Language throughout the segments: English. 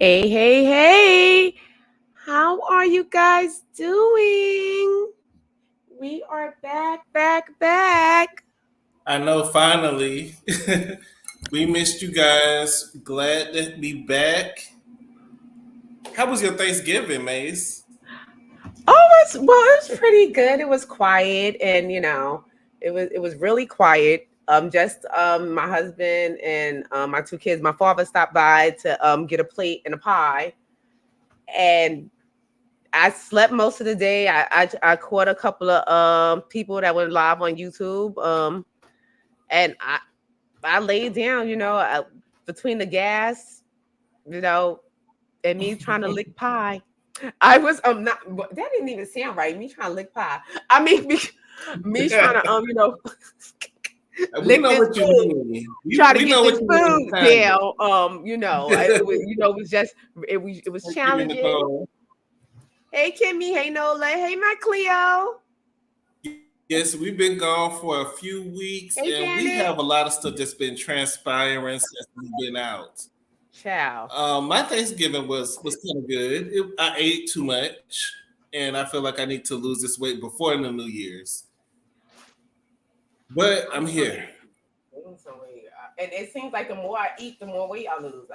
Hey, hey, hey. How are you guys doing? We are back. I know finally. We missed you guys. Glad to be back. How was your Thanksgiving, Maze? It was pretty good. It was quiet and it was really quiet. Just my husband and my two kids. My father stopped by to get a plate and a pie. And I slept most of the day. I caught a couple of people that were live on YouTube. And I laid down, between the gas, you know, and me trying to lick pie. I was not that didn't even sound right. Me trying to lick pie. I mean, me trying to We lick know this what you food, mean. We, try to we get know what this you mean, food kind down. It was just it was of. Thank you, challenging. Nicole. Hey Kimmy, hey Nola, hey my Cleo, Yes, we've been gone for a few weeks, hey and we have Janet. a lot of stuff that's been transpiring since we've been out. Ciao. My Thanksgiving was kind of good. I ate too much, and I feel like I need to lose this weight before the New Year's. But I'm I'm trying to here. lose some weight. And it seems like the more I eat, the more weight I lose.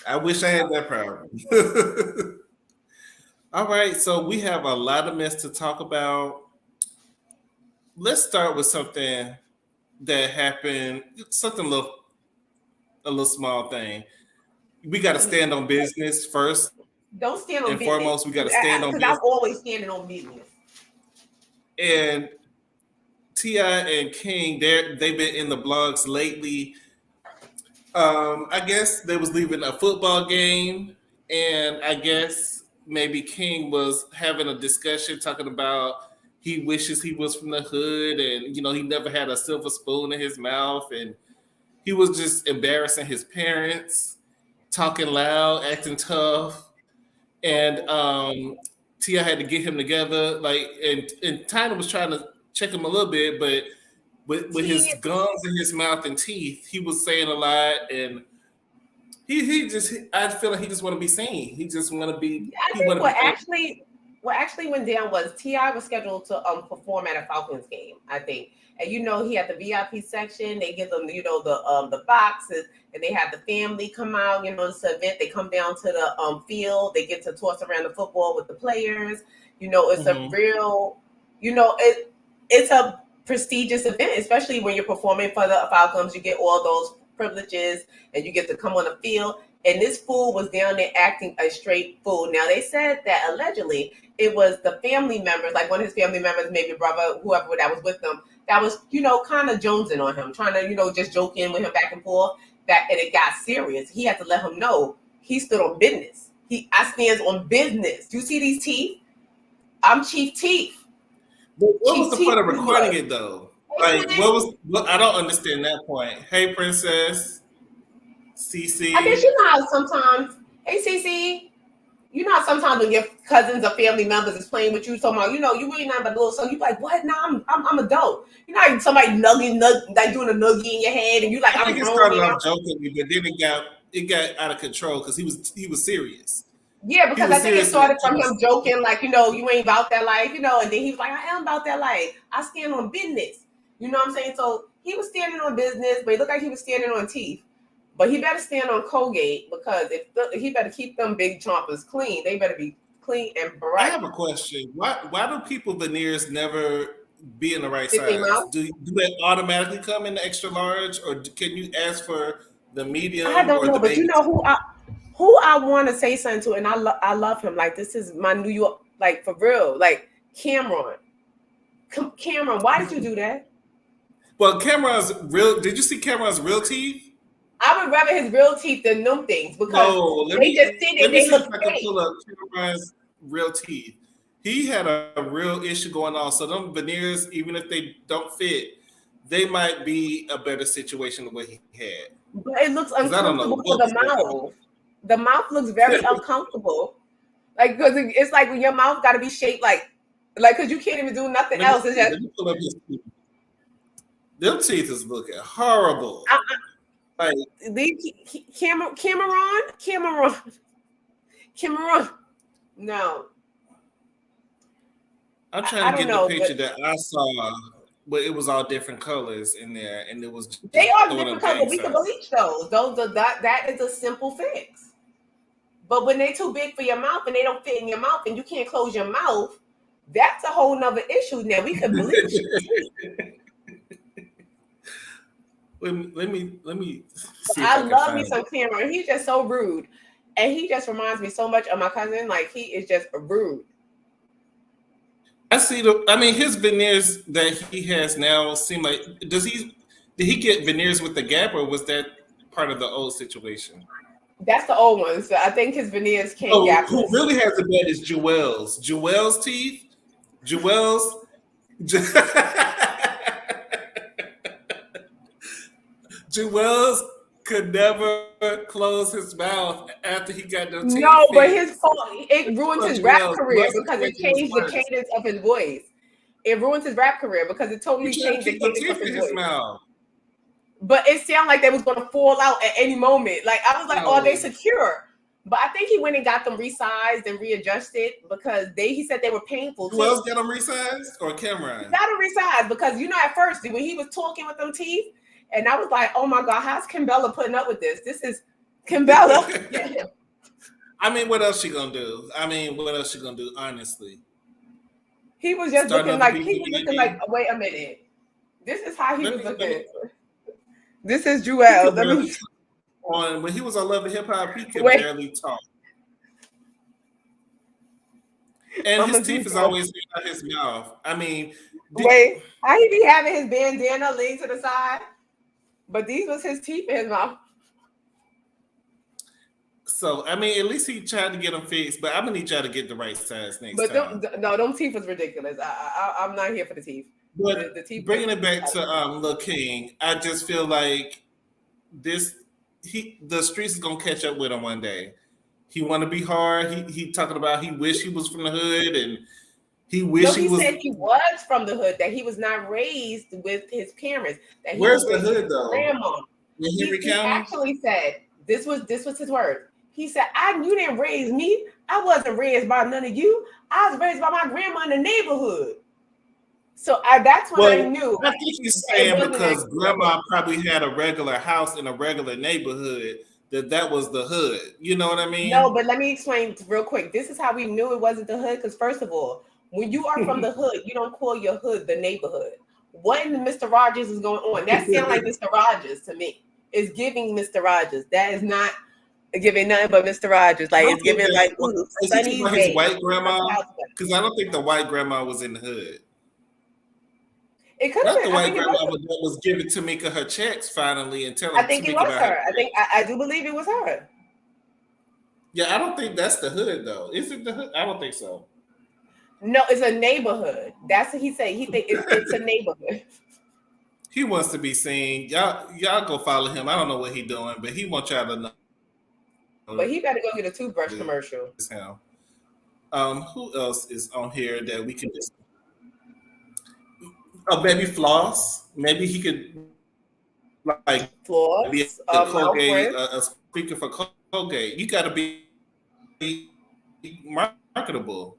I wish I had that problem. All right, so we have a lot of mess to talk about. Let's start with something that happened, something a little small thing. We got to stand on business first Don't stand on and business foremost. We got to stand on because I'm business. always standing on business. And Ti and King, they've been in the blogs lately. I guess they was leaving a football game, and I guess maybe King was having a discussion talking about he wishes he was from the hood, and he never had a silver spoon in his mouth, and he was just embarrassing his parents, talking loud, acting tough, and Tia had to get him together, like, and Tyler was trying to check him a little bit, but with his T, gums in his mouth and teeth, he was saying a lot, and I feel like he just want to be seen. I He think want to be famous. what actually went down was Ti was scheduled to perform at a Falcons game. I think, and he had the VIP section. They give them the boxes, and they have the family come out. This event. They come down to the field. They get to toss around the football with the players. It's a Mm-hmm. real. It's a prestigious event, especially when you're performing for the Falcons. You get all those privileges, and you get to come on the field. And this fool was down there acting a straight fool. Now they said that allegedly it was the family members, like one of his family members, maybe brother, whoever that was with them, that was, kind of jonesing on him, trying to, just joke in with him back and forth. And it got serious. He had to let him know he stood on business. I stands on business. Do you see these teeth? I'm Chief Teeth. But what was Chief the Teeth point of he recording was. it though? Hey, Like, Janet. I don't understand that point. Hey, Princess, I guess CC. you know how sometimes, hey, Cece, you know how sometimes when your cousins or family members is playing with you, talking about, you really not but a little son, you like, what? Nah, I'm adult. Like somebody like doing a nuggie in your head, and you like, I I'm think it grown started now. off jokingly, but then it got out of control because he was serious. Yeah, He because I was think it serious and started from trying to him joking, like, you ain't about that life, and then he was like, I am about that life. I stand on business. You know what I'm saying? So he was standing on business, but it looked like he was standing on teeth. But he better stand on Colgate because if he better keep them big chompers clean. They better be clean and I bright. have a question. Why do people veneers never be in the right Did they size? mouth? Do they automatically come in the extra large, or can you ask for the I medium don't or know, the but you baby know size? who I want to say something to, and I love him. Like this is my New York, like for real. Like Cameron, Cameron, why did you do that? Well, Cameron's real. Did you see Cameron's real teeth? I would rather his real teeth than them things because No, they just sit there, let me they see look if I can fake. pull up Cameron's real teeth. He had a real issue going on. So them veneers, even if they don't fit, they might be a better situation than what he had. But it looks Because I don't know uncomfortable for what the was going mouth. The mouth looks very on. uncomfortable. Like because it's like when your mouth got to be shaped like because you can't even do nothing Let me else. It's see. just Let me pull up his teeth. Them teeth is looking horrible. Like Cameron. No, I'm trying I to don't get the know, picture but that I saw, but it was all different colors in there, and it was they just are throwing different up colors, gang but we can signs. bleach those. That is a simple fix. But when they too big for your mouth and they don't fit in your mouth and you can't close your mouth, that's a whole nother issue. Now we could bleach your teeth. Let me But see if I I can love me find some it. Cameron. He's just so rude. And he just reminds me so much of my cousin. Like he is just rude. I see the. I mean, his veneers that he has now seem like. Did he get veneers with the Gap, or was that part of the old situation? That's the old one. So I think his veneers came Oh, who gapless. really has it bad is Jewel's. Jewel's teeth. Jewel's. Jewel's could never close his mouth after he got no teeth No, but his fixed. fault, it ruins So his rap Jewel's, career my because it situation was changed the worse. cadence of his voice. It ruins his rap career because it He totally tried to changed the keep the cadence of teeth his in his voice. mouth. But it sounded like they was gonna fall out at any moment. Like I was like, "Oh, they No. secure?" But I think he went and got them resized and readjusted because he said they were painful Who too. else got him resized? Or He Cameron? got them resized because at first when he was talking with them teeth, and I was like, "Oh my god, how's Kimbella putting up with this? This is Kimbella." I mean, what else she gonna do? What else she gonna do? Honestly, He was just start looking another like beef he with was looking like, Diddy. "Wait a minute, this is how he Let was me let me. looking." This is He Jewel. could Let barely me talk. On when he was on Love and Hip Hop. He could wait. barely talk, and I'm his gonna do teeth is so. always in his mouth. I mean, Wait, how he be having his bandana laid to the side? But these was his teeth in his mouth. so I mean, at least he tried to get them fixed. But I'm gonna need y'all to get the right size next But time. no, them teeth was ridiculous. I'm not here for the teeth. But The teeth was bringing it back to Lil King, I just feel like this the streets is gonna catch up with him one day. He want to be hard. He talking about he wish he was from the hood and he no. wish he He was. said he was from the hood. That he was not raised with his parents. That he was Where's the raised with hood his though? grandma. In Henry He County? actually said this was his word. He said, You didn't raise me. I wasn't raised by none of you. I was raised by my grandma in the neighborhood." So that's when I Well, knew I think he's that it saying wasn't because actually the hood. grandma probably had a regular house in a regular neighborhood that was the hood. You know what I No, mean? but let me explain real quick. This is how we knew it wasn't the hood. Because first of all, when you are from the hood, you don't call your hood the neighborhood. What in the Mr. Rogers is going on? That sounds like Mr. Rogers to me. It's giving Mr. Rogers. That is not giving nothing but Mr. Rogers. I Like don't it's think giving that. like ooh, Is he talking sunny about his day. white grandma? It Because I don't think the white grandma was in the hood. could have Not the been. I white think it was. grandma that was giving Tamika her checks finally and I telling think it Tamika was about her her. checks. I do believe it was her. Yeah, I don't think that's the hood though. Is it the hood? I don't think so. No, it's a neighborhood. That's what he said. He think it's a neighborhood. He wants to be seen. Y'all go follow him. I don't know what he doing, but he wants y'all to know But he better go get a toothbrush it's commercial. him. Who else is on here that we can just? Oh, maybe Floss. Maybe he could like be Floors, a mouth Colgate, rinse. a speaker for Colgate. You got to be marketable.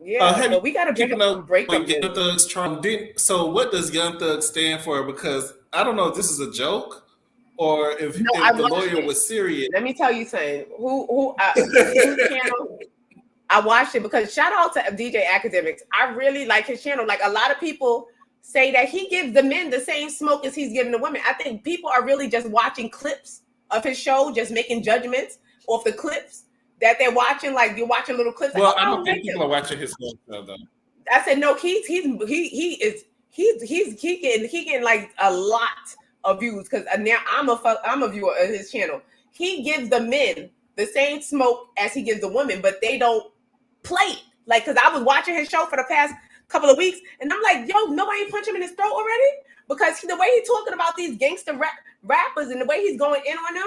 Yeah, Have you but we got to bring keeping up up some breakup with Young news. Thug's charm? So what does Young Thug stand for? Because I don't know if this is a joke or No, I if the watched lawyer it. was serious. Let me tell you something. Whose channel? I watched it because shout out to DJ Academics. I really like his channel. Like a lot of people say that he gives the men the same smoke as he's giving the women. I think people are really just watching clips of his show, just making judgments off the clips that they're watching. Like you're watching little clips. Like, Well, oh, I I don't don't like think him. people are watching his whole show though. I said no. He getting like a lot of views because now I'm a viewer of his channel. He gives the men the same smoke as he gives the women, but they don't play it. Like because I was watching his show for the past couple of weeks, and I'm like, yo, nobody punch him in his throat already because the way he's talking about these gangster rappers and the way he's going in on them.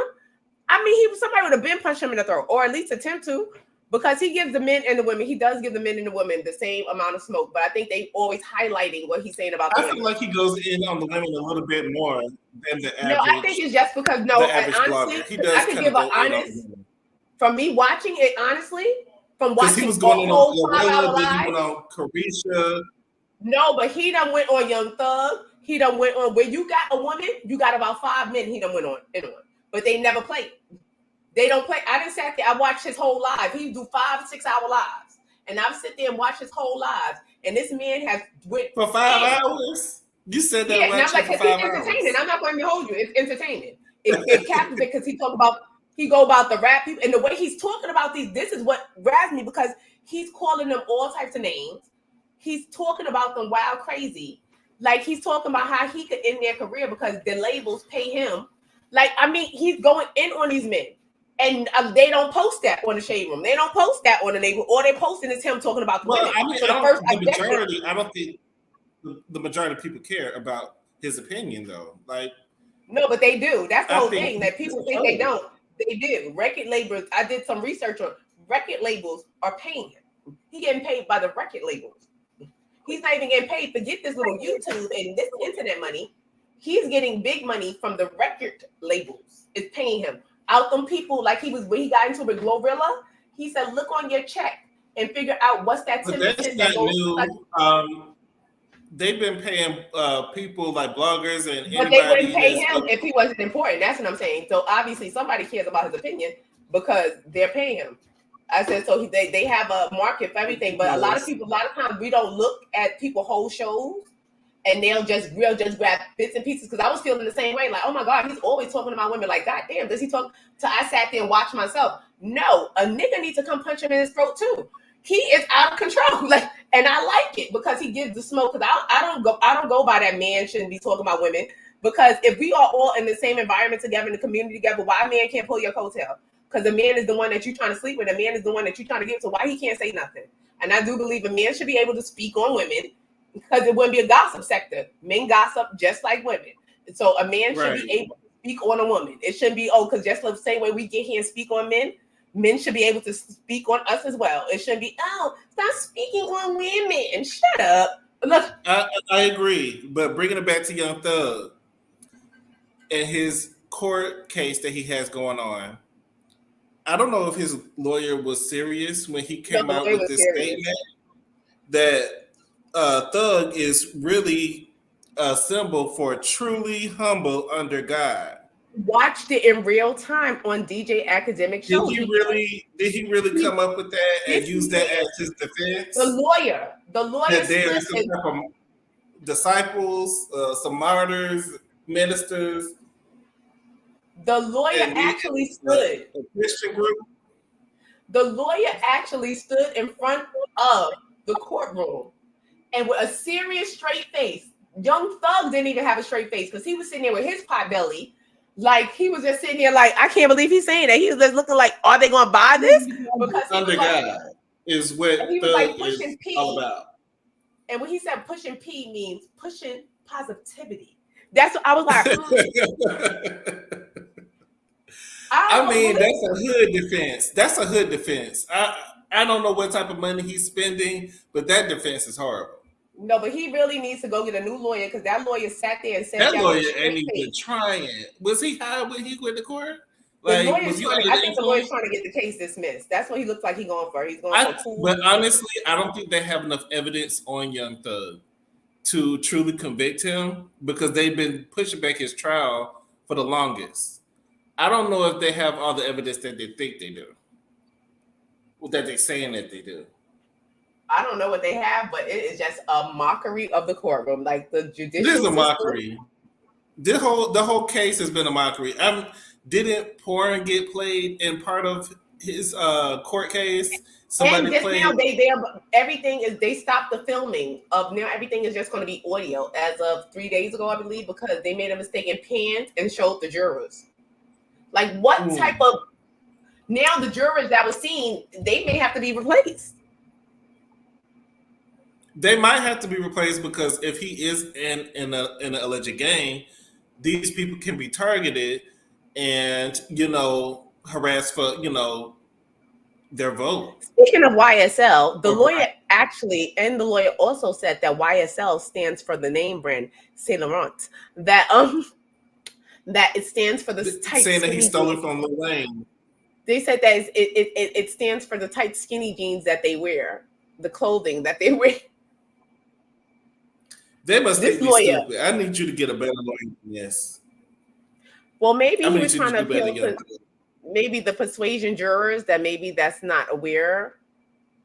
I mean, somebody would have been punched him in the throat, or at least attempt to. Because he gives the men and the women, he does give the men and the women the same amount of smoke, but I think they always highlighting what he's saying about the I women. feel like he goes in on the women a little bit more than the average. No, I think it's just because the average honestly, blogger. He does I could kind give of an go in on honest the women. from me watching it honestly, from Because he watching was a going in whole on 5-hour Glorilla, then he live. went on Carisha. No, but he done went on Young Thug. He done went on where you got a woman, you got about 5 men he done went on and on. But they never played. They don't play. I didn't sat there. I watched his whole live. He do 5-6 hour lives, and I've sit there and watched his whole lives. And this man has went For 5 hours? You said that yeah, and I'm watching like, for because 5 he's entertaining. hours. I'm not going to hold you. It's entertaining. It captures it because he go about the rap people and the way he's talking about these. This is what grabs me because he's calling them all types of names. He's talking about them wild crazy. Like he's talking about how he could end their career because the labels pay him. Like, I mean, he's going in on these men. And they don't post that on the shade room. They don't post that on the neighborhood. All they're posting is him talking about the women. I mean, so I don't think the majority of people care about his opinion, though. Like, no, but they do. That's the whole think thing that people think they don't. They do. Record labels, I did some research on record labels are paying him. He getting paid by the record labels. He's not even getting paid. Forget this little YouTube and this internet money. He's getting big money from the record labels. It's paying him. Out them people, like he was when he got into with Glorilla, he said, look on your check and figure out what's that 10% that goes new. They've been paying people like bloggers and but they wouldn't pay him if he wasn't important. That's what I'm saying. So obviously somebody cares about his opinion because they're paying him. I said so they have a market for everything, but a lot of times we don't look at people whole shows and they'll just grab bits and pieces because I was feeling the same way. Like, oh my God, he's always talking about women. Like, God damn, does he talk? So I sat there and watched myself. No, a nigga needs to come punch him in his throat too. He is out of control. Like, and I like it because he gives the smoke. Because I don't go by that man shouldn't be talking about women. Because if we are all in the same environment together, in the community together, why a man can't pull your coattail? Because the man is the one that you're trying to sleep with. The man is the one that you're trying to get. So why he can't say nothing? And I do believe a man should be able to speak on women because it wouldn't be a gossip sector. Men gossip just like women. So a man should be able to speak on a woman. It shouldn't be, because just the same way we get here and speak on men, men should be able to speak on us as well. It shouldn't be, stop speaking on women. Shut up. Look, I agree, but bringing it back to Young Thug and his court case that he has going on, I don't know if his lawyer was serious when he came out with this statement that Thug is really a symbol for truly humble under God. Watched it in real time on DJ Academic Show. Did he really come up with that and use that as his defense? The lawyer that there's some type of disciples, some martyrs, ministers. The lawyer actually stood. A Christian group. The lawyer actually stood in front of the courtroom and with a serious straight face. Young Thug didn't even have a straight face because he was sitting there with his pot belly. Like he was just sitting there like, I can't believe he's saying that. He was just looking like, are they going to buy this? Because under God is what he was like pushing is P. all about. And when he said pushing P means pushing positivity. That's what I was like. I mean, that's a hood defense. That's a hood defense. I don't know what type of money he's spending, but that defense is horrible. No, but he really needs to go get a new lawyer because that lawyer sat there and said that lawyer ain't even trying. Was he high when he went to court? Like, I think the lawyer's trying to get the case dismissed. That's what he looks like he's going for. He's going for 2 But honestly, I don't think they have enough evidence on Young Thug to truly convict him because they've been pushing back his trial for the longest. I don't know if they have all the evidence that they think they do. Well, that they're saying that they do. I don't know what they have, but it is just a mockery of the courtroom. Like the judicial This is a mockery. The whole case has been a mockery. Didn't porn get played in part of his court case? Somebody and played. Now they stopped the filming of now everything is just going to be audio as of 3 days ago, I believe, because they made a mistake and panned and showed the jurors. Like what type of now the jurors that was seen, they may have to be replaced. They might have to be replaced because if he is in an alleged gang, these people can be targeted and harassed for their vote. Speaking of YSL, the Or lawyer actually, and the lawyer also said that YSL stands for the name brand Saint Laurent. That it stands for the tight saying that he skinny stole it jeans. from Lil Wayne. They said that it stands for the tight skinny jeans that they wear, the clothing that they wear. They must This think we lawyer, stupid. I need you to get a better lawyer than this. well, maybe I'm he gonna was need you trying to to do better, appeal young. to maybe the persuasion jurors that maybe that's not aware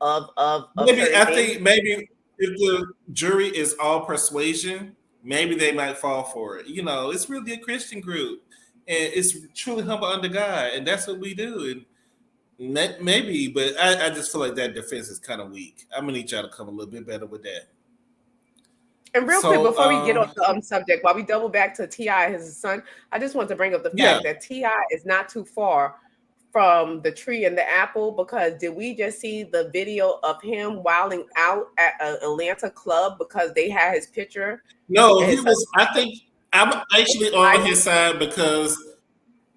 of Maybe certain I things. think maybe if the jury is all persuasion, maybe they might fall for it. You know, it's really a Christian group, and it's truly humble under God, and that's what we do. And maybe, but I just feel like that defense is kind of weak. I'm gonna need y'all to come a little bit better with that. And real quick, So, before we get off the subject, while we double back to T.I. and his son, I just want to bring up the yeah, fact that T.I. is not too far from the tree and the apple, because did we just see the video of him wilding out at an Atlanta club because they had his picture no, and he his son was. I think I'm actually on hiding? his side because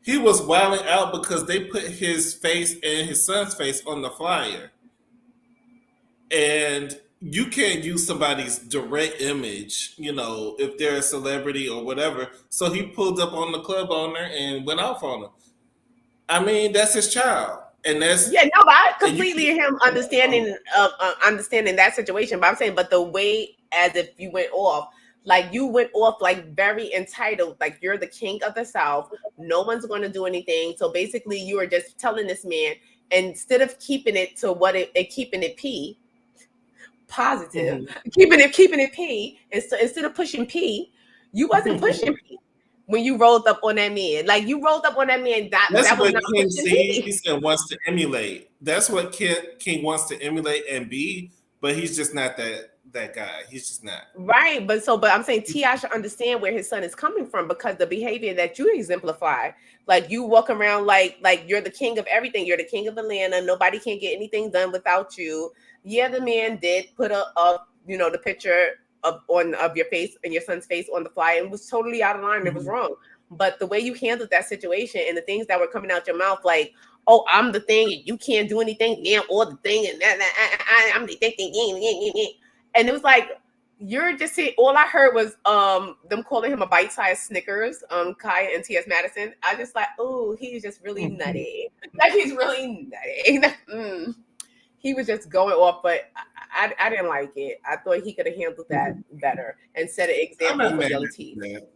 he was wilding out because they put his face and his son's face on the flyer. And you can't use somebody's direct image, you know, if they're a celebrity or whatever. So he pulled up on the club owner and went off on him. I mean, that's his child, and Yeah, no, but I and you completely him understanding that situation. But I'm saying, but the way as if you went off, like you went off like very entitled, like you're the king of the South. No one's going to do anything. So basically, you are just telling this man, instead of keeping it to what keeping it positive, Mhm. keeping it P, instead of pushing P, you wasn't pushing P when you rolled up on that man. Like you rolled up on that man, That's that was what not King pushing P. sees and wants to emulate. That's what King wants to emulate and be, but he's just not that guy. He's just not. Right, but I'm saying Ti should understand where his son is coming from, because the behavior that you exemplify, like you walk around like you're the king of everything. You're the king of Atlanta. Nobody can get anything done without you. Yeah, the man did put the picture of your face and your son's face on the flyer, and was totally out of line. It was Mhm. wrong. But the way you handled that situation and the things that were coming out your mouth, like, oh, I'm the thing, and you can't do anything, damn, or the thing, and I'm the thing, and it was like, you're just saying, all I heard was them calling him a bite-sized Snickers, Kaya and T.S. Madison. I just like, oh, he's just really nutty. Like he's really nutty. He was just going off, but I didn't like it. I thought he could have handled that better and set an I'm example not for mad young at teeth. that.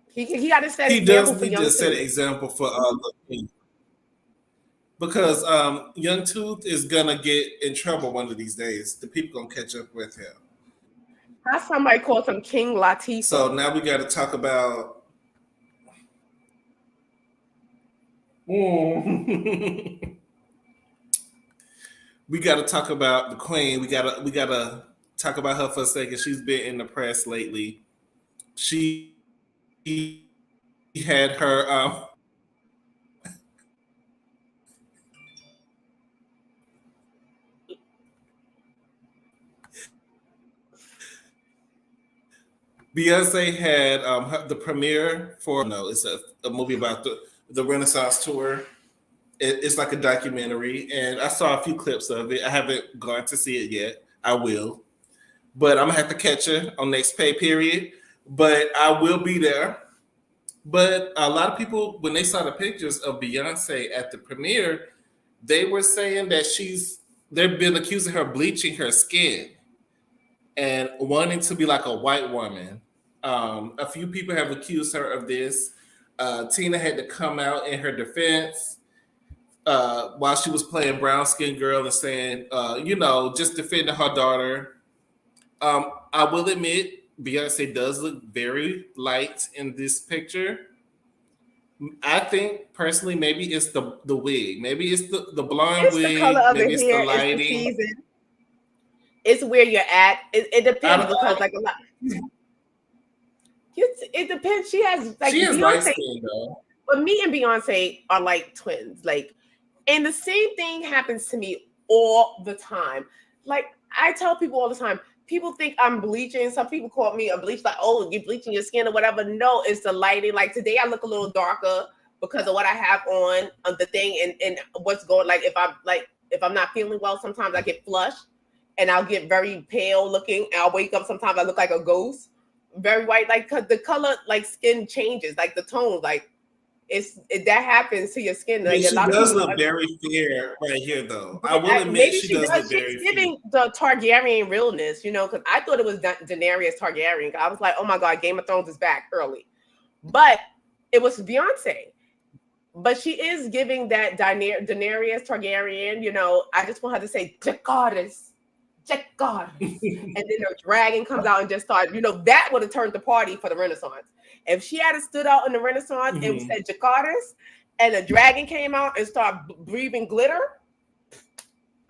He got to set He example does for need to young set an teeth. example for King, because Young Tooth is gonna get in trouble one of these days. The people gonna catch up with him. How somebody calls him King So Latifah. now we got to talk about. we got to talk about the Queen. We gotta talk about her for a second. She's been in the press lately. She had her Beyonce had the premiere for no, it's a movie about the Renaissance tour. It's like a documentary, and I saw a few clips of it. I haven't gone to see it yet. I will, but I'm gonna have to catch her on next pay period. But I will be there. But a lot of people, when they saw the pictures of Beyonce at the premiere, they were saying that they've been accusing her of bleaching her skin and wanting to be like a white woman. A few people have accused her of this. Tina had to come out in her defense while she was playing brown skin girl and saying, just defending her daughter. I will admit, Beyonce does look very light in this picture. I think personally, maybe it's the wig, maybe it's the blonde It's the color wig, of the maybe it's the hair. It's the lighting. season. It's where you're at. It I depends, don't, because like a lot. It depends. She has like she is light Beyonce, skinned though. but me and Beyonce are like twins. Like, and the same thing happens to me all the time. Like I tell people all the time, people think I'm bleaching. Some people call me a bleach, like, oh, you're bleaching your skin or whatever. No, it's the lighting. Like today I look a little darker because of what I have on the thing and what's going. If I'm not feeling well, sometimes I get flushed and I'll get very pale looking. And I'll wake up. Sometimes I look like a ghost, very white. Like, cause the color, like skin changes, like the tone, like that happens to your skin. I mean, Like a she lot of does people look don't. very fair right here, though. I But will admit maybe she she does does. look She's very fair. giving the Targaryen realness, because I thought it was Daenerys Targaryen. I was like, oh my God, Game of Thrones is back early. But it was Beyonce. But she is giving that Daenerys Targaryen, I just want her to say, Jacaris. And then the dragon comes out and just started, that would have turned the party for the Renaissance. If she had stood out in the Renaissance and said Jacaris, and the dragon came out and started breathing glitter,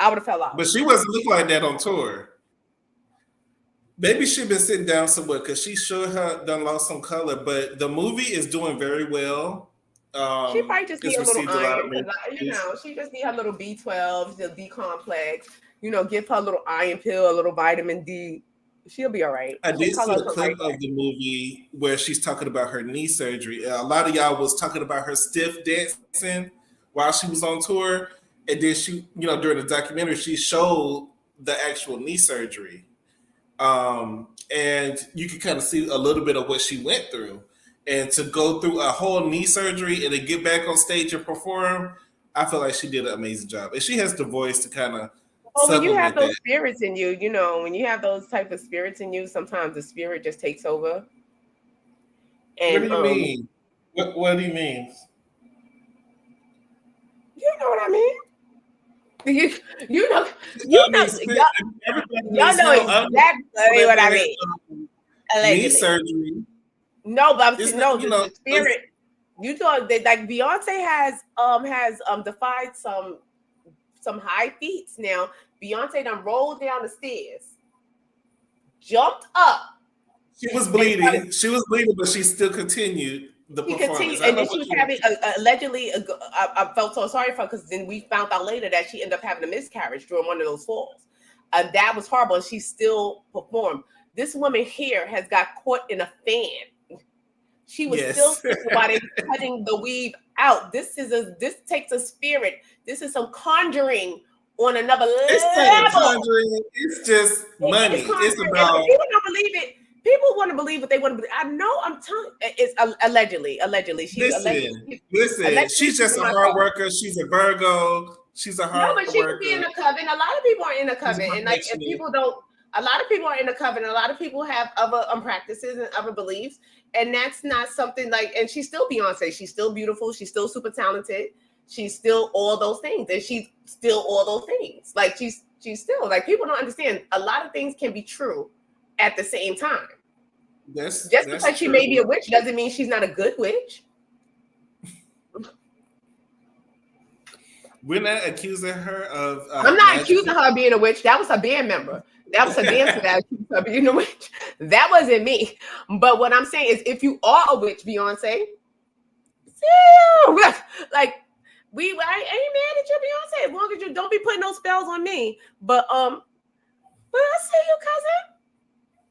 I would have fell out. But she wasn't look like that on tour. Maybe she'd been sitting down somewhere because she sure have done lost some color. But the movie is doing very well. She might just need It's a little received a lot of iron because, she just need her little B12, the B complex. Give her a little iron pill, a little vitamin D. She'll be all right. I did see a clip of the movie where she's talking about her knee surgery. A lot of y'all was talking about her stiff dancing while she was on tour. And then she, during the documentary, she showed the actual knee surgery. And you can kind of see a little bit of what she went through. And to go through a whole knee surgery and then get back on stage and perform, I feel like she did an amazing job. And she has the voice to kind of when you have those spirits in you, when you have those type of spirits in you, sometimes the spirit just takes over. And, what do you mean? What do you mean? You know what I mean? Y'all know exactly what I mean. Knee surgery. No, but the spirit. You thought that like Beyonce has defied some high feats. Now Beyonce done rolled down the stairs, jumped up. She was bleeding. But she still continued the performance. And then she was having allegedly. I felt so sorry for her because then we found out later that she ended up having a miscarriage during one of those falls. That was horrible. And she still performed. This woman here has got caught in a fan. She was still while they were cutting the weave out. This takes a spirit. This is some conjuring on another level. It's conjuring. It's just money. It's about. People don't believe it. People want to believe what they want to believe. I know. I'm telling. It's allegedly. Listen. She's just a hard worker. She's a Virgo. She's a hard worker. No, but she could be in a coven. A lot of people are in a coven, and if people don't. A lot of people are in a coven. A lot of people have other practices and other beliefs, and that's not something like. And she's still Beyonce. She's still beautiful. She's still super talented. She's still all those things, and she's still all those things. Like she's still like people don't understand. A lot of things can be true at the same time. Just because she may be a witch doesn't mean she's not a good witch. We're not accusing her of. I'm not accusing her of being a witch. That was a band member. That was a dancer that accused her of being a witch. That wasn't me. But what I'm saying is, if you are a witch, Beyonce, like I ain't mad at you, Beyonce, as long as you don't be putting those spells on me. But I see you, cousin.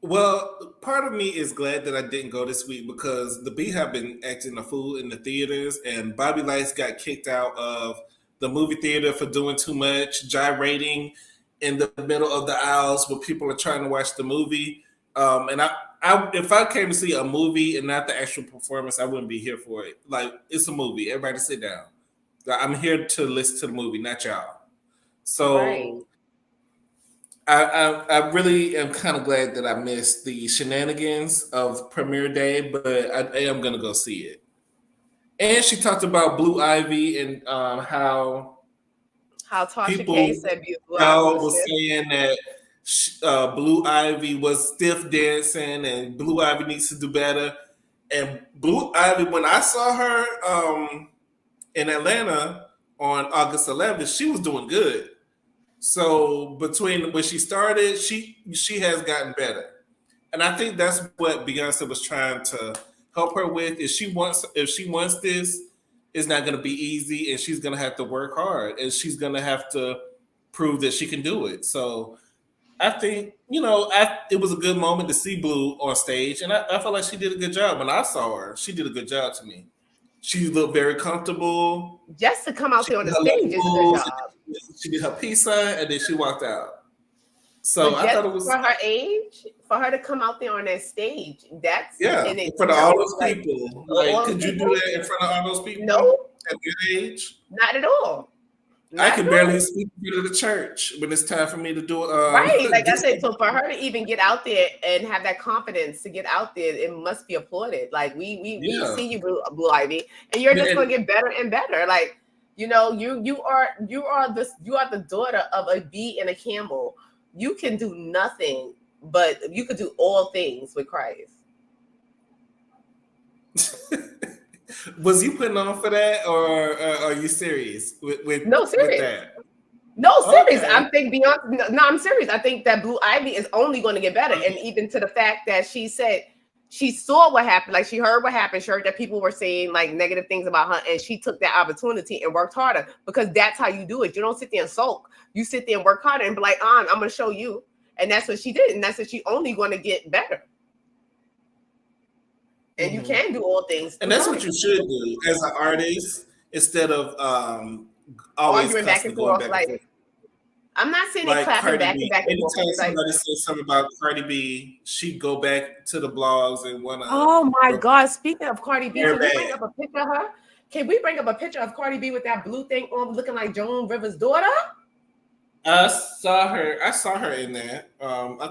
Well, part of me is glad that I didn't go this week because the Bee have been acting a fool in the theaters, and Bobby Lights got kicked out of the movie theater for doing too much, gyrating in the middle of the aisles where people are trying to watch the movie. And if I came to see a movie and not the actual performance, I wouldn't be here for it. Like, it's a movie. Everybody sit down. I'm here to listen to the movie, not y'all. So right. I really am kind of glad that I missed the shenanigans of premiere day, but I am going to go see it. And she talked about Blue Ivy and how Tasha people K said was saying that Blue Ivy was stiff dancing and Blue Ivy needs to do better. And Blue Ivy, when I saw her in Atlanta on August 11th, she was doing good. So between when she started, she has gotten better. And I think that's what Beyonce was trying to help her with. If she wants this, it's not going to be easy, and she's going to have to work hard, and she's going to have to prove that she can do it. So I think, it was a good moment to see Blue on stage, and I felt like she did a good job. When I saw her, she did a good job to me. She looked very comfortable. Just to come out She there on did the her stage is a good moves, job. she did her peace sign, and then she walked out. So But I just thought it was, for her age, for her to come out there on that stage, that's yeah, and it, in front of all those people. Like, all could those you people. do that in front of all those people No, at your age? not at all. I Not can at barely all. speak to the church when it's time for me to do Right. Like do I said, something. so for her to even get out there and have that confidence to get out there, it must be applauded. Like we Yeah. see you, Blue Ivy, and you're just gonna get better and better. Like, you are the daughter of a bee and a camel. You can do nothing, but you could do all things with Christ. Was you putting on for that, or are you serious with No, serious. that? No, serious. Okay. I'm thinking beyond. No, I'm serious. I think that Blue Ivy is only going to get better, and even to the fact that she said she saw what happened, like she heard what happened, she heard that people were saying like negative things about her, and she took that opportunity and worked harder, because that's how you do it. You don't sit there and sulk. You sit there and work harder and be like, I'm going to show you, and that's what she did, and that's what she only going to get better. And you can do all things, and that's what you should do as an artist, instead of always arguing back and going forth. back and forth. I'm not saying Like they clapping Cardi B. back and forth. Anytime somebody says something about Cardi B, she'd go back to the blogs and want to. Oh my God! Speaking of Cardi B, can we bad. bring up a picture of her? Can we bring up a picture of Cardi B with that blue thing on, looking like Joan Rivers' daughter? I saw her in there.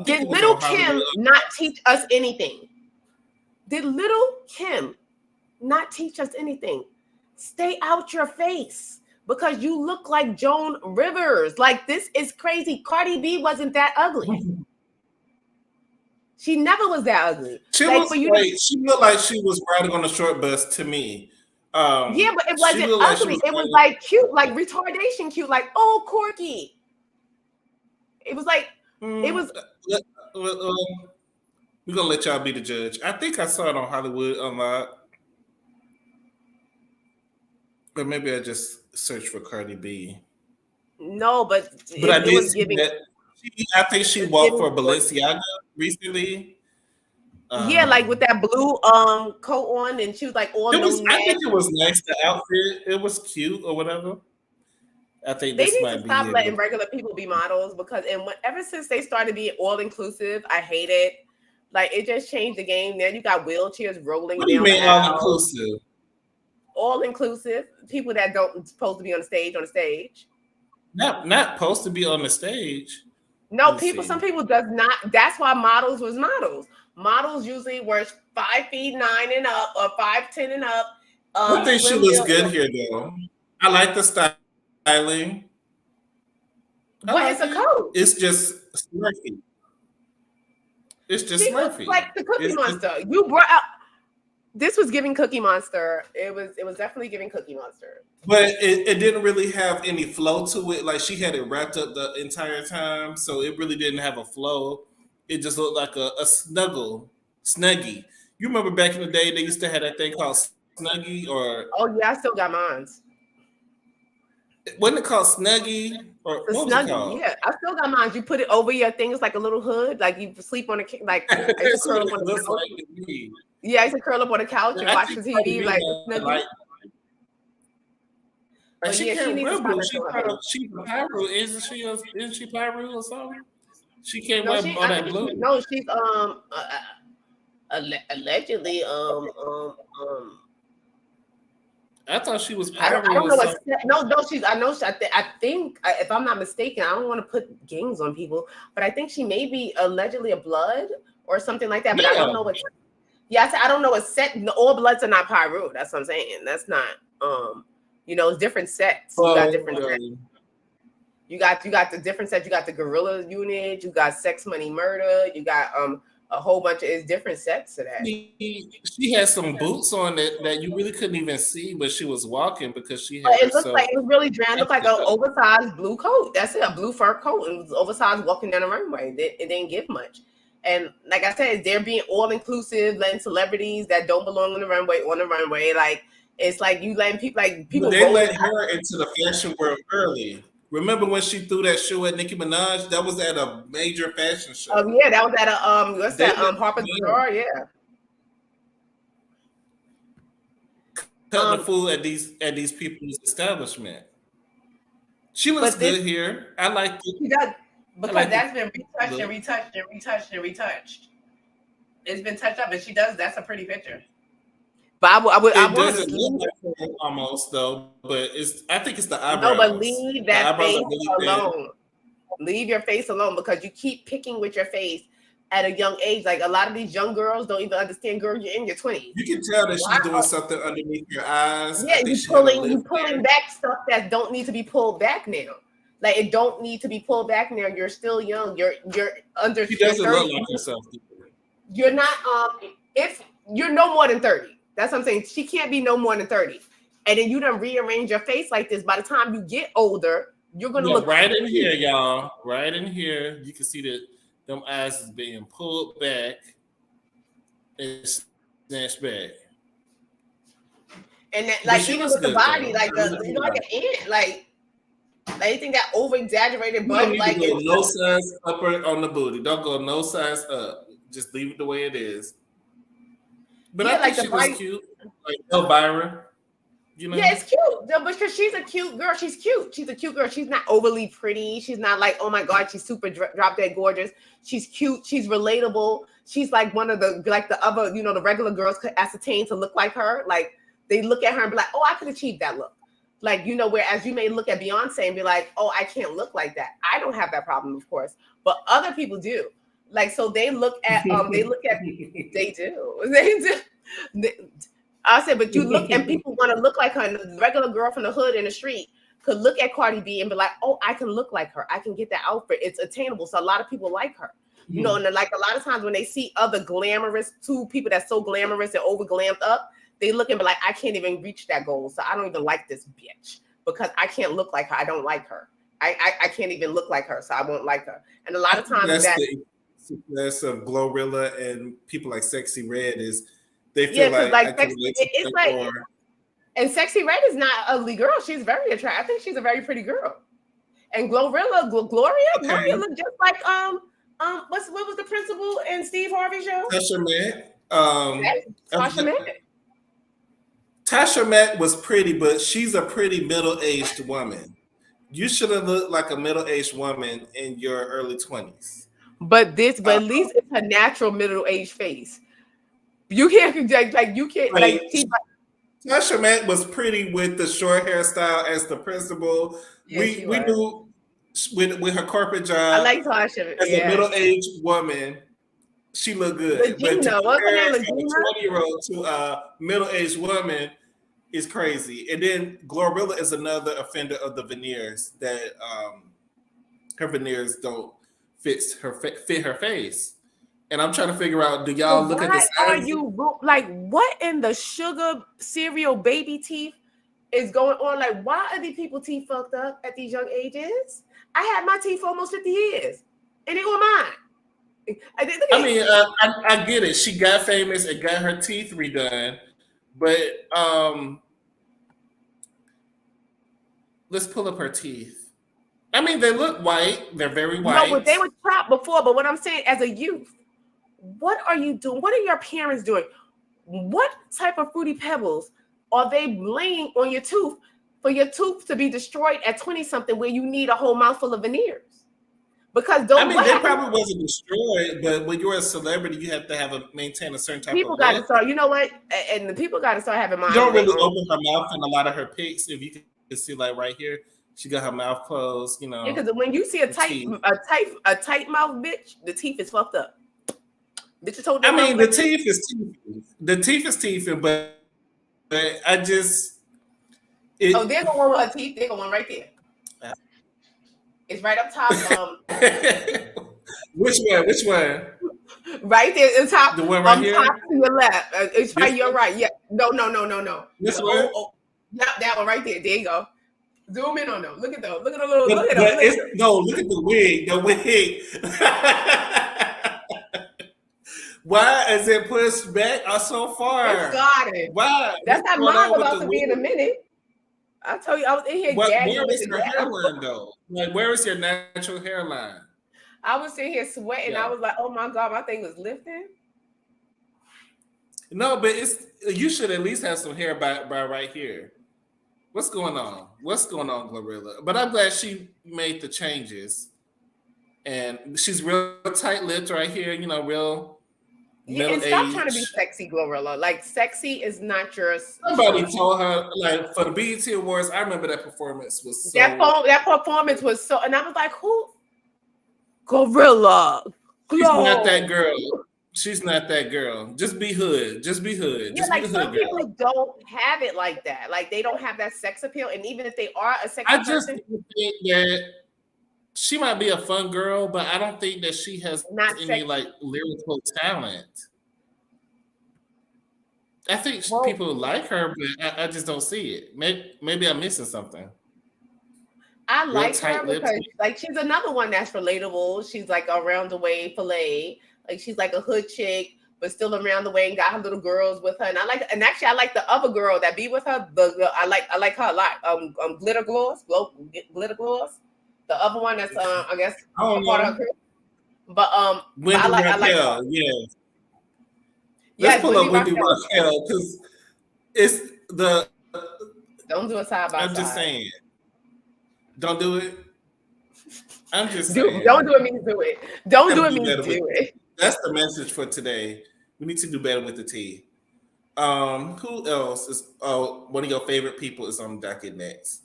Did Little Kim not teach us anything? Did Little Kim not teach us anything? Stay out your face, because you look like Joan Rivers. Like, this is crazy. Cardi B wasn't that ugly. She never was that ugly. She looked like she was riding on a short bus to me. Yeah, but it wasn't ugly. It was like cute, like retardation cute, like, oh, Corky. It was like, it was. We're gonna let y'all be the judge. I think I saw it on Hollywood Unlocked. But maybe I just searched for Cardi B. No, but I did was giving. I think she walked for Balenciaga recently. Yeah, like with that blue coat on, and she was like all. I think it was nice. The outfit, it was cute or whatever. I think they need to stop letting regular people be models, because ever since they started being all inclusive, I hate it. Like, it just changed the game. Now you got wheelchairs rolling down. What do you mean all inclusive? All inclusive. People that don't supposed to be on the stage. Not supposed to be on the stage. No, some people does not. That's why models was models. Models usually were 5'9" and up, or 5'10" and up. I think she looks good here, though. I like the styling. But it's a coat. It's just Smurfy. It's just Smurfy. Like the Cookie Monster. You brought out. This was giving Cookie Monster. It was definitely giving Cookie Monster. But it didn't really have any flow to it. Like, she had it wrapped up the entire time, so it really didn't have a flow. It just looked like a snuggie. You remember back in the day, they used to have that thing called Snuggie, or oh yeah, I still got mine. Wasn't it called Snuggie? Or what was it called? Yeah, I still got mine. You put it over your thing. It's like a little hood. Like, you sleep on a like. I used to curl up on the couch. Yeah, I used to curl up on the couch and watch the TV. Like, she can't wear. She's Pyro. Isn't she Pyro or something? She can't wear all that blue. No, she's allegedly I thought she was. I don't know what. No, she's. I think, if I'm not mistaken, I don't want to put gangs on people, but I think she may be allegedly a blood or something like that. But I don't know what. Yeah, I don't know what set. All bloods are not Pyro. That's what I'm saying. That's not. It's different sets. You got different sets. You got the different sets. You got the Gorilla Unit. You got Sex Money Murder. You got a whole bunch of different sets to that. She had some boots on that you really couldn't even see, but she was walking because she had. But it looked like it was really dressed. It looked like an oversized blue coat. That's it, a blue fur coat. It was oversized walking down the runway. It didn't give much. And like I said, they're being all inclusive, letting celebrities that don't belong on the runway. Like, it's like you letting people. They let her into the fashion world early. Remember when she threw that show at Nicki Minaj? That was at a major fashion show. Oh yeah, that was at a Harper's Bazaar, yeah. cutting the food at these people's establishment. She looks But this good here. I like it. she does I because like the that's been retouched and look. retouched and retouched and retouched. It's been touched up, and she does. That's a pretty picture. But I It want her doesn't to look leave. like her almost though, but I think it's the No, but eyebrows. leave The that eyebrows face are really thin. alone. Leave your face alone because you keep picking with your face at a young age. Like a lot of these young girls don't even understand. Girl, you're in your 20s. You can tell that Why? she's doing something underneath her eyes. I Yeah, think she had a lip you pulling there. back stuff that don't need to be pulled back now. Like it don't need to be pulled back now. You're still young. You're under She your doesn't 30. look like herself. You're not if you're no more than 30. That's what I'm saying. She can't be no more than 30. And then you done rearrange your face like this. By the time you get older, you're gonna Yeah, look right in here, y'all. Right in here, you can see that them eyes is being pulled back and snatched back. and that, But like she even looks with the good body, though. like I really you do know, like like an ant, like you think that over exaggerated You don't butt, need to like go it's no size upper on the booty. Don't go no size up. Just leave it the way it is. But yeah, I think like the she looks body. cute. Like Elvira, you Yeah, know? it's cute. No, because she's a cute girl. She's cute. She's a cute girl. She's not overly pretty. She's not like, oh my God, she's super drop dead gorgeous. She's cute. She's relatable. She's like one of the like the other, the regular girls could ascertain to look like her. Like they look at her and be like, oh, I could achieve that look. Like, whereas you may look at Beyonce and be like, oh, I can't look like that. I don't have that problem, of course, but other people do. Like, so they look at they do. They do. I said, but you look and people want to look like her. And the regular girl from the hood in the street could look at Cardi B and be like, oh, I can look like her. I can get that outfit. It's attainable. So a lot of people like her. And like a lot of times when they see other glamorous people that's so glamorous and over glammed up, they look and be like, I can't even reach that goal. So I don't even like this bitch because I can't look like her. I don't like her. I can't even look like her. So I won't like her. And a lot of times That's the success of Glorilla and people like Sexy Red is they feel like I can relate to it's them like, and Sexy Red is not an ugly girl. She's very attractive. I think she's a very pretty girl. And Gloria looked just like what was the principal in Steve Harvey's show? Tasha Mack. Tasha Mack. Tasha Mack was pretty, but she's a pretty middle-aged woman. You should have looked like a middle-aged woman in your early 20s. But at least it's a natural middle-aged face. You can't you can't Tasha Mack was pretty with the short hairstyle as the principal. Yeah, we knew with her corporate job. I like Tasha as a middle-aged woman. She looked good. Regina, what's her name? From a 20-year-old to a middle-aged woman is crazy. And then Glorilla is another offender of the veneers that her veneers don't fit her face. And I'm trying to figure out, do y'all look at the size? Are you like what in the sugar cereal baby teeth is going on? Like, why are these people teeth fucked up at these young ages? I had my teeth for almost 50 years, and they were mine. I get it. She got famous and got her teeth redone, but let's pull up her teeth. I mean, they look white. They're very white. No, but they were chopped before. But what I'm saying, as a youth, what are you doing? What are your parents doing? What type of Fruity Pebbles are they laying on your tooth for your tooth to be destroyed at 20-something where you need a whole mouthful of veneers? Because they probably wasn't destroyed, but when you're a celebrity, you have to maintain a certain type of people got to start. You know what? And the people got to start having minds. You don't really open her mouth in a lot of her pics. If you can see, like right here, she got her mouth closed. Because when you see a tight mouth bitch, the teeth is fucked up. The teeth is teeth. The teeth is teeth, but I just. There's the one with her teeth. There's the one right there. It's right up top. Which one? Right there, the top. The one right here. Top to your left. It's right. You're right. Yeah. No. This one. Yep, that one right there. There you go. Zoom in on them. Look at those. Look at the little. Look at them. Look at the wig. The wig. Why is it pushed back so far? It's got it. Why? That's not mine about to be in a minute. I told you I was in here gagging. Where is your hairline though? Like, where is your natural hairline? I was sitting here sweating. Yeah. I was like, oh my God, my thing was lifting. No, but you should at least have some hair by right here. What's going on? What's going on, Glorilla? But I'm glad she made the changes. And she's real tight lipped right here, real Yeah, middle and stop trying to be age. sexy, Glorilla. Like, sexy is not your Somebody strong suit. told her, like, for the BET Awards, I remember that performance was That performance was so, and I was like, who? Gorilla, she's not glow. that girl. She's not that girl. Just be hood. Just be hood. Yeah, Just be like the some hood girl. people don't have it like that. Like they don't have that sex appeal, and even if they are a sexy I just person, think that she might be a fun girl, but I don't think that she has not any like sexy. lyrical talent. I think Well, people like her, but I just don't see it. Maybe I'm missing something. I Real like her tight lips. because like she's another one that's relatable. She's like around the way fillet. Like she's like a hood chick, but still around the way and got her little girls with her. And and actually I like the other girl that be with her. I like her a lot. Glitter gloss. The other one that's I guess I don't a part of her know. crew. But Wendy I like her. Raquel, yeah. Let's Yes, pull Wendy up Wendy Raquel. Raquel because it's the. Don't do it side by I'm just side. saying, don't do it. I'm just Don't saying, do it means do it. Don't do gotta it do means better with. do it. That's the message for today. We need to do better with the tea. Who else is? Oh, one of your favorite people is on docket next,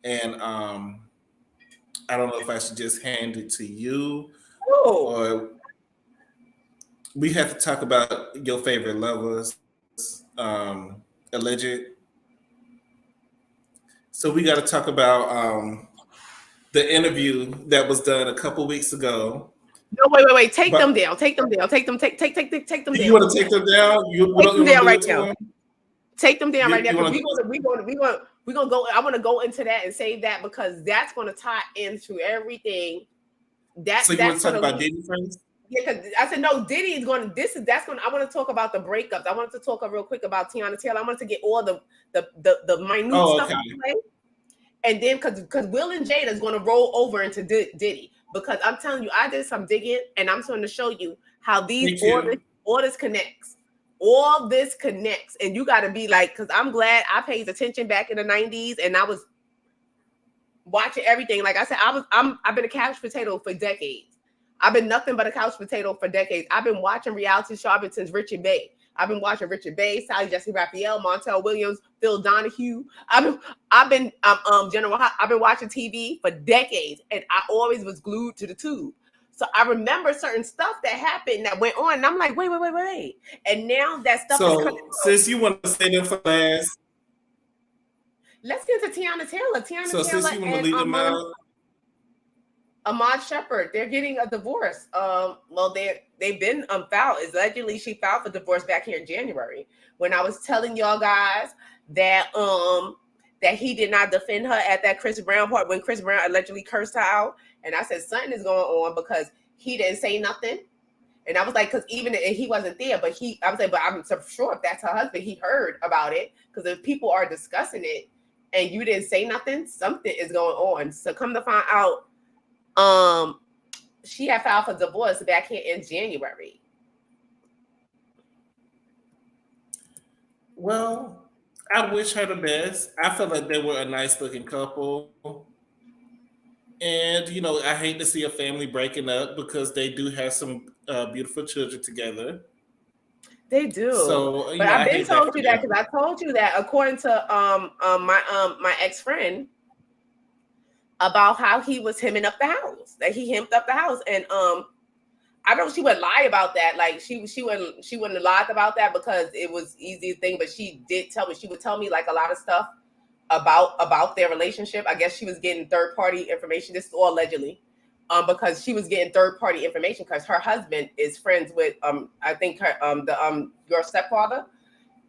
and I don't know if I should just hand it to you Oh, or we have to talk about your favorite lovers, alleged. So we got to talk about the interview that was done a couple weeks ago. no, wait. Take them But down. Take them down. Take them. Take them you down. want to take them down? You Take them want down to do right it to now. them? Take them down right now You because want to? we're gonna go. I want to go into that and save that because that's gonna tie into everything. So you want That's to talk gonna about lead. Diddy first? Yeah, because I said no. Diddy is going. That's going. I want to talk about the breakups. I wanted to talk real quick about Tiana Taylor. I wanted to get all the minute Oh, stuff okay. out of the way. And then because Will and Jada is going to roll over into Diddy because I'm telling you, I did some digging and I'm going to show you how Me too. all this connects. All this connects, and you got to be like, because I'm glad I paid attention back in the '90s, and I was watching everything. Like I said, I've been a couch potato for decades. I've been nothing but a couch potato for decades. I've been watching reality show. I've been since Richard Bay. I've been watching Richard Bay, Sally Jesse Raphael, Montel Williams, Phil Donahue. I've been General. I've been watching TV for decades, and I always was glued to the tube. So I remember certain stuff that happened that went on, and I'm like, wait. And now that stuff is coming So out. since you want to say them for last, Let's get to Tiana Taylor. Tiana so Taylor since you want to and leave them out, Ahmad Shepard, they're getting a divorce. Well, they've been filed. Allegedly, she filed for divorce back here in January. When I was telling y'all guys that he did not defend her at that Chris Brown part when Chris Brown allegedly cursed her out, and I said something is going on because he didn't say nothing. And I was like, because even if he wasn't there, I was like, but I'm so sure if that's her husband, he heard about it. Because if people are discussing it and you didn't say nothing, something is going on. So come to find out, she had filed for divorce back here in January. well, I wish her the best. I feel like they were a nice looking couple. And I hate to see a family breaking up because they do have some beautiful children together. They do, So but I've I been hate that told for you that them. because I told you that according to my ex friend about how he was hemming up the house, that he hemmed up the house, and I don't. She would lie about that. Like she wouldn't have lied about that because it was easy thing. But she did tell me. She would tell me like a lot of stuff about their relationship. I guess she was getting third party information. This is all allegedly, because she was getting third party information because her husband is friends with I think her your stepfather.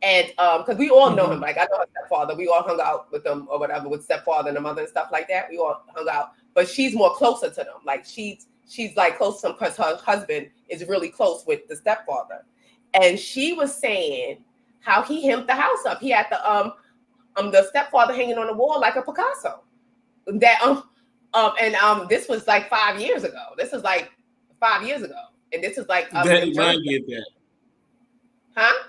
And because we all know him, Mhm. like I know her stepfather, we all hung out with them or whatever with stepfather and the mother and stuff like that. We all hung out, but she's more closer to them. Like she's like close to them because her husband is really close with the stepfather. And she was saying how he hemmed the house up. He had the stepfather hanging on the wall like a Picasso. That this was like 5 years ago. This was like 5 years ago, and this is like up That in remind Jersey, me of that. huh?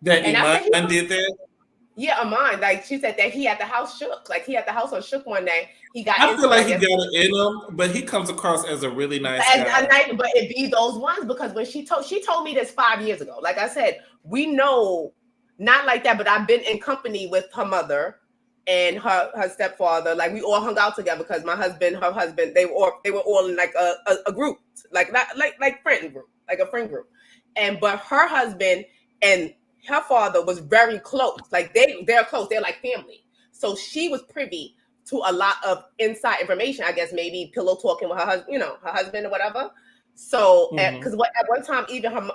That And I said, Iman did that. yeah, Amon. Like she said that he at the house shook. Like he at the house on shook one day. He got I feel into it, I like he guess. got it in him, but he comes across as a really nice And a guy. night, but it be those ones because when she told me this 5 years ago. Like I said, we know not like that, but I've been in company with her mother and her stepfather. Like we all hung out together because my husband, her husband, they were all in like a group, like not like friend group, like a friend group. And but her husband and her father was very close. Like they're close. They're like family. So she was privy to a lot of inside information. I guess maybe pillow talking with her husband, her husband or whatever. So because at one time even her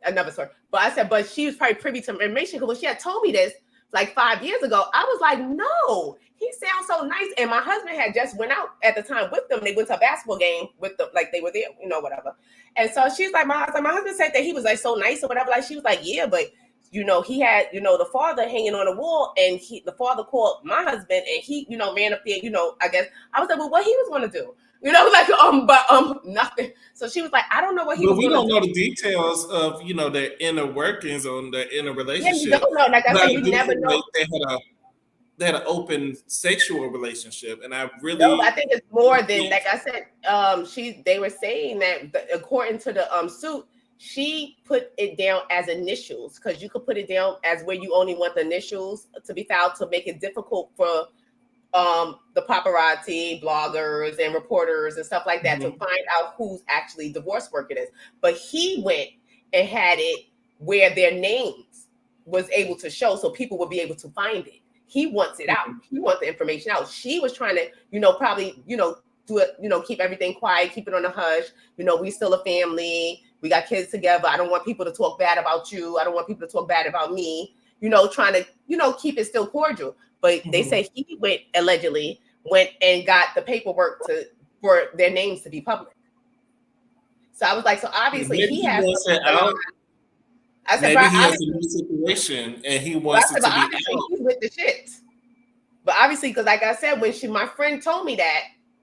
another story, but I said, but she was probably privy to information because when she had told me this like 5 years ago, I was like, no, he sounds so nice. And my husband had just went out at the time with them. They went to a basketball game with them, like they were there, whatever. And so she's like, my husband said that he was like so nice or whatever. Like she was like, yeah, but he had, the father hanging on the wall, and the father called my husband, and he, ran up there, I guess. I was like, well, what he was going to do? But nothing. So she was like, I don't know what he was going to do. But we don't know the details of, their inner workings on their inner relationship. Yeah, you don't know. Like I said, you never know. They had an open sexual relationship, and I really. No, I think it's more than, like I said. They were saying that according to the suit, she put it down as initials because you could put it down as where you only want the initials to be filed to make it difficult for the paparazzi, bloggers, and reporters and stuff like that to find out who's actually divorce work it is. But he went and had it where their names was able to show, so people would be able to find it. He wants it out. He wants the information out. She was trying to, probably, do it, keep everything quiet, keep it on the hush. We still a family. We got kids together. I don't want people to talk bad about you. I don't want people to talk bad about me. Trying to, keep it still cordial. But they say he allegedly went and got the paperwork for their names to be public. So I was like, so obviously he has to out. I said, maybe he has a new situation and he wants it to be out. He's with the shit. But obviously, because like I said, when my friend told me that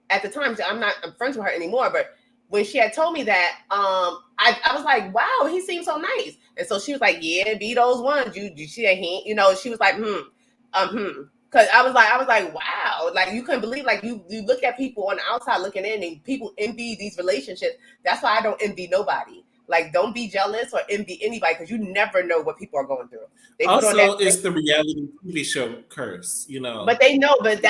at the time, I'm friends with her anymore, but when she had told me that, I was like, wow, he seems so nice. And so she was like, yeah, be those ones. You see that he, she was like, Because I was like, wow, like you couldn't believe, like you look at people on the outside looking in, and people envy these relationships. That's why I don't envy nobody. Like, don't be jealous or envy anybody because you never know what people are going through. It's the reality TV show curse, But they know, but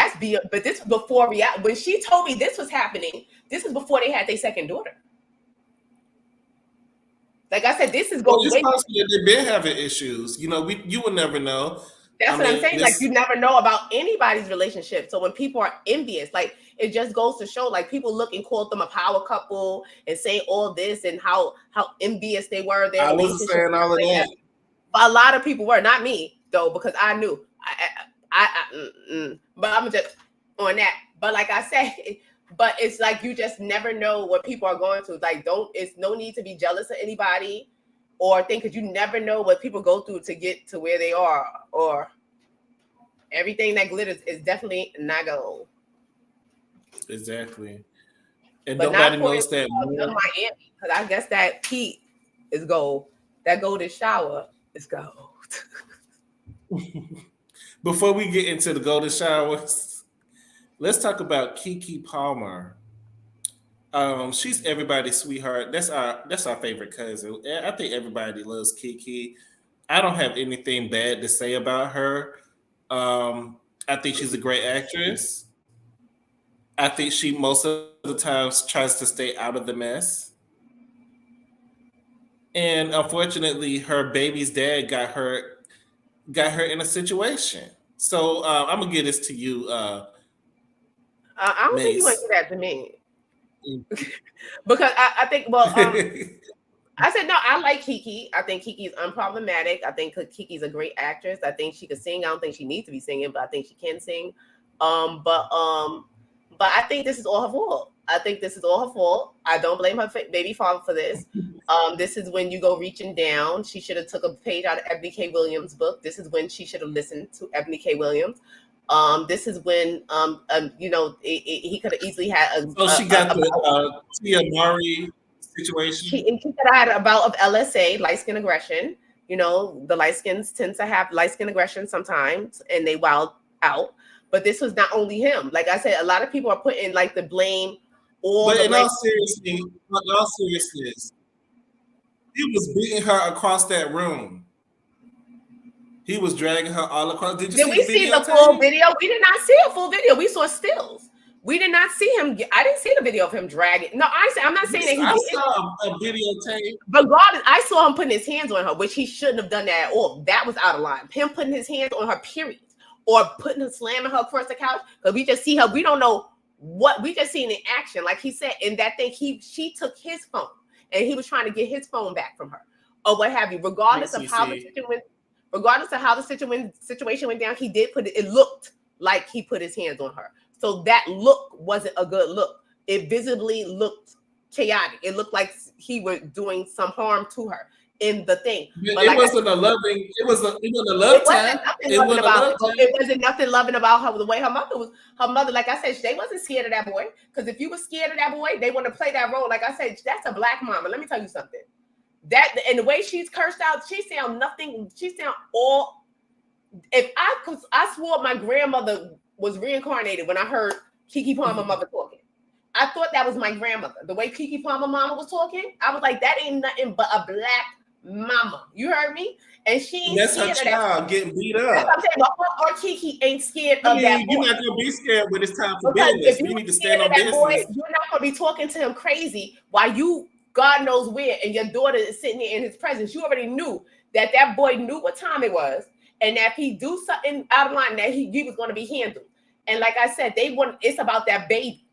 but this before reality. When she told me this was happening, this is before they had their second daughter. Like I said, this is going. It's possible that they've been having issues. You would never know. That's what I'm saying. Like you never know about anybody's relationship. So when people are envious, like it just goes to show, like people look and call them a power couple and say all this and how envious they were. I wasn't saying all of that. A lot of people were, not me though, because I knew. But I'm just on that. But like I said, but it's like you just never know what people are going through. Like it's no need to be jealous of anybody. Or think, because you never know what people go through to get to where they are, or everything that glitters is definitely not gold. Exactly, and but nobody knows that. Miami, because I guess that heat is gold. That golden shower is gold. Before we get into the golden showers, let's talk about Keke Palmer. She's everybody's sweetheart. That's our favorite cousin. I think everybody loves Keke. I don't have anything bad to say about her. I think she's a great actress. I think she most of the times tries to stay out of the mess. And unfortunately, her baby's dad got her in a situation. So I'm gonna give this to you. I don't think you want to do that to me. Because I think, I said, no, I like Keke. I think Keke is unproblematic. I think Keke's a great actress. I think she could sing. I don't think she needs to be singing, but I think she can sing. But I think this is all her fault. I don't blame her baby father for this. This is when you go reaching down. She should have took a page out of Ebony K. Williams' book. This is when she should have listened to Ebony K. Williams. This is when he could have easily had a. She got the Tia Murray situation. She could have had a bout of LSA, light skin aggression. You know, the light skins tend to have light skin aggression sometimes, and they wild out. But this was not only him. Like I said, a lot of people are putting like the blame, But in all seriousness, he was beating her across that room. He was dragging her all across. Did we see the full video? We did not see a full video. We saw stills. We did not see him. I didn't see the video of him dragging. No, I'm not saying that he. I saw a videotape. Regardless, I saw him putting his hands on her, which he shouldn't have done that at all. That was out of line. Him putting his hands on her, period, or putting her, slamming her across the couch. Because we just see her. We don't know what we just seen in action. Like he said in that thing, she took his phone and he was trying to get his phone back from her or what have you. Regardless of how the situation went down, he did put it. It looked like he put his hands on her. So that look wasn't a good look. It visibly looked chaotic. It looked like he was doing some harm to her in the thing. But it wasn't a loving. It wasn't a love time. It wasn't nothing loving about her. The way her mother was. Her mother, like I said, they wasn't scared of that boy. Because if you were scared of that boy, they want to play that role. Like I said, that's a black mama. Let me tell you something. That and the way she's cursed out, she sound nothing. She sound all. If I swore my grandmother was reincarnated when I heard Keke Palmer mother talking. I thought that was my grandmother. The way Keke Palmer mama was talking, I was like, that ain't nothing but a black mama. You heard me? And she ain't that's her child getting beat up. That's what I'm saying. Or Keke ain't scared of that boy. You're not gonna be scared when it's time for business. You need to stand on business. Boy, you're not gonna be talking to him crazy while you God knows where and your daughter is sitting there in his presence. You already knew that boy knew what time it was. And that if he do something out of line, that he was going to be handled. And like I said, it's about that baby.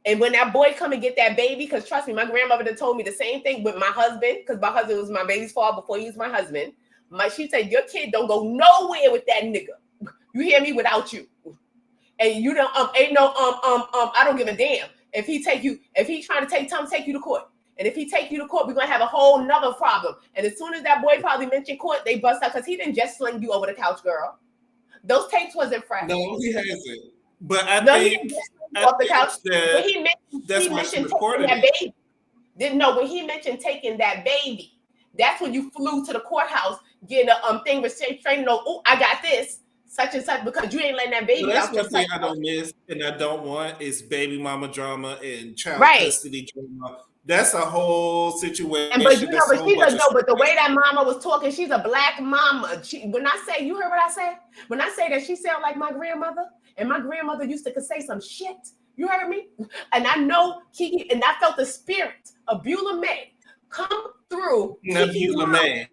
And when that boy come and get that baby, because trust me, my grandmother told me the same thing with my husband, because my husband was my baby's father before he was my husband. She said, your kid don't go nowhere with that nigga. You hear me? Without you. And you don't, I don't give a damn. If he trying to take you to court. And if he take you to court, we're going to have a whole nother problem. And as soon as that boy probably mentioned court, they bust out because he didn't just sling you over the couch, girl. Those tapes wasn't fresh. No, he hasn't. But I think off the couch. That he mentioned taking that baby. Didn't know when he mentioned taking that baby. That's when you flew to the courthouse, getting a thing restraining. Oh, I got this. Such and such, because you ain't letting that baby out. That's one thing I don't miss and I don't want is baby mama drama and child custody drama. That's a whole situation. But the way that mama was talking, she's a black mama. When I say, you heard what I said? When I say that she sound like my grandmother, and my grandmother used to say some shit. You heard me? And I know Keke, and I felt the spirit of Beulah May come through. Beulah May.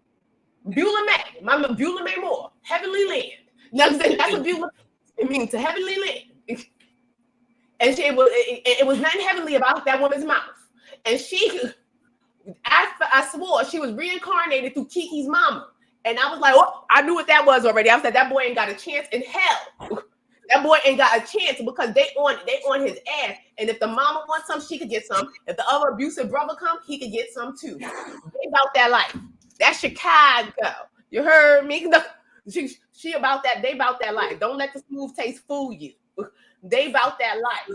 Beulah May. Mama Beulah May Moore. Heavenly land. That's what Beulah. It means to heavenly land. And it was nothing heavenly about that woman's mouth. And I swore she was reincarnated through Keke's mama. And I was like, oh, I knew what that was already. I was like, that boy ain't got a chance in hell. That boy ain't got a chance because they on his ass. And if the mama wants some, she could get some. If the other abusive brother come, he could get some too. They about that life. That's Chicago. You heard me? No, she about that. They about that life. Don't let the smooth taste fool you. They about that life.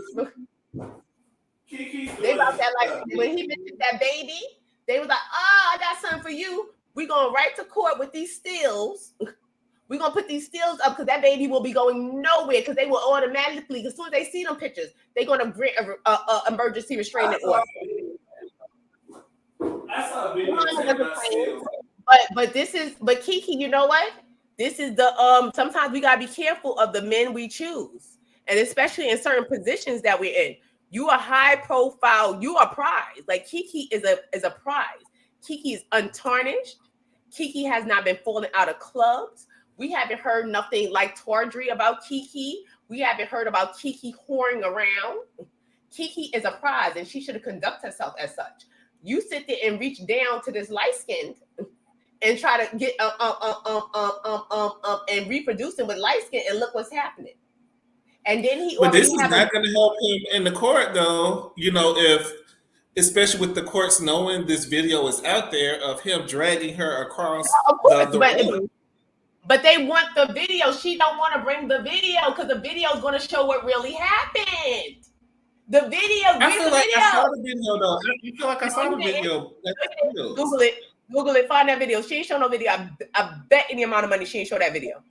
They about that life. When he mentioned that baby, they was like, I got something for you. We going right to court with these stills. We're going to put these stills up because that baby will be going nowhere because they will automatically, as soon as they see them pictures, they're going to grant a emergency restraining order. I saw a video but Keke, you know what? This is the, sometimes we got to be careful of the men we choose. And especially in certain positions that we're in. You are high profile. You are prize. Like Keke is a prize. Keke is untarnished. Keke has not been falling out of clubs. We haven't heard nothing like tawdry about Keke. We haven't heard about Keke whoring around. Keke is a prize, and she should have conducted herself as such. You sit there and reach down to this light skinned and try to get and reproducing with light skin, and look what's happening. And then But this is not going to help him in the court, though. You know, especially with the courts knowing this video is out there of him dragging her across the room. But they want the video. She don't want to bring the video because the video is going to show what really happened. The video. I feel like I saw the video, though. You feel like I saw the video. Google it. Google it, find that video. She ain't show no video. I bet any amount of money she ain't show that video.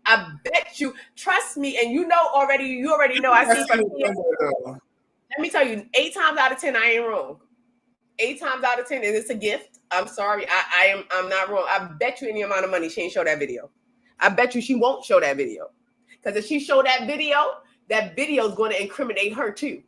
I bet you. Trust me, and you already know. I see from here. Let me tell you, 8 times out of 10, I ain't wrong. 8 times out of 10, and it's a gift. I'm sorry, I'm not wrong. I bet you any amount of money she ain't show that video. I bet you she won't show that video. Because if she show that video is going to incriminate her too.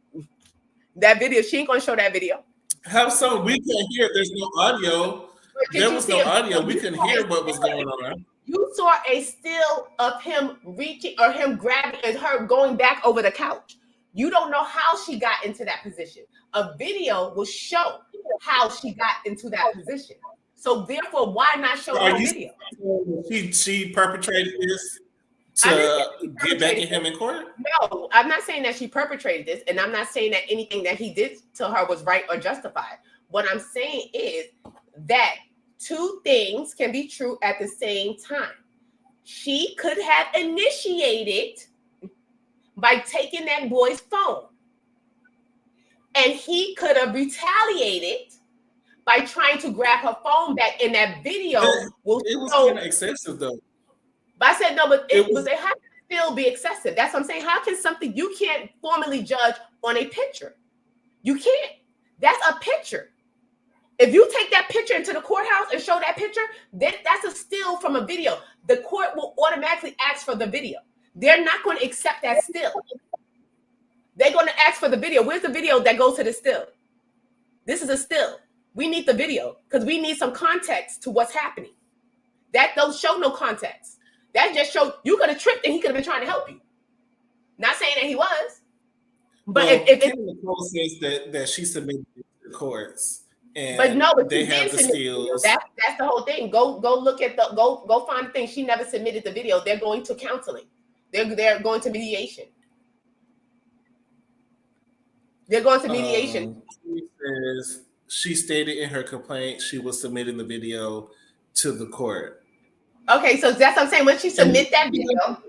That video, she ain't going to show that video. How so? We can't hear. There's no audio. There was no audio. We couldn't hear what was going on. You saw a still of him reaching or him grabbing and her going back over the couch. You don't know how she got into that position. A video will show how she got into that position. So therefore, why not show that video? She perpetrated this to get back at him in court? No, I'm not saying that she perpetrated this, and I'm not saying that anything that he did to her was right or justified. What I'm saying is that 2 things can be true at the same time. She could have initiated by taking that boy's phone, and he could have retaliated by trying to grab her phone back. In that video, it was kind of excessive, though. But I said no, but it how can it still be excessive? That's what I'm saying. How can something you can't formally judge on a picture? You can't. That's a picture. If you take that picture into the courthouse and show that picture, that's a still from a video. The court will automatically ask for the video. They're not going to accept that still. They're going to ask for the video. Where's the video that goes to the still? This is a still. We need the video because we need some context to what's happening. That don't show no context. That just showed you could have tripped and he could have been trying to help you. Not saying that he was. But well, if Nicole says that she submitted it to the courts. But they have the skills. That's the whole thing. Go look at go find the thing. She never submitted the video. They're going to counseling. They're going to mediation. They're going to mediation. She says she stated in her complaint she was submitting the video to the court. Okay, so that's what I'm saying. When she submit that video,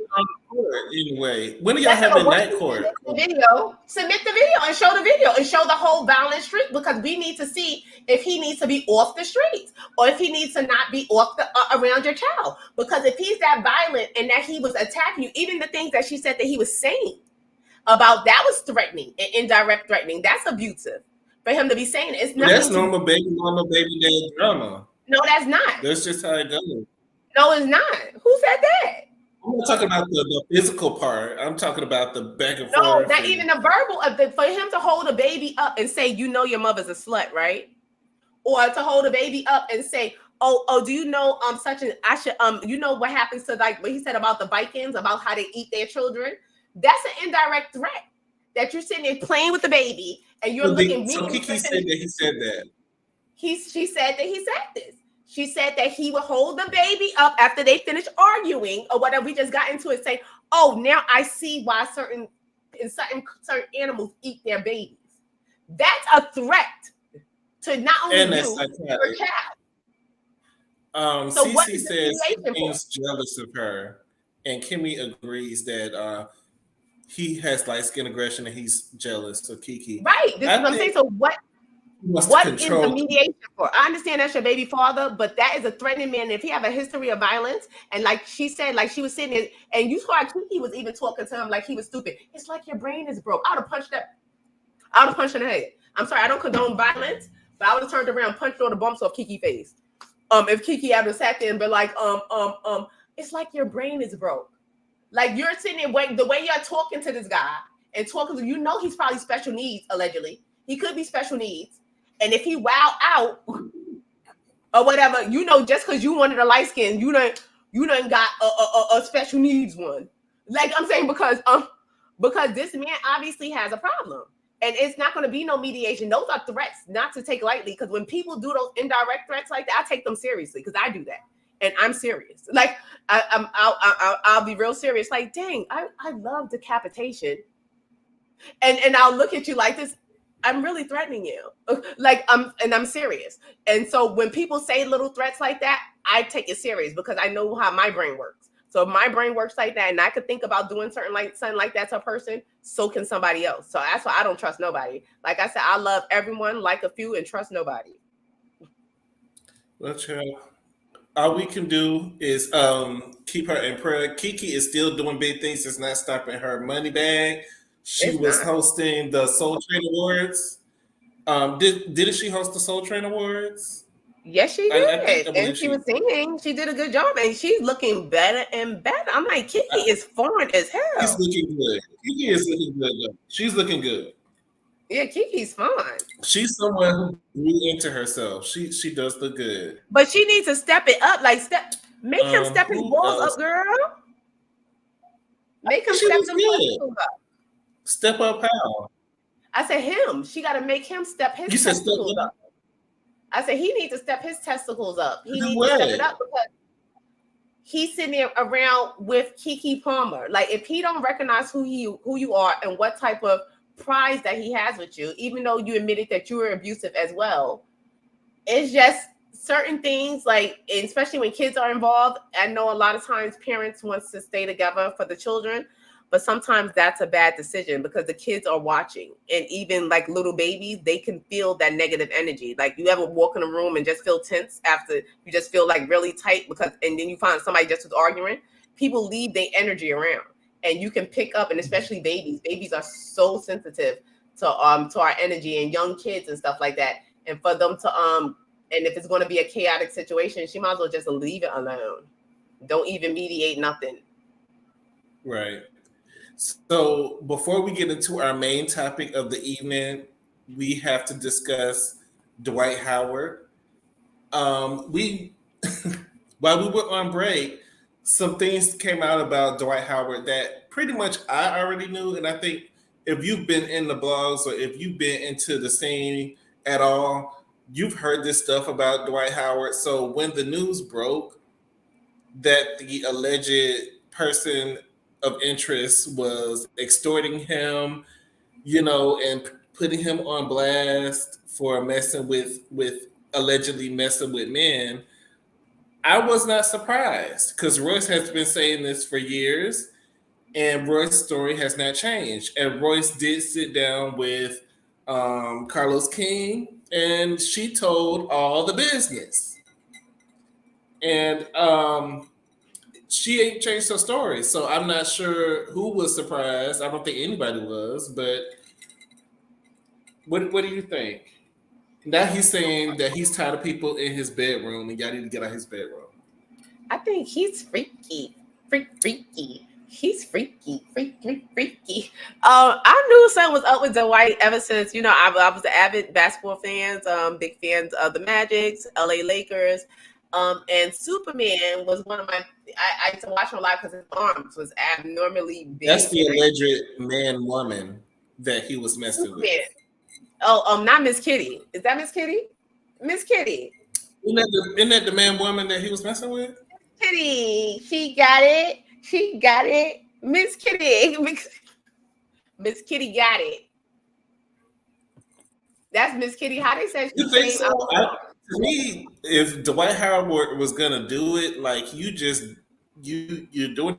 anyway, when do y'all have night court? Submit the video and show the video and show the whole violent streak, because we need to see if he needs to be off the streets or if he needs to not be off the around your child. Because if he's that violent and that he was attacking you, even the things that she said that he was saying about that was threatening and indirect threatening. That's abusive for him to be saying it. It's nothing. That's normal baby mama, baby dad drama. No, that's not. That's just how it goes. No, it's not. Who said that? I'm not talking about the physical part. I'm talking about the back and forth. No, not even the verbal of for him to hold a baby up and say, you know, your mother's a slut, right? Or to hold a baby up and say, oh, do you know you know what happens to, like what he said about the Vikings, about how they eat their children? That's an indirect threat that you're sitting there playing with the baby and you're looking. So Kiki said that he said that. She said that he said this. She said that he would hold the baby up after they finished arguing or whatever. We just got into it, say, oh, now I see why certain animals eat their babies. That's a threat to not only you, your child. So Cece says he's jealous of her, and Kimmy agrees that he has light skin aggression and he's jealous of Kiki. Right. This is what I'm saying. So what is the mediation for? I understand that's your baby father, but that is a threatening man. If he have a history of violence, and like she said, like she was sitting there, and you saw Kiki was even talking to him like he was stupid. It's like your brain is broke. I would have punched in the head. I'm sorry, I don't condone violence, but I would have turned around and punched all the bumps off Kiki's face. If Kiki ever sat there and be like, it's like your brain is broke. Like you're sitting there, the way you're talking to this guy and talking to, you know, he's probably special needs, allegedly. He could be special needs. And if he wow out or whatever, you know, just because you wanted a light skin, you done got a special needs one. Like I'm saying, because this man obviously has a problem. And it's not going to be no mediation. Those are threats not to take lightly. Because when people do those indirect threats like that, I take them seriously because I do that. And I'm serious. Like I'll be real serious. Like, dang, I love decapitation. And I'll look at you like this. I'm really threatening you. Like I'm serious. And so when people say little threats like that, I take it serious because I know how my brain works. So if my brain works like that and I could think about doing something like that to a person, so can somebody else. So that's why I don't trust nobody. Like I said, I love everyone, like a few, and trust nobody. Well, child, all we can do is keep her in prayer. Kiki is still doing big things. It's not stopping her money bag. She It's was not. hosting the Soul Train Awards. Didn't she host the Soul Train Awards? Yes, she I think did. I And believe she she. was singing. She did a good job. And she's looking better and better. I'm like, Kiki is foreign as She's hell. looking good. Kiki is looking good. Though. She's looking good. Yeah, Kiki's fine. She's someone who grew into herself. She does look good. But she needs to step it up. Like, make him step his Who balls else? up, girl. Make him She step looks them good. testicles up. Step up how? I said him. She got to make him step his You said step testicles up. up. I said he needs to step his testicles up. He Do needs to step it what? up because he's sitting there around with Keke Palmer. Like if he don't recognize who you are and what type of prize that he has with you, even though you admitted that you were abusive as well, it's just certain things like, especially when kids are involved. I know a lot of times parents wants to stay together for the children, but sometimes that's a bad decision because the kids are watching, and even like little babies, they can feel that negative energy. Like you ever walk in a room and just feel tense after you just feel like really tight because, and then you find somebody just was arguing. People leave their energy around, and you can pick up, and especially babies are so sensitive to our energy, and young kids and stuff like that. And for them to and if it's going to be a chaotic situation, she might as well just leave it alone. Don't even mediate nothing. Right. So before we get into our main topic of the evening, we have to discuss Dwight Howard. We while we were on break, some things came out about Dwight Howard that pretty much I already knew, and I think if you've been in the blogs or if you've been into the scene at all, you've heard this stuff about Dwight Howard. So when the news broke that the alleged person of interest was extorting him, and putting him on blast for messing with allegedly messing with men, I was not surprised because Royce has been saying this for years, and Royce's story has not changed. And Royce did sit down with Carlos King, and she told all the business. And she ain't changed her story. So I'm not sure who was surprised. I don't think anybody was, but what do you think? Now he's saying that he's tired of people in his bedroom and y'all need to get out his bedroom. I think he's freaky. Freaky. He's freaky. I knew something was up with Dwight ever since, I was an avid basketball fans, big fans of the Magics, LA Lakers. And Superman was one of my, I used to watch him a lot because his arms was abnormally That's big. the alleged man woman that he was messing with. Superman. Oh, not Miss Kitty. Is that Miss Kitty? Miss Kitty. Isn't that the man woman that he was messing with? Kitty. She got it. She got it. Miss Kitty. Miss Kitty got it. That's Miss Kitty. How they said she You think came so? out. To me, if Dwight Howard was gonna do it, like you're doing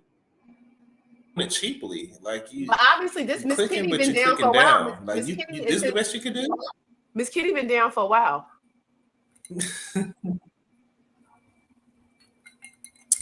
it cheaply. Like But obviously, this you Miss clicking, Kitty but been you're down for clicking a while. down. Like Miss Kitty this is is the best you can do. Miss Kitty been down for a while.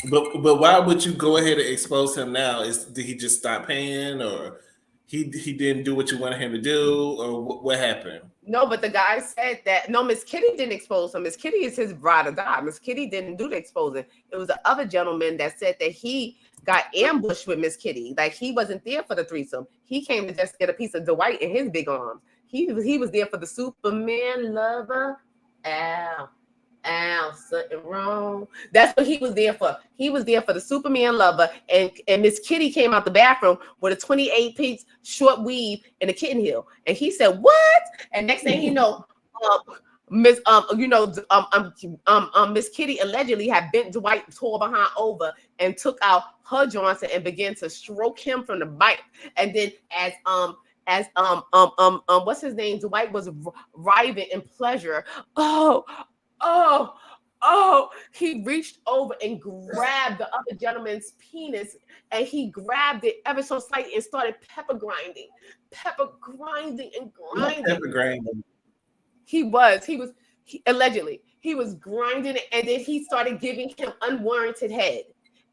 But why would you go ahead and expose him now? Did he just stop paying, or he didn't do what you wanted him to do, or what happened? No, but the guy said that no, Miss Kitty didn't expose him. Miss Kitty is his bride or die. Miss Kitty didn't do the exposing. It was the other gentleman that said that he got ambushed with Miss Kitty. Like he wasn't there for the threesome. He came to just get a piece of Dwight in his big arms. He was there for the Superman lover. Ow. Ow, something wrong. That's what he was there for. He was there for the Superman lover, and Miss Kitty came out the bathroom with a 28-piece short weave and a kitten heel, and he said, "What?" And next thing you know, Miss Miss Kitty allegedly had bent Dwight tore behind over and took out her Johnson and began to stroke him from the bite, and then as what's his name? Dwight was writhing in pleasure. Oh, he reached over and grabbed the other gentleman's penis, and he grabbed it ever so slightly and started pepper grinding and grinding. Pepper grinding. He was Allegedly, he was grinding it, and then he started giving him unwarranted head.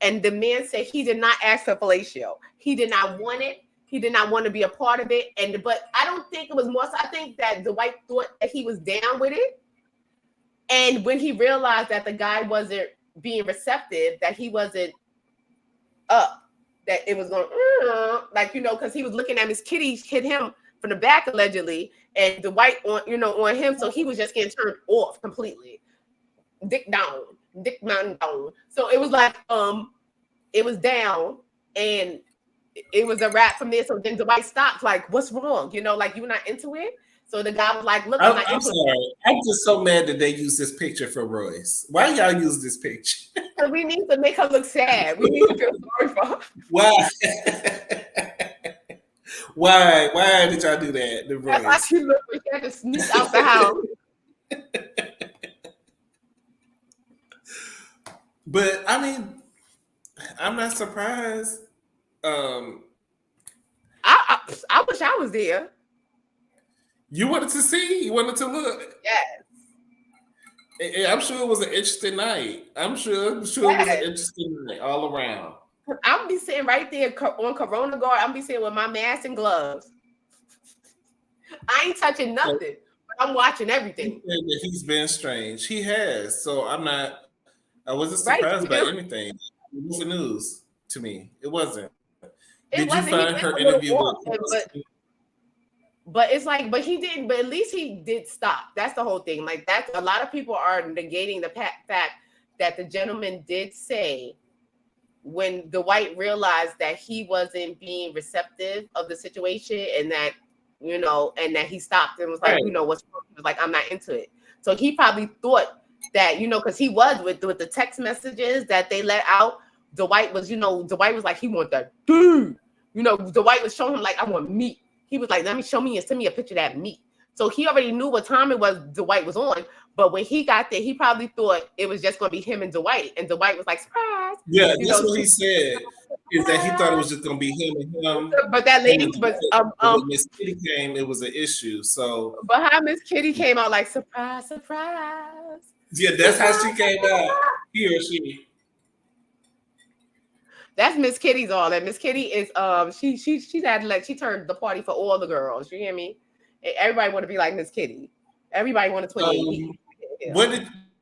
And the man said he did not ask for fellatio. He did not want it. He did not want to be a part of it. But I don't think it was more. So I think that Dwight thought that he was down with it. And when he realized that the guy wasn't being receptive, that he wasn't up, that it was going like, because he was looking at Miss Kitty hit him from the back allegedly, and Dwight on him, so he was just getting turned off completely, dick down. So it was like it was down, and it was a wrap from there. So then Dwight stopped, like, what's wrong? Like, you're not into it. So the guy was like, look, I'm sorry. I'm just so mad that they used this picture for Royce. Why y'all use this picture? Because we need to make her look sad. We need to feel sorry for her. Why? Why did y'all do that? The Royce. That's why she looked like she had to sneak out the house. But I mean, I'm not surprised. I wish I was there. You wanted to see? You wanted to look? Yes. I'm sure it was an interesting night. I'm sure it was an interesting night all around. I'll be sitting right there on Corona Guard. I'll be sitting with my mask and gloves. I ain't touching nothing, but I'm watching everything. He's been strange. He has. So I wasn't surprised by anything. It was the news to me. It wasn't. Did you find her interview But it's like, but he didn't, but at least he did stop. That's the whole thing. Like, that's a lot of people are negating the fact that the gentleman did say when Dwight realized that he wasn't being receptive of the situation, and that, and that he stopped and was like, what's wrong? He was like, I'm not into it. So he probably thought that, because he was with the text messages that they let out. Dwight was like, he want that dude. Dwight was showing him, like, I want meat. He was like, send me a picture of that meat. So he already knew what time it was Dwight was on. But when he got there, he probably thought it was just going to be him and Dwight. And Dwight was like, surprise. Yeah, that's what he said. Is that he thought it was just going to be him and him. But that lady, when Miss Kitty came, it was an issue. So, but how Miss Kitty came out like, surprise, surprise. Yeah, that's how she came out. He or she. That's Miss Kitty's all. And Miss Kitty is she's had, like, she turned the party for all the girls. You hear me? Everybody want to be like Miss Kitty. Everybody want to 28. What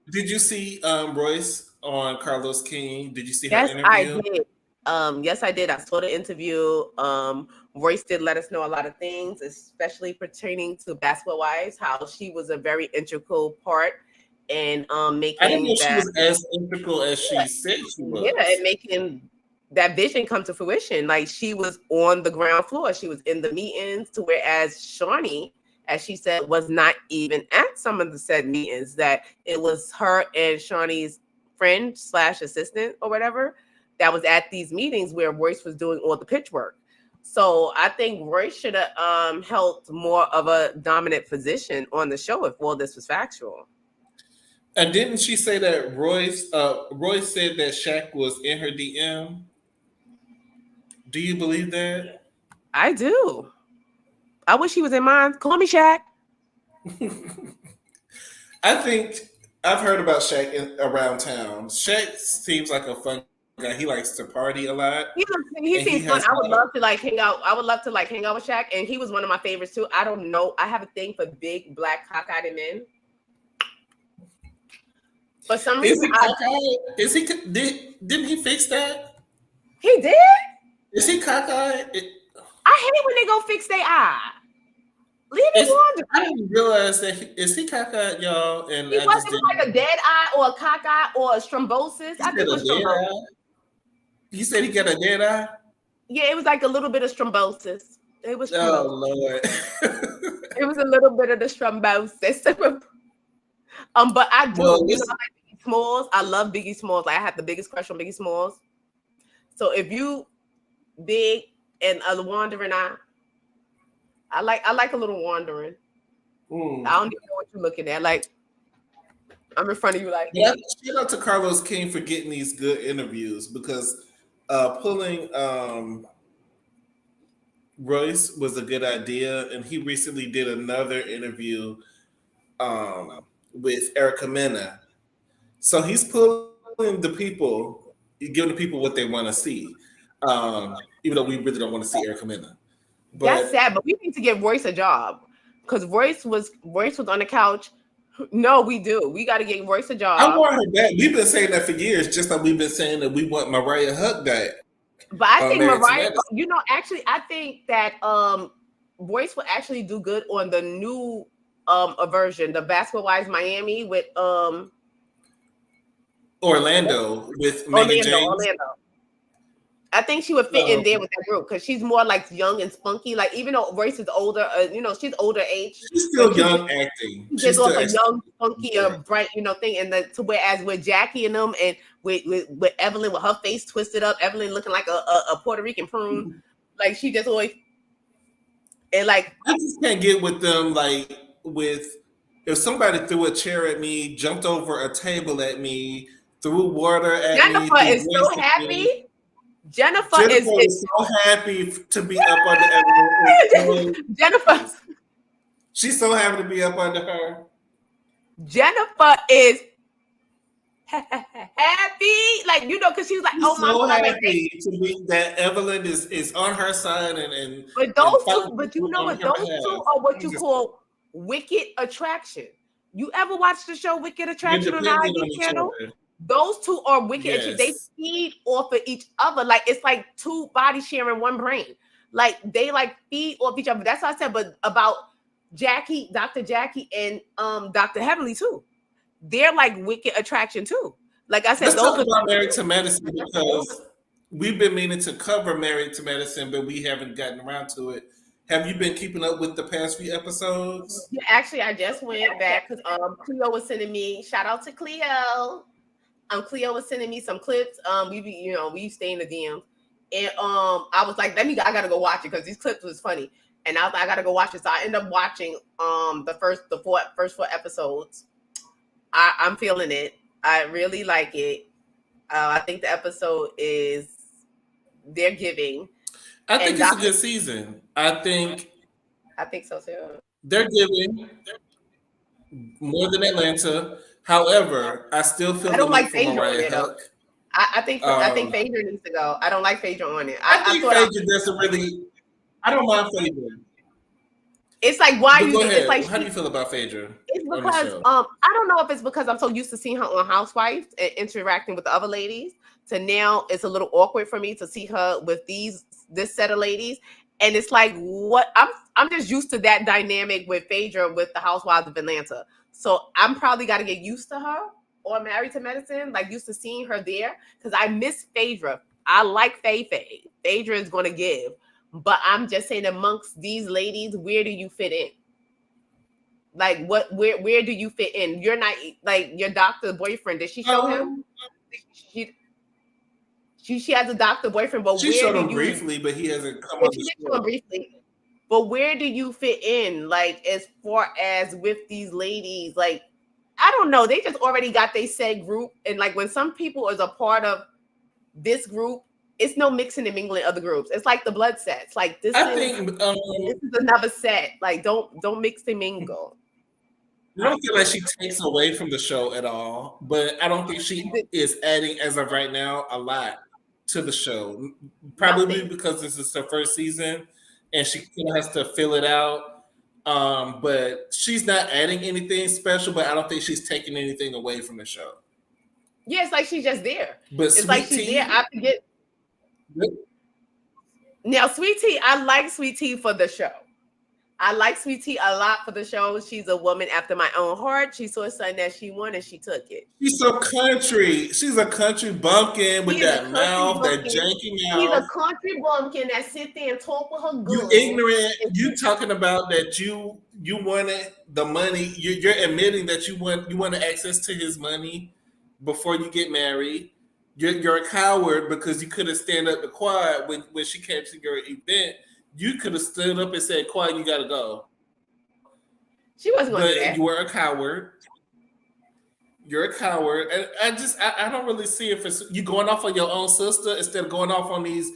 did you see Royce on Carlos King? Did you see her interview? I did. Yes, I did. I saw the interview. Royce did let us know a lot of things, especially pertaining to Basketball Wives, how she was a very integral part in making. I didn't know she was as integral as she said she was. Yeah, and making that vision come to fruition. Like, she was on the ground floor. She was in the meetings, to whereas Shawnee, as she said, was not even at some of the said meetings, that it was her and Shawnee's friend / assistant or whatever that was at these meetings where Royce was doing all the pitch work. So I think Royce should have held more of a dominant position on the show if all this was factual. And didn't she say that Royce said that Shaq was in her DM? Do you believe that? I do. I wish he was in mine. Call me Shaq. I think I've heard about Shaq around town. Shaq seems like a fun guy. He likes to party a lot. He seems fun. I would love to hang out. I would love to hang out with Shaq, and he was one of my favorites too. I don't know. I have a thing for big black cockeyed men. For some reason, didn't he fix that? He did. Is he cockeyed? I hate when they go fix their eye. Leave it alone. I didn't realize that. Is he cockeyed, y'all? And he wasn't like a dead eye or a cockeye or a thrombosis. I think it was thrombosis. You said he got a dead eye? Yeah, it was like a little bit of thrombosis. It was. Oh Lord. It was a little bit of the thrombosis. But I do. I like Biggie Smalls. I love Biggie Smalls. Like, I have the biggest crush on Biggie Smalls. So if you big and a wandering eye, I like a little wandering. I don't even know what you're looking at. Like, I'm in front of you. Like, yeah, shout out to Carlos King for getting these good interviews, because pulling Royce was a good idea, and he recently did another interview with Erica Mena. So he's pulling the people, giving the people what they want to see. Even though we really don't want to see Erica Mena. That's But sad, but we need to give Royce a job because Royce was on the couch. No, we do. We got to get Royce a I job. want her back. We've been saying that for years, just like we've been saying that we want Mariah Huck back. But I think Married to Mariah, Madison. actually, I think that Royce will actually do good on the new version, the Basketball Wives Miami with Orlando with Megan James. Orlando. I think she would fit in there with that group because she's more like young and spunky. Like even though Royce is older, she's older age. She's still young acting. She She's gives off still a young, spunky, yeah. bright, thing. And to whereas with Jackie and them, and with Evelyn with her face twisted up, Evelyn looking like a Puerto Rican prune, like she just always and like I just can't get with them. Like with if somebody threw a chair at me, jumped over a table at me, threw water at Jennifer me, is so happy. Jennifer is so happy to be up under everyone. Jennifer. She's so happy to be up under her. Jennifer is happy, like because she was like, she's "Oh my so God!" Happy to be that Evelyn is on her side and. But those two, but you know what? Those two are what you call wicked attraction. You ever watch the show Wicked Attraction on the ID channel? Those two are wicked. Yes. They feed off of each other. Like it's like two bodies sharing one brain. Like they like feed off each other. That's what I said. But about Jackie, Dr. Jackie, and Dr. Heavenly too. They're like wicked attraction too. Like I said, let's talk about Married to Medicine because we've been meaning to cover Married to Medicine, but we haven't gotten around to it. Have you been keeping up with the past few episodes? Yeah, actually, I just went back because Cleo was sending me. Shout out to Cleo. Cleo was sending me some clips. We stay in the DMs, and I was like, I gotta go watch it because these clips was funny, and I was like, I gotta go watch it. So I ended up watching the first four episodes. I'm feeling it. I really like it. I think the episode they're giving. I think it's a good season. I think so too. They're giving more than Atlanta. However, I still feel I don't like Phaedra on it. I think Phaedra needs to go. I don't like Phaedra on it. I think Phaedra doesn't really. I don't mind Phaedra. It's like why you? It's like how do you feel about Phaedra? It's because I don't know if it's because I'm so used to seeing her on Housewives and interacting with the other ladies. To now, it's a little awkward for me to see her with this set of ladies, and it's like what I'm just used to that dynamic with Phaedra with the Housewives of Atlanta. So I'm probably got to get used to her or Married to Medicine, like used to seeing her there because I miss Phaedra. I like Faye. Phaedra is going to give. But I'm just saying, amongst these ladies, where do you fit in? Like, where do you fit in? You're not like your doctor boyfriend. Did she show him? She has a doctor boyfriend, but she showed him briefly, but he hasn't come on the show. Show him briefly. But where do you fit in? Like, as far as with these ladies, like, I don't know. They just already got they said group, and like when some people is a part of this group. It's no mixing and mingling other groups. It's like the blood sets. Like this is another set. Like don't mix and mingle. I don't feel like she takes away from the show at all, but I don't think she is adding as of right now a lot to the show. Probably because this is her first season and she has to fill it out. But she's not adding anything special, but I don't think she's taking anything away from the show. Yeah, it's like she's just there. But it's like she's there. I forget. Now, Sweet Tea, I like Sweet Tea for the show. I like Sweet Tea a lot for the show. She's a woman after my own heart. She saw something that she wanted and she took it. She's so country. She's a country bumpkin with that mouth, that janky mouth. She's a country bumpkin that sit there and talk with her girl. You ignorant. You talking about that you wanted the money. You're admitting that you want access to his money before you get married. You're a coward because you could have stand up to Quad when she came to your event. You could have stood up and said, Quad, you got to go. She wasn't going to do that. You were a coward. You're a coward. And I don't really see it for you going off on your own sister instead of going off on these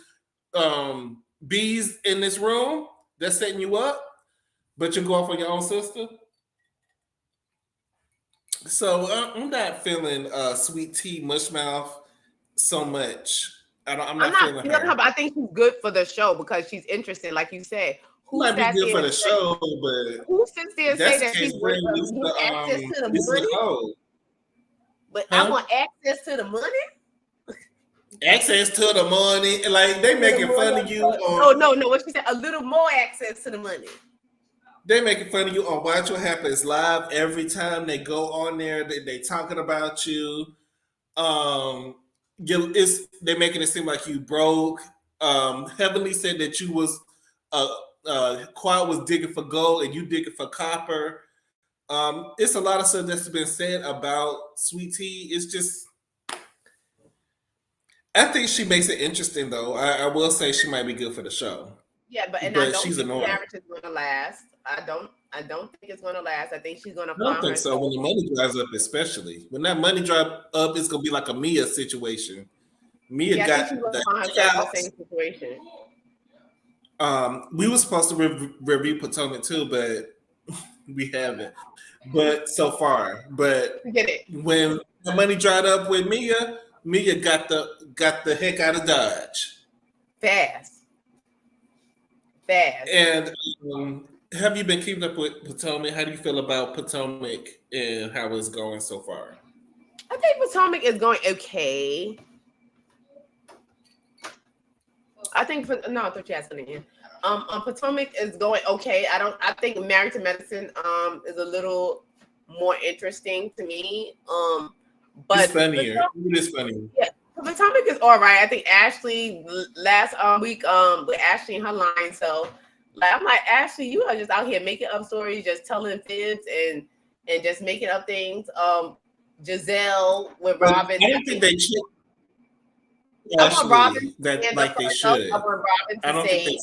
bees in this room that's setting you up, but you go off on your own sister. So I'm not feeling Sweet Tea Mushmouth so much. I'm I'm not not feeling feeling her, her. but I think she's good for the show because she's interesting. Like you said, She might be good for the show, but who sits there if and say that's the that case, she's bring want access to the Lisa money? Nicole, But I huh? want access to the money. Access to the money, like they To the making fun of money. you on. No, no, no. What she said, a little more access to the money. They making fun of you on Watch What Happens Live every time they go on there. They talking about you. They're making it seem like you broke. Heavenly said that you was Quad was digging for gold and you digging for copper. It's a lot of stuff that's been said about Sweet Tea. It's just I think she makes it interesting though. I will say she might be good for the show, Yeah, and I but don't she's think the annoying. marriage is gonna last. I don't think it's gonna last. I think she's gonna I don't find think so. When herself. the money dries up, especially when that money drop up, it's gonna be like a Mia situation. Mia Yeah, I think she's got gonna the find herself in the house. same situation. We were supposed to review Potomac too, but we haven't. But so far, but Get it when the money dried up with Mia, Mia got the heck out of Dodge. fast, fast. And have you been keeping up with Potomac? How do you feel about Potomac and how it's going so far? I think Potomac is going okay. No, I thought you asked something. Potomac is going okay. I think Married to Medicine is a little more interesting to me. It's But funnier. It is funny. yeah, Potomac is all right. I think Ashley last week with Ashley and her line. So like I'm like, Ashley, you are just out here making up stories, just telling fibs and just making up things. Giselle with But Robin. I don't think they check I want Robin Ashley to that stand up like for they herself. should. I don't think they.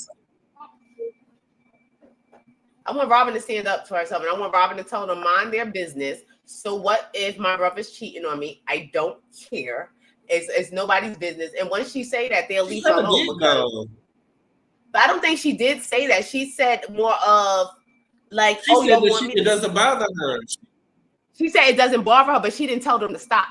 I want Robin to stand up for herself, and I want Robin to tell them mind their business. So what if my brother's cheating on me? I don't care. It's nobody's business. And once she say that, they'll She leave her kind of alone. did though. But I don't think she did say that. She said more of like, She "Oh, said y'all that want me it to." doesn't bother her. She said it doesn't bother her, but she didn't tell them to stop.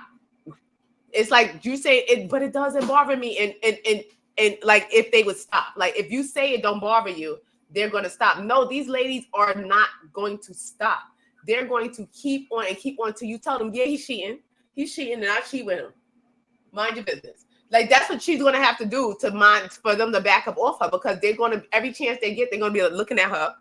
It's like you say it, but it doesn't bother me. And like if they would stop, like if you say it don't bother you, they're going to stop. No, these ladies are not going to stop. They're going to keep on and keep on till you tell them, yeah, he's cheating. He's cheating, and I cheat with him. Mind your business. Like that's what she's going to have to do to mind for them to back up off her because they're going to every chance they get, they're going to be looking at her.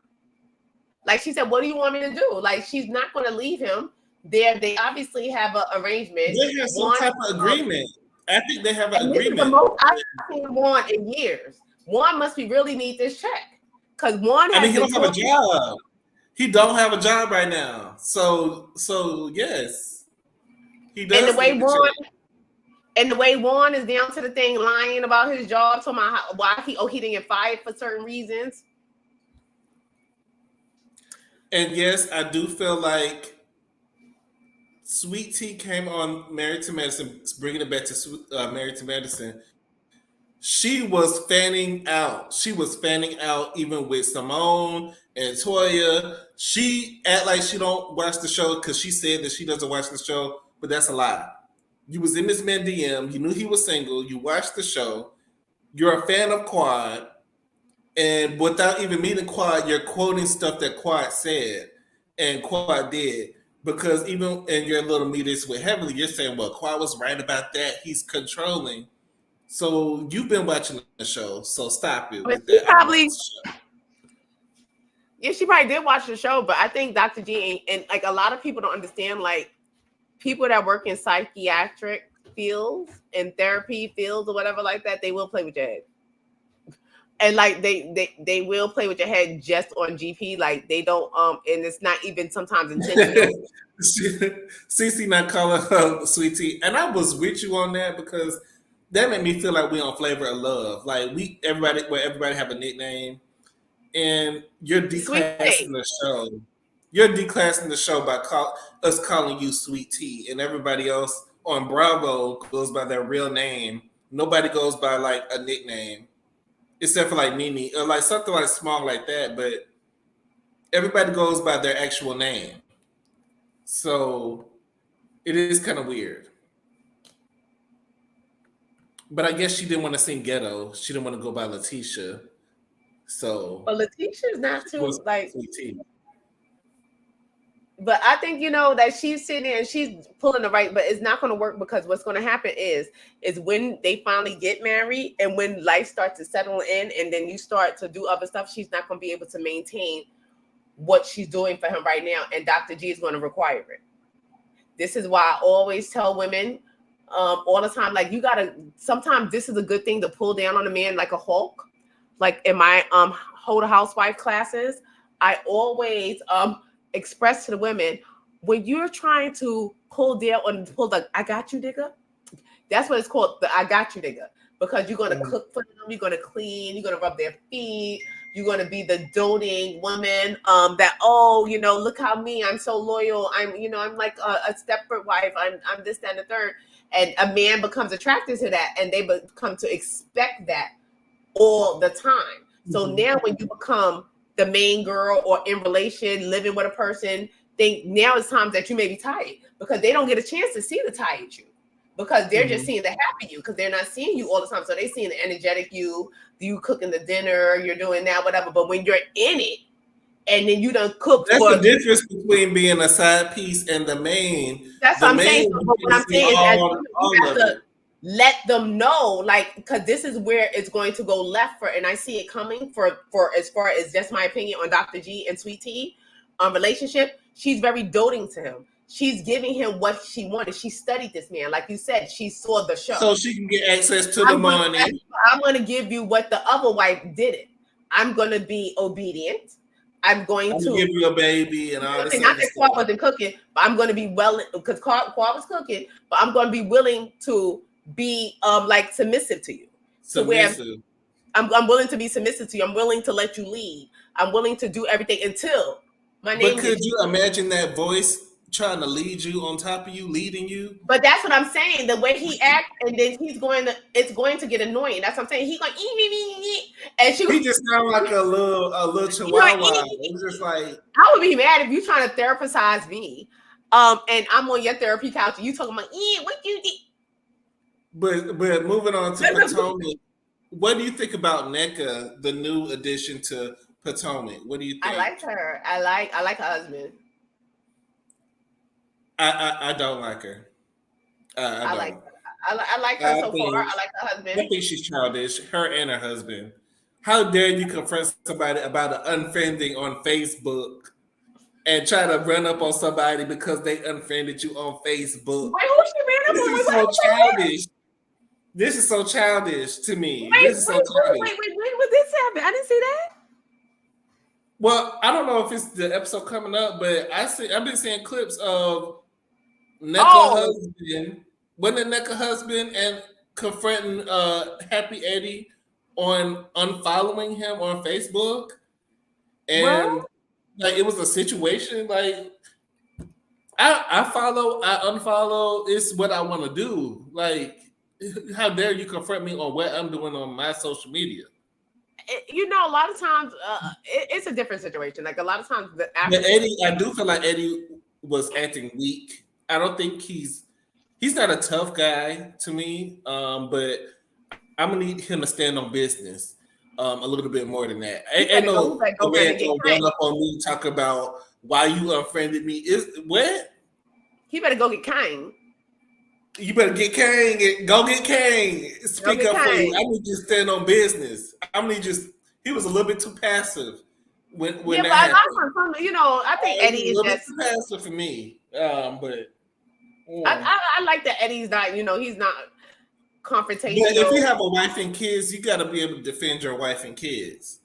Like she said, what do you want me to do? Like she's not going to leave him. They obviously have an arrangement. They have some type of agreement. I think they have an and this is the agreement. most I've seen Juan in years. Juan must be really need this check because Juan has I mean, he been don't have a talking. job. He don't have a job right now. So yes, he And the does way need the Juan check. and the way Juan is down to the thing, lying about his job, talking about why he didn't get fired for certain reasons. And yes, I do feel like Sweet Tea came on Married to Medicine, bringing it back to Married to Medicine. She was fanning out. She was fanning out even with Simone and Toya. She act like she don't watch the show because she said that she doesn't watch the show, but that's a lie. You was in this man DM. You knew he was single. You watched the show. You're a fan of Quad, and without even meeting Quad, you're quoting stuff that Quad said and Quad did. Because even in your little meetings with Heavenly, you're saying, well, Quad was right about that. He's controlling. So you've been watching the show, so stop it But with she that. I don't watch probably, the show. yeah, she probably did watch the show. But I think Dr. G and like a lot of people don't understand, like people that work in psychiatric fields and therapy fields or whatever like that, they will play with your head. And like they will play with your head just on GP. Like they don't and it's not even sometimes intentional. Cece not calling her Sweet Tea, and I was with you on that because that made me feel like we on Flavor of Love. Like everybody have a nickname, and you're Sweet declassing thing. the show. You're declassing the show by us calling you Sweet Tea, and everybody else on Bravo goes by their real name. Nobody goes by like a nickname, except for like Mimi or like something like small like that. But everybody goes by their actual name. So It is kind of weird. But I guess she didn't want to sing ghetto. She didn't want to go by Letitia. So But Letitia's not she was too like. Sweet Tea. But I think that she's sitting there and she's pulling the right, but it's not going to work because what's going to happen is when they finally get married and when life starts to settle in and then you start to do other stuff, she's not going to be able to maintain what she's doing for him right now, and Dr. G is going to require it. This is why I always tell women all the time, like, you gotta, sometimes this is a good thing to pull down on a man like a Hulk. Like in my Hold a Housewife classes, I always express to the women, when you're trying to pull down or pull the I got you nigga, that's what it's called, the I got you nigga, because you're going to cook for them, you're going to clean, you're going to rub their feet, you're going to be the doting woman that, oh, look how I'm so loyal, I'm like a Stepford wife, I'm this, that, and the third, and a man becomes attracted to that, and they become to expect that all the time. So now when you become the main girl or in relation, living with a person, now it's times that you may be tired because they don't get a chance to see the tired you. Because they're just seeing the happy you, because they're not seeing you all the time. So they're seeing the energetic you cooking the dinner, you're doing that, whatever. But when you're in it and then you don't cook, that's the difference between being a side piece and the main. That's what I'm saying. So what I'm saying is that you have to let them know, like, because this is where it's going to go left for, and I see it coming for as far as just my opinion on Dr. G and Sweet Tea relationship. She's very doting to him. She's giving him what she wanted. She studied this man. Like you said, she saw the show. So she can get access to the money. I'm going to give you what the other wife didn't. I'm going to be obedient. I'm going to give you a baby and all this. Not that Quad wasn't cooking, but I'm going to be because Quad was cooking, but I'm going to be willing to be like submissive to you. Submissive. So I'm willing to be submissive to you. I'm willing to let you lead. I'm willing to do everything until my name. But could you imagine that voice trying to lead you on top of you, leading you? But that's what I'm saying. The way he acts, and then it's going to get annoying. That's what I'm saying. He's going, and he just sounds like a little chihuahua. It's just like, I would be mad if you trying to therapize me, and I'm on your therapy couch and you talking about, what you did. But moving on to Potomac, what do you think about NECA, the new addition to Potomac? What do you think? I like her. I like her husband. I don't like her. I like her so far. I like her husband. I think she's childish. Her and her husband. How dare you confront somebody about an unfriending on Facebook and try to run up on somebody because they unfriended you on Facebook? Wait, who she ran up on? This is so childish. This is so childish to me. Wait, this is so childish. Wait, when would this happen? I didn't see that. Well, I don't know if it's the episode coming up, but I've been seeing clips of NECA husband, wasn't it NECA husband, and confronting Happy Eddie on unfollowing him on Facebook, and like it was a situation like I follow, I unfollow. It's what I want to do. Like, how dare you confront me on what I'm doing on my social media? A lot of times it's a different situation. Like a lot of times, but Eddie, I do feel like Eddie was acting weak. I don't think he's not a tough guy to me, but I'm gonna need him to stand on business a little bit more than that. Ain't no man gonna run up on me talk about why you unfriended me. Is what? He better go get Kang. You better get Kang and go get Kang. Speak up for you. I need you to stand on business. He was a little bit too passive when that happened. I think Eddie is just too passive for me. But I like that Eddie's not, he's not confrontational. But if you have a wife and kids, you got to be able to defend your wife and kids.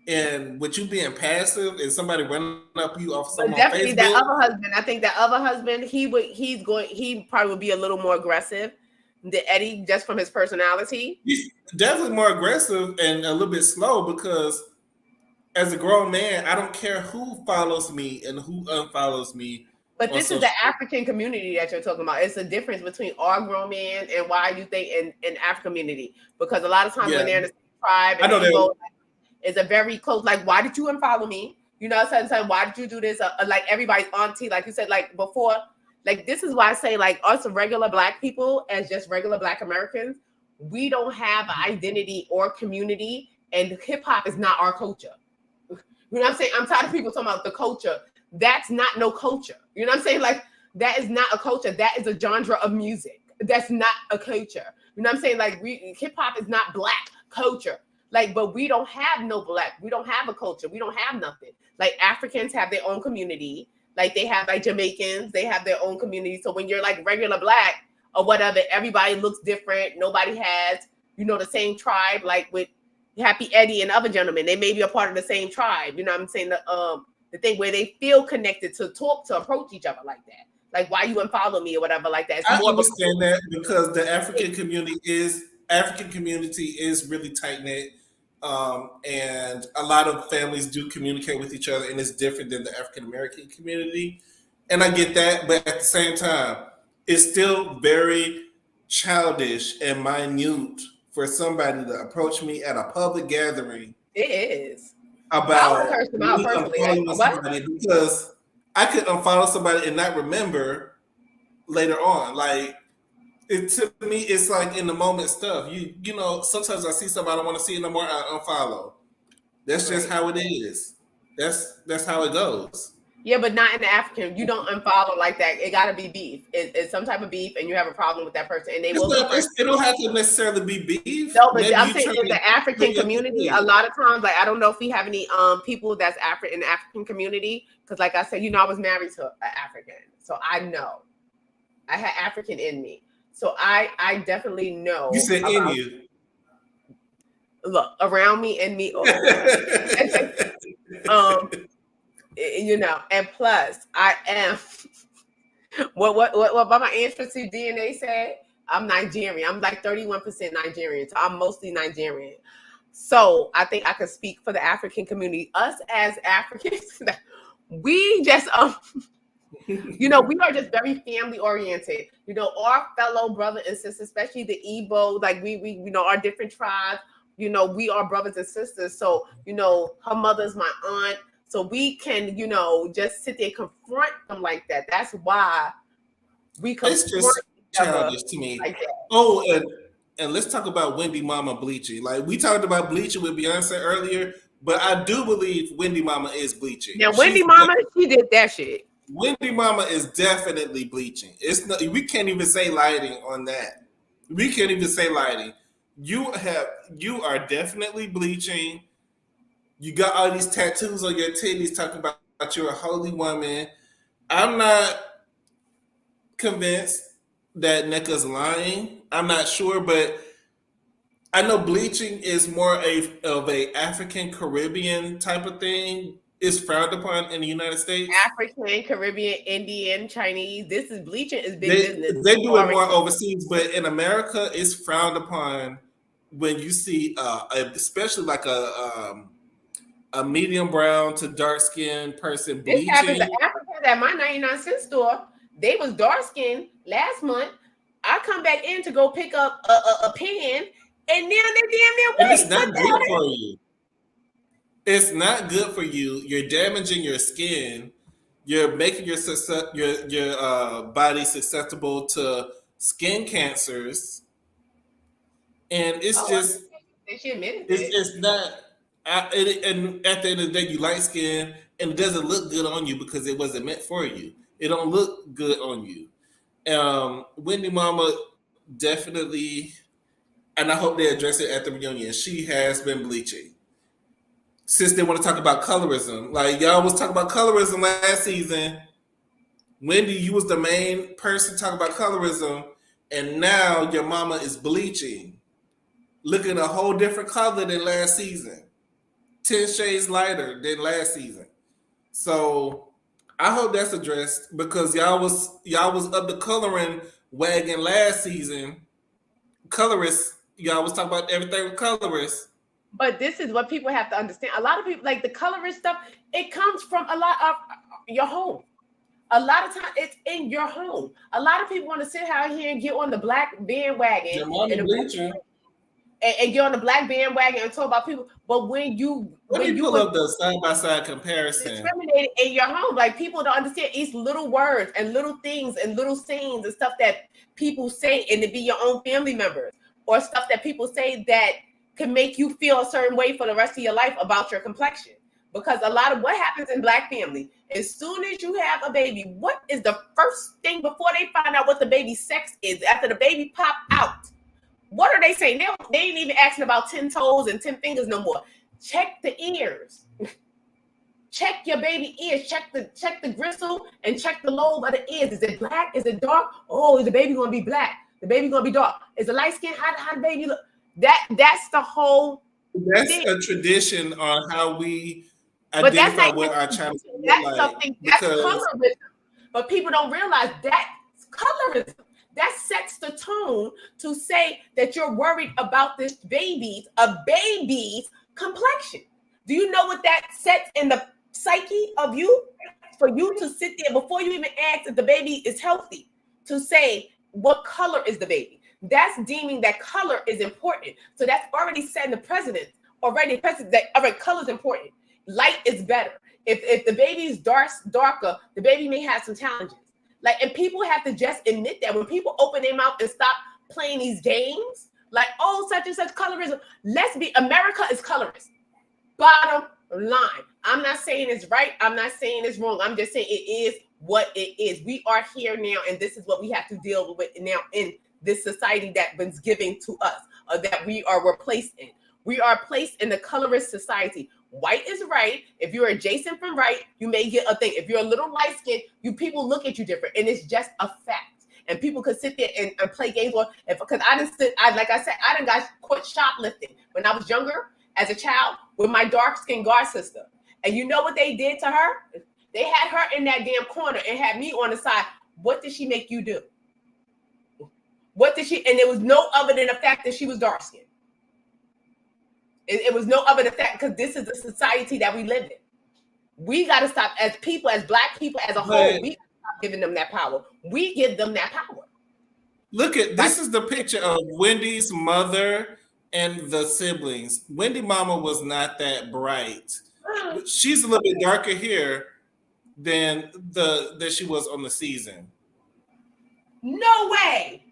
And with you being passive and somebody running up you off someone on Facebook, that other husband. I think that other husband, he probably would be a little more aggressive than Eddie, just from his personality. He's definitely more aggressive and a little bit slow because as a grown man, I don't care who follows me and who unfollows me. But this is the African community that you're talking about. It's the difference between our grown man and why you think in African community. Because a lot of times when they're in the same tribe, and it's a very close, like, why did you unfollow me? Saying, why did you do this? Like everybody's auntie, like you said, like before, Like, this is why I say, like, us regular Black people, as just regular Black Americans, we don't have an identity or community, and hip hop is not our culture. You know what I'm saying? I'm tired of people talking about the culture. That's not no culture. You know what I'm saying? Like, that is not a culture. That is a genre of music. That's not a culture. You know what I'm saying? Like, hip hop is not Black culture. Like, but we don't have no Black. We don't have a culture. We don't have nothing. Like, Africans have their own community. Like, they have, like, Jamaicans, they have their own community. So when you're like regular Black or whatever, everybody looks different. Nobody has, you know, the same tribe. Like with Happy Eddie and other gentlemen, they may be a part of the same tribe. You know what I'm saying? The thing where they feel connected to talk, to approach each other like that. Like, why you unfollow me or whatever like that. It's I more understand that because the African community is really tight knit, and a lot of families do communicate with each other, and it's different than the African American community. And I get that, but at the same time, it's still very childish and minute for somebody to approach me at a public gathering. It is. About me personally. unfollowing somebody because I could unfollow somebody and not remember later on. Like, to me, it's like in the moment stuff. You know, sometimes I see somebody I don't want to see no more, I unfollow. That's just how it is. That's how it goes. Yeah, but not in the African. You don't unfollow like that. It got to be beef. It's some type of beef, and you have a problem with that person, and they will. It don't have to necessarily be beef. No, but I'm saying in the African community, a lot of times, like, I don't know if we have any people that's in the African community, because like I said, you know, I was married to an African, so I know I had African in me, so I definitely know. You said in you. Look around me and me. You know, and plus I am what my ancestry DNA said, I'm Nigerian. I'm like 31% Nigerian, so I'm mostly Nigerian. So I think I could speak for the African community. Us as Africans, we just you know, we are just very family oriented. You know, our fellow brother and sisters, especially the Igbo, like we you know, our different tribes, you know, we are brothers and sisters. So, you know, her mother's my aunt. So we can, you know, just sit there and confront them like that. That's why we confront. It's just childish to me. Like, oh, and let's talk about Wendy Mama bleaching. Like, we talked about bleaching with Beyonce earlier, but I do believe Wendy Mama is bleaching. Now, Wendy Mama, she did that shit. Wendy Mama is definitely bleaching. It's not. We can't even say lighting on that. We can't even say lighting. You are definitely bleaching. You got all these tattoos on your titties talking about you're a holy woman. I'm not convinced that NECA's lying. I'm not sure, but I know bleaching is more of a African Caribbean type of thing. It's frowned upon in the United States. African, Caribbean, Indian, Chinese. This is bleaching is big business. They do it more overseas, but in America, it's frowned upon when you see, especially like a medium brown to dark skinned person bleaching. This happens in Africa at my 99-cent store. They was dark skinned last month. I come back in to go pick up a pen, and now they damn near white. And it's not good for you. It's not good for you. You're damaging your skin. You're making your body susceptible to skin cancers, and it's just. She admitted it's not. And at the end of the day, you light skin, and it doesn't look good on you because it wasn't meant for you. It don't look good on you. Wendy Mama definitely, and I hope they address it at the reunion. She has been bleaching since they want to talk about colorism. Like, y'all was talking about colorism last season. Wendy, you was the main person talking about colorism, and now your mama is bleaching, looking a whole different color than last season. 10 shades lighter than last season. So I hope that's addressed because y'all was up the coloring wagon last season. Colorists, y'all was talking about everything with colorists. But this is what people have to understand. A lot of people, like the colorist stuff, it comes from a lot of your home. A lot of times it's in your home. A lot of people want to sit out here and get on the black bandwagon. Your mama bleaching. and get on the black bandwagon and talk about people. But when you pull up the side by side comparison, discriminated in your home, like people don't understand these little words and little things and little sayings and stuff that people say, and to be your own family members, or stuff that people say that can make you feel a certain way for the rest of your life about your complexion. Because a lot of what happens in black family, as soon as you have a baby, what is the first thing before they find out what the baby's sex is? After the baby pop out, what are they saying? They ain't even asking about 10 toes and 10 fingers no more. Check the ears. Check your baby ears. Check the gristle and check the lobe of the ears. Is it black? Is it dark? Oh, is the baby gonna be black? The baby gonna be dark? Is the light skin? How the baby look? That's the whole. That's thing. A tradition on how we identify what our child is. That's something. That's colorism. But people don't realize that's colorism. That sets the tone to say that you're worried about this baby's complexion. Do you know what that sets in the psyche of you? For you to sit there before you even ask if the baby is healthy, to say what color is the baby. That's deeming that color is important. So that's already setting the precedent. That all right, color is important. Light is better. If the baby is darker, the baby may have some challenges. Like, and people have to just admit that when people open their mouth and stop playing these games, like, oh, such and such colorism. America is colorist. Bottom line. I'm not saying it's right. I'm not saying it's wrong. I'm just saying it is what it is. We are here now, and this is what we have to deal with now in this society that was given to us, or that we are placed in. We are placed in the colorist society. White is right. If you're adjacent from right, you may get a thing. If you're a little light skinned, people look at you different, and it's just a fact. And people could sit there and play games, because like I said, I done got caught shoplifting when I was younger as a child with my dark skinned guard sister. And you know what they did to her? They had her in that damn corner and had me on the side. What did she make you do? What did she? And it was no other than the fact that she was dark skinned. It was no other than that, because this is the society that we live in. We got to stop, as people, as black people as a whole, we got to stop giving them that power. We give them that power. Look at, this is the picture of Wendy's mother and the siblings. Wendy mama was not that bright. She's a little bit darker here than she was on the season. No way.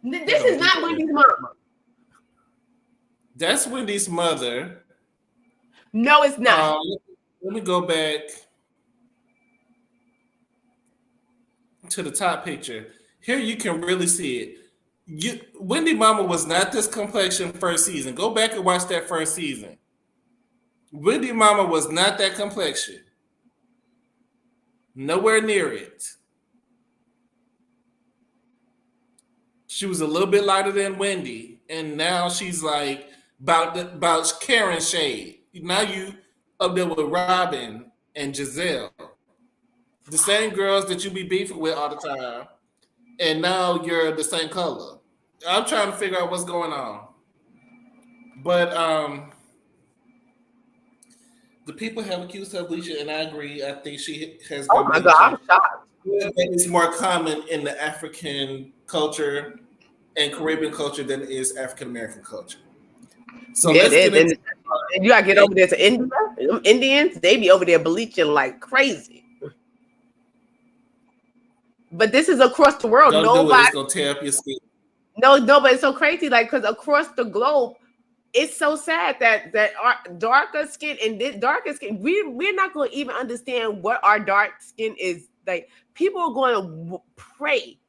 This is not Wendy's mama. That's Wendy's mother. No, it's not. Let me go back to the top picture. Here you can really see it. Wendy mama was not this complexion first season. Go back and watch that first season. Wendy mama was not that complexion. Nowhere near it. She was a little bit lighter than Wendy, and now she's like about Karen shade. Now you up there with Robin and Giselle, the same girls that you be beefing with all the time, and now you're the same color. I'm trying to figure out what's going on, but the people have accused her of bleaching, and I agree. I think she has. Oh my God, I'm shocked. It's more common in the African culture and Caribbean culture than it is African American culture. So yeah, and you gotta get over there to India. Them Indians, they be over there bleaching like crazy. But this is across the world. Nobody, it's gonna tear up your skin. No, but it's so crazy, like, because across the globe, it's so sad that our darker skin and this darker skin, we're not going to even understand what our dark skin is. Like, people are going to pray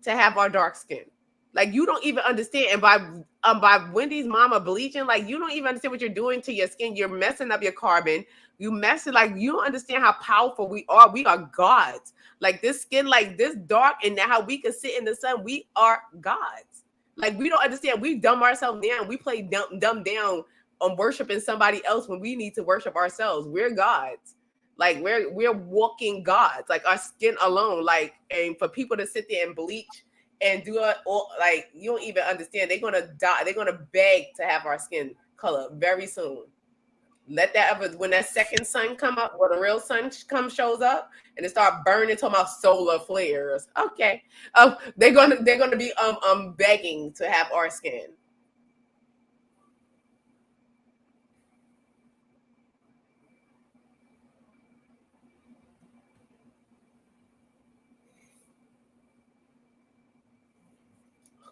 to have our dark skin. Like, you don't even understand. And by Wendy's mama bleaching, like, you don't even understand what you're doing to your skin. You're messing up your carbon. You don't understand how powerful we are. We are gods. Like, this skin, like this dark, and now how we can sit in the sun, we are gods. Like, we don't understand. We dumb ourselves down. We play dumb down on worshiping somebody else when we need to worship ourselves. We're gods. Like, we're walking gods. Like, our skin alone. Like, and for people to sit there and bleach and do it all, like, you don't even understand. They're gonna die. They're gonna beg to have our skin color very soon. Let that ever when that second sun come up, or the real sun shows up, and it start burning, talking about solar flares. Okay, they're gonna be begging to have our skin.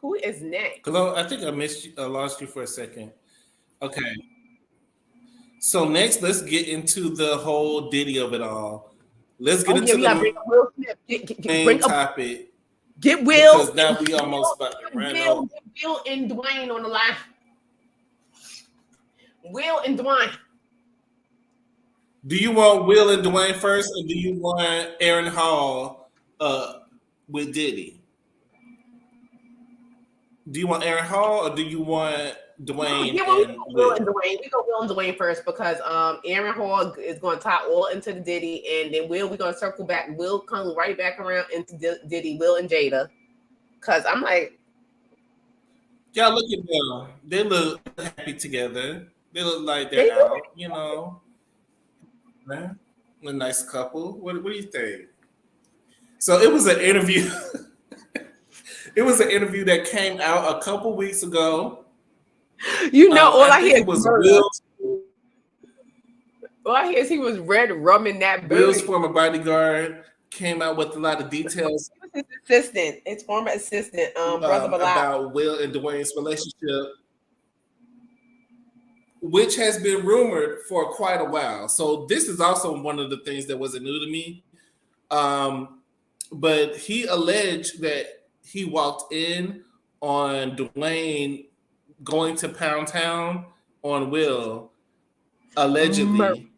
Who is next? Hello, I think I missed you, lost you for a second. Okay, so next, let's get into the whole Diddy of it all. Let's get Oh yeah, into we gotta the bring up Will Smith. main topic Get because Will, now we almost about to run over. Get Will and Dwayne on the line. Will and Dwayne. Do you want Will and Dwayne first, or do you want Aaron Hall with Diddy? Do you want Aaron Hall, or do you want Dwayne Yeah, well, and Will Will? and Dwayne. We go Will and Dwayne first because Aaron Hall is going to tie all into the Diddy, and then we're going to circle back. Will come right back around into Diddy, Will and Jada. Because I'm like, Y'all look at them. They look happy together. They look like they they're out, you know. Man, a nice couple. What do you think? So it was an interview. It was an interview that came out a couple weeks ago. all I think hear it was Will. All I hear is he was red rumming that Will's booty. former bodyguard came out with a lot of details. His assistant, his former assistant, brother about Will and Dwayne's relationship, which has been rumored for quite a while. So this is also one of the things that wasn't new to me. But he alleged that he walked in on Dwayne going to Pound Town on Will, allegedly.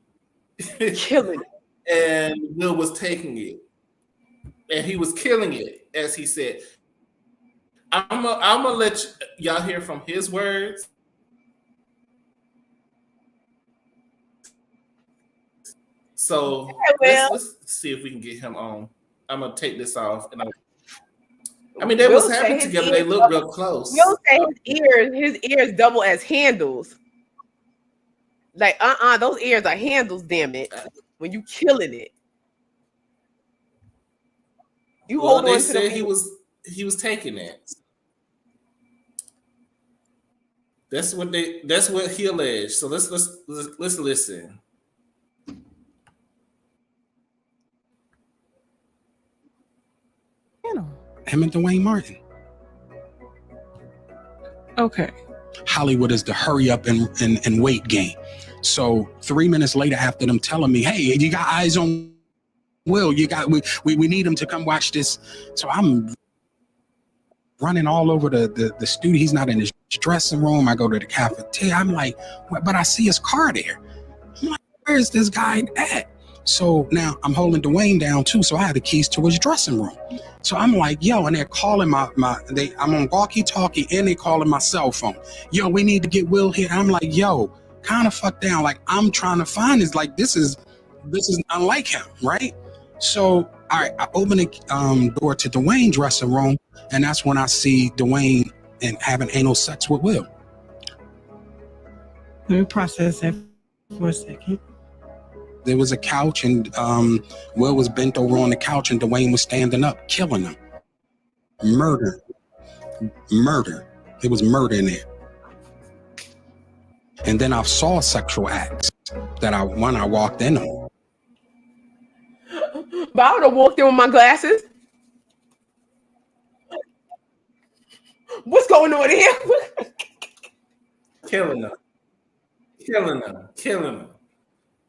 killing it. And Will was taking it. And he was killing it, as he said. I'm gonna let y'all hear from his words. So let's see if we can get him on. I'm gonna take this off, and I mean they was happy together. They look real close. Will say his ears double as handles. Like those ears are handles. Damn it! When you killing it, you hold on. They said he was taking it. That's what he alleged. So let's listen. Him and Dwayne Martin. Okay. Hollywood is the hurry up and wait game. So 3 minutes later, after them telling me, "Hey, you got eyes on Will? We need him to come watch this." So I'm running all over the studio. He's not in his dressing room. I go to the cafeteria. I'm like, but I see his car there. I'm like, where's this guy at? So now I'm holding Dwayne down too. So I had the keys to his dressing room. So I'm like, yo, and they're calling I'm on walkie-talkie and they calling my cell phone. Yo, we need to get Will here. And I'm like, yo, kind of fuck down. Like I'm trying to find this. Like this is unlike him, right? So all right, I open the door to Dwayne's dressing room, and that's when I see Dwayne and having anal sex with Will. Let me process that for a second. There was a couch, and Will was bent over on the couch, and Dwayne was standing up, killing him. Murder. There was murder in there. And then I saw sexual acts that I walked in on. But I would have walked in with my glasses. What's going on here? Killing them.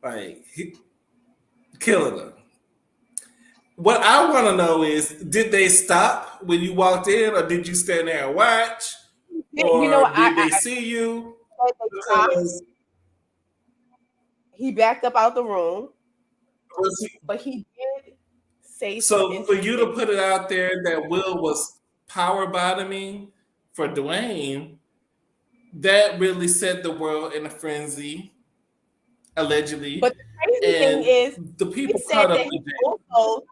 Like, killing them. What I want to know is, did they stop when you walked in, or did you stand there and watch? Or did they see you? Because he backed up out the room, but he did say so. For you to put it out there that Will was power bottoming for Dwayne, that really set the world in a frenzy. Allegedly, but the crazy thing is, the people caught up with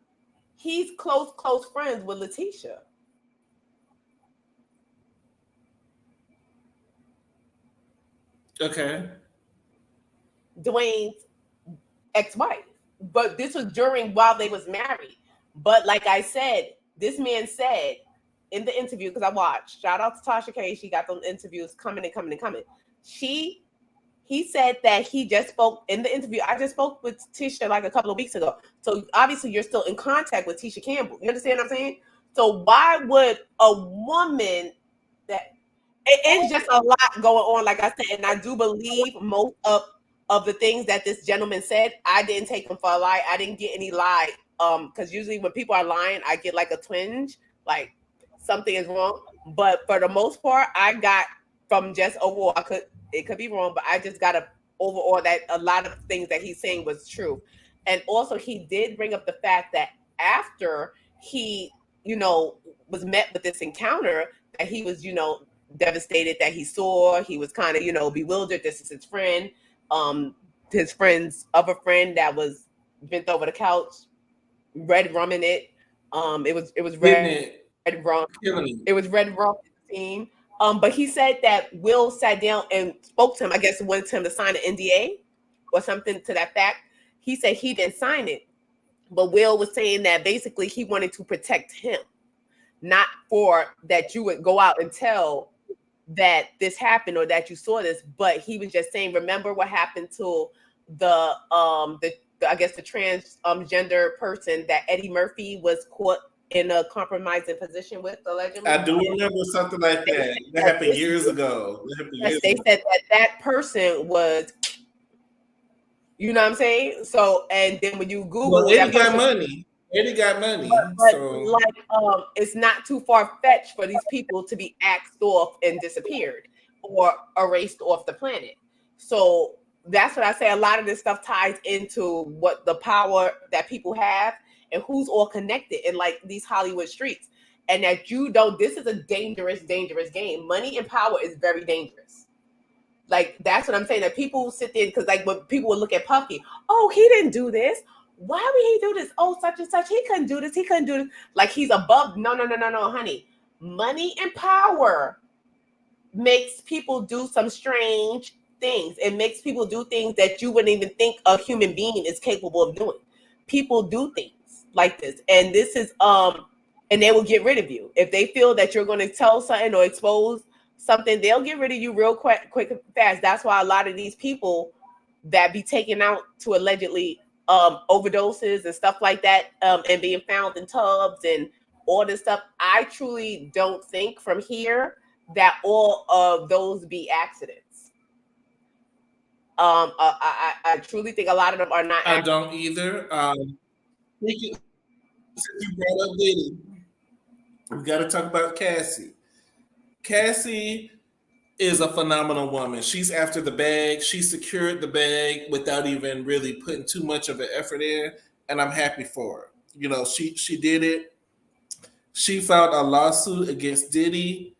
he's close friends with Letitia. Okay. Dwayne's ex-wife. But this was while they was married. But like I said, this man said in the interview, because I watched, shout out to Tasha K, she got those interviews coming. He said that he just spoke in the interview. I just spoke with Tisha like a couple of weeks ago. So obviously you're still in contact with Tisha Campbell. You understand what I'm saying? So why would a woman that it's just a lot going on, like I said, and I do believe most of the things that this gentleman said, I didn't take them for a lie. I didn't get any lie. Because usually when people are lying, I get like a twinge, like something is wrong. But for the most part, I got from just overall, it could be wrong, but I just got overall that a lot of things that he's saying was true. And also he did bring up the fact that after he, was met with this encounter, that he was, devastated that he was kind of, bewildered. This is his friend, his friend's other friend that was bent over the couch, red rum in it. It was red rum. It was red rum in the team. But he said that Will sat down and spoke to him. I guess wanted him to sign an NDA or something to that fact. He said he didn't sign it, but Will was saying that basically he wanted to protect him, not for that you would go out and tell that this happened or that you saw this. But he was just saying, remember what happened to the I guess the transgender person that Eddie Murphy was caught in a compromising position with, allegedly. I do remember something like that. That happened years ago. Yes, they said that person was, you know what I'm saying? So, and then when you Google, Eddie got money. Eddie got money. But so. It's not too far-fetched for these people to be axed off and disappeared or erased off the planet. So that's what I say. A lot of this stuff ties into what the power that people have and who's all connected in like these Hollywood streets. And that this is a dangerous, dangerous game. Money and power is very dangerous. Like, that's what I'm saying. That people sit there, because like when people would look at Puffy, oh, he didn't do this. Why would he do this? Oh, such and such. He couldn't do this. He couldn't do this. Like he's above. No, honey. Money and power makes people do some strange things. It makes people do things that you wouldn't even think a human being is capable of doing. People do things like this. And this is, and they will get rid of you. If they feel that you're going to tell something or expose something, they'll get rid of you real quick and fast. That's why a lot of these people that be taken out to allegedly overdoses and stuff like that, and being found in tubs and all this stuff, I truly don't think from here that all of those be accidents. I truly think a lot of them are not accidents. I don't either. Since you brought up Diddy, we got to talk about Cassie. Cassie is a phenomenal woman. She's after the bag. She secured the bag without even really putting too much of an effort in, and I'm happy for her. She did it. She filed a lawsuit against Diddy,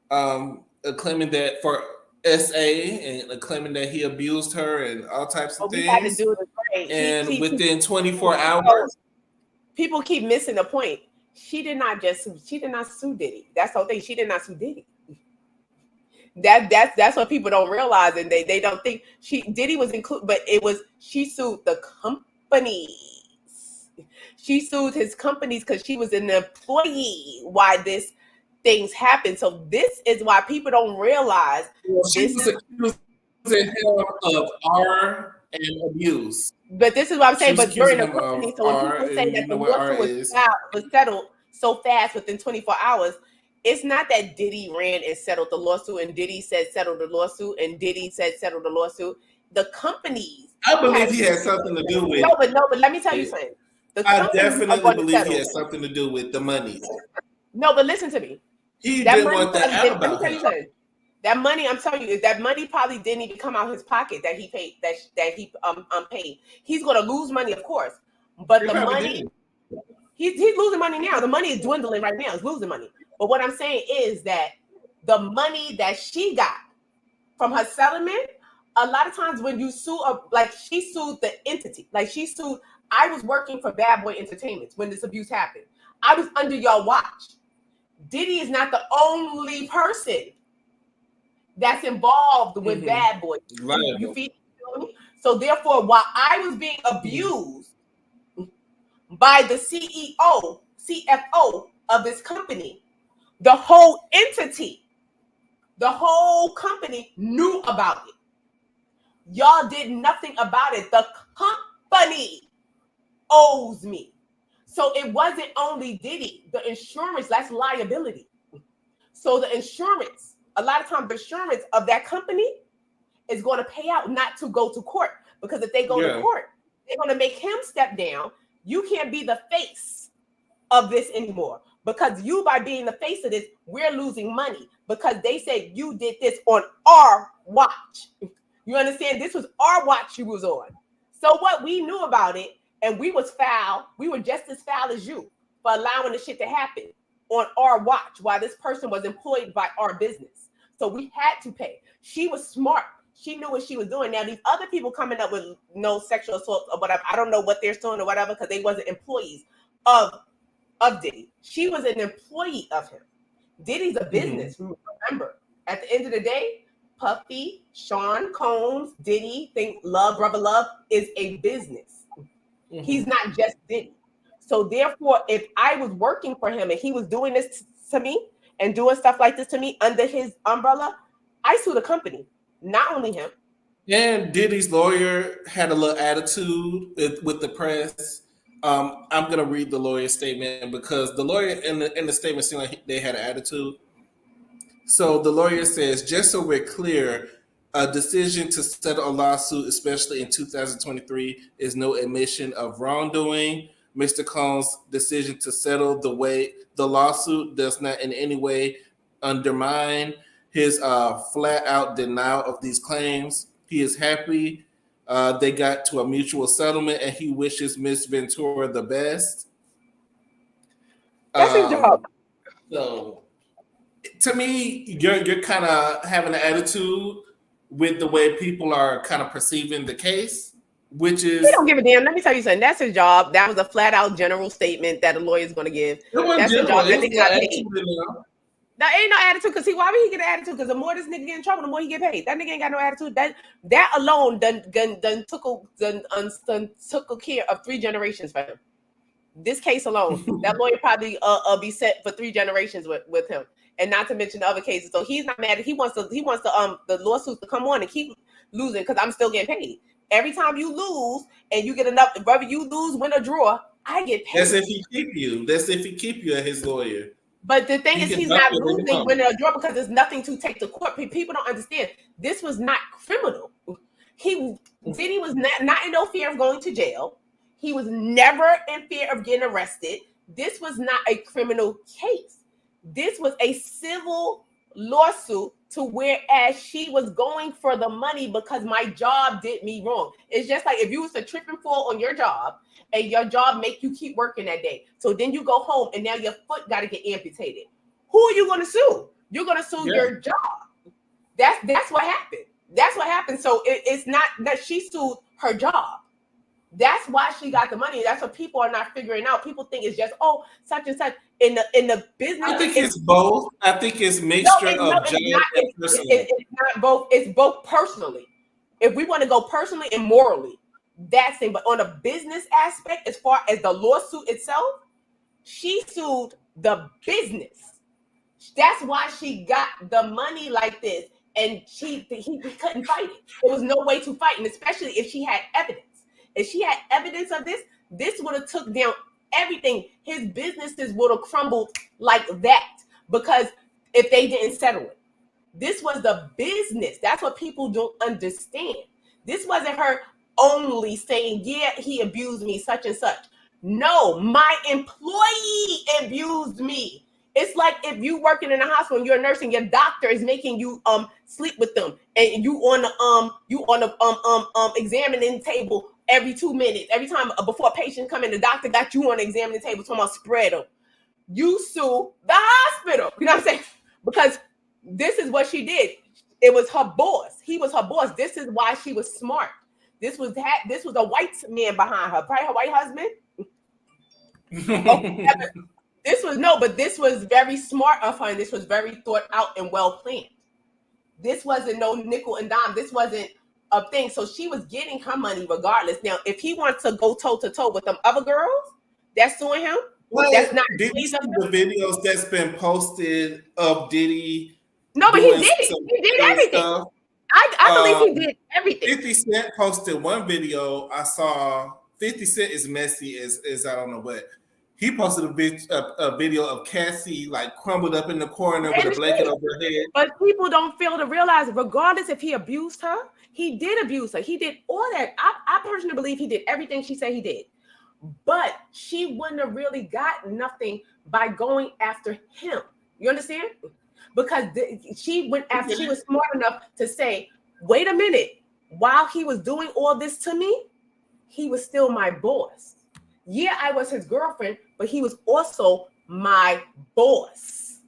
claiming that for SA and claiming that he abused her and all types of things. And within 24 hours, people keep missing the point. She did not sue Diddy. That's the whole thing. She did not sue Diddy. That's what people don't realize, and they don't think Diddy was included, but she sued the companies. She sued his companies because she was an employee. Why this things happen? So this is why people don't realize. She was accused of R and abuse. But this is what I'm saying. But during the company, so when people say that the lawsuit was settled so fast within 24 hours. It's not that Diddy ran and settled the lawsuit, and Diddy said settle the lawsuit, and Diddy said settle the lawsuit. The companies. I believe he had something to do with. No, but let me tell you something. I definitely believe he had something to do with the money. No, but listen to me. He didn't want that out about him. That money, I'm telling you, that money probably didn't even come out of his pocket that he paid. That he paid. He's going to lose money, of course, but the money. He's losing money now. The money is dwindling right now. He's losing money. But what I'm saying is that the money that she got from her settlement, a lot of times when you sue, like she sued the entity, like she sued, I was working for Bad Boy Entertainment when this abuse happened. I was under your watch. Diddy is not the only person that's involved with Bad Boy. Right. You feel me? So therefore, while I was being abused by the CEO, CFO of this company, the whole entity, the whole company knew about it. Y'all did nothing about it. The company owes me. So it wasn't only Diddy. The insurance, that's liability. So the insurance, a lot of times the insurance of that company is going to pay out not to go to court. Because if they go to court, they're going to make him step down. You can't be the face of this anymore. Because you, by being the face of this, we're losing money. Because they said you did this on our watch. You understand? This was our watch you was on. So what? We knew about it, and we was foul. We were just as foul as you for allowing the shit to happen on our watch while this person was employed by our business. So we had to pay. She was smart. She knew what she was doing. Now, these other people coming up with no sexual assault or whatever, I don't know what they're doing or whatever, because they wasn't employees of Diddy. She was an employee of him. Diddy's a business. Remember, at the end of the day, Puffy, Sean Combs, Diddy, Love, Brother Love is a business. He's not just Diddy. So therefore, if I was working for him and he was doing this to me and doing stuff like this to me under his umbrella, I sue the company, not only him. And Diddy's lawyer had a little attitude with the press. I'm going to read the lawyer's statement because the lawyer in the statement seemed like they had an attitude. So the lawyer says, just so we're clear, a decision to settle a lawsuit, especially in 2023, is no admission of wrongdoing. Mr. Combs' decision to settle the lawsuit does not in any way undermine his flat-out denial of these claims. He is happy they got to a mutual settlement, and he wishes Miss Ventura the best. That's his job. So, to me, you're kind of having an attitude with the way people are kind of perceiving the case, which is... He don't give a damn. Let me tell you something. That's his job. That was a flat-out general statement that a lawyer's going to give. That's his job. That nigga got paid. Now, ain't no attitude, because why would he get an attitude? Because the more this nigga get in trouble, the more he get paid. That nigga ain't got no attitude. That alone done took care of 3 generations for him. This case alone, that lawyer probably be set for 3 generations with him, and not to mention the other cases. So he's not mad. He wants the lawsuits to come on and keep losing, because I'm still getting paid. Every time you lose and you get enough, whether you lose, win or draw, I get paid. That's if he keep you. That's if he keep you as his lawyer. But the thing is, he's not losing, win or draw, because there's nothing to take to court. People don't understand. This was not criminal. Diddy was not in no fear of going to jail. He was never in fear of getting arrested. This was not a criminal case. This was a civil lawsuit, to whereas she was going for the money because my job did me wrong. It's just like if you was to trip and fall on your job and your job make you keep working that day. So then you go home and now your foot got to get amputated. Who are you going to sue? You're going to sue your job. That's what happened. That's what happened. So it's not that she sued her job. That's why she got the money. That's what people are not figuring out. People think it's just, such and such in the business. I think it's both. I think it's mixture of job and personal. It's not both. It's both personally. If we want to go personally and morally, that's thing. But on a business aspect, as far as the lawsuit itself, she sued the business. That's why she got the money like this. And he couldn't fight it. There was no way to fight, and especially if she had evidence. If she had evidence of this would have took down everything. His businesses would have crumbled like that, because if they didn't settle it. This was the business. That's what people don't understand. This wasn't her only saying, yeah, he abused me, such and such. No, my employee abused me. It's like if you working in a hospital and you're a nurse and your doctor is making you sleep with them, and you on the examining table every 2 minutes. Every time before a patient come in, the doctor got you on the examining table talking about spread them. You sue the hospital. You know what I'm saying? Because this is what she did. It was her boss. He was her boss. This is why she was smart. This was a white man behind her. Probably her white husband. This was very smart of her, and this was very thought out and well planned. This wasn't no nickel and dime. This wasn't of things. So she was getting her money regardless. Now, if he wants to go toe to toe with them other girls that's suing him, that's not. Did you see the videos that's been posted of Diddy? No, but he doing did it. some He did crazy everything. stuff? I believe he did everything. 50 Cent posted one video. I saw 50 Cent is messy as I don't know what. He posted a video of Cassie like crumbled up in the corner with a blanket over her head. But people don't fail to realize, regardless if he abused her, he did abuse her. He did all that. I personally believe he did everything she said he did. But she wouldn't have really got nothing by going after him. You understand? Because she went after, she was smart enough to say, wait a minute, while he was doing all this to me, he was still my boss. Yeah, I was his girlfriend, but he was also my boss.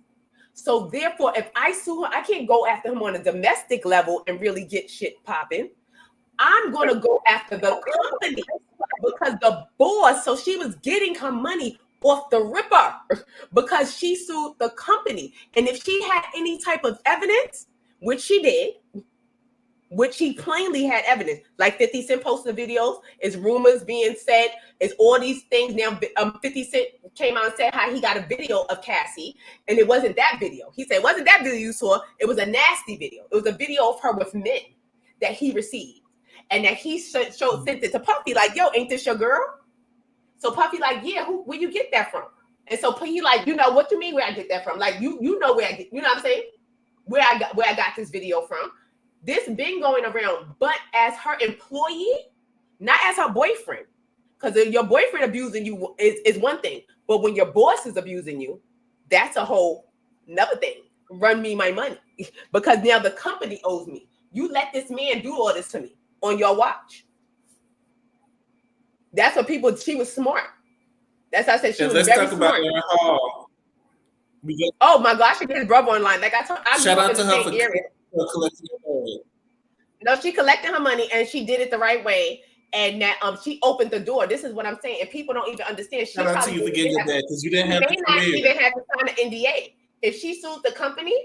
So therefore, if I sue him, I can't go after him on a domestic level and really get shit popping. I'm going to go after the company because the boss, so she was getting her money off the ripper because she sued the company. And if she had any type of evidence, which she did, which she plainly had evidence, like 50 Cent posted videos, is rumors being said, is all these things. Now 50 Cent came out and said how he got a video of Cassie, and it wasn't that video. He said, it wasn't that video you saw, it was a nasty video. It was a video of her with men that he received, and that he sent it to Puffy, like, yo, ain't this your girl? So Puffy like, yeah, where you get that from? And so he like, you know, what you mean where I get that from? Like, you know where I get, you know what I'm saying? Where I got this video from. This been going around, but as her employee, not as her boyfriend. Because if your boyfriend abusing you is one thing, but when your boss is abusing you, that's a whole another thing. Run me my money. Because now the company owes me. You let this man do all this to me on your watch. That's what people, she was smart. That's how I said she was very smart. Let's talk about Aaron Hall. Oh my gosh, she get his brother online. Like I shout out to her for collecting her money. No, she collected her money and she did it the right way. And that she opened the door. This is what I'm saying. And people don't even understand. Shout out to you for getting that because you didn't have to even have to sign an NDA. If she sued the company,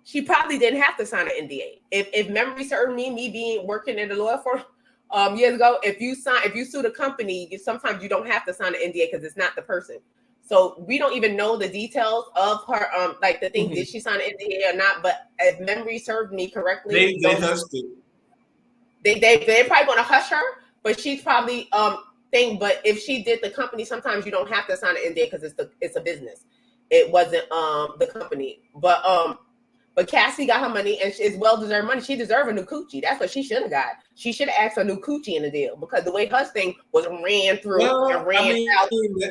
she probably didn't have to sign an NDA. If memory serves me being working in the law firm years ago, if you sue the company, sometimes you don't have to sign an NDA because it's not the person. So we don't even know the details of her, like the thing, did she sign an NDA or not? But if memory served me correctly, they hushed it. They're probably going to hush her, but she's probably thing. But if she did the company, sometimes you don't have to sign an NDA because it's a business. It wasn't the company, but Cassie got her money and it's well-deserved money. She deserved a new coochie. That's what she should have got. She should have asked for a new coochie in the deal because the way her thing was ran through and ran out.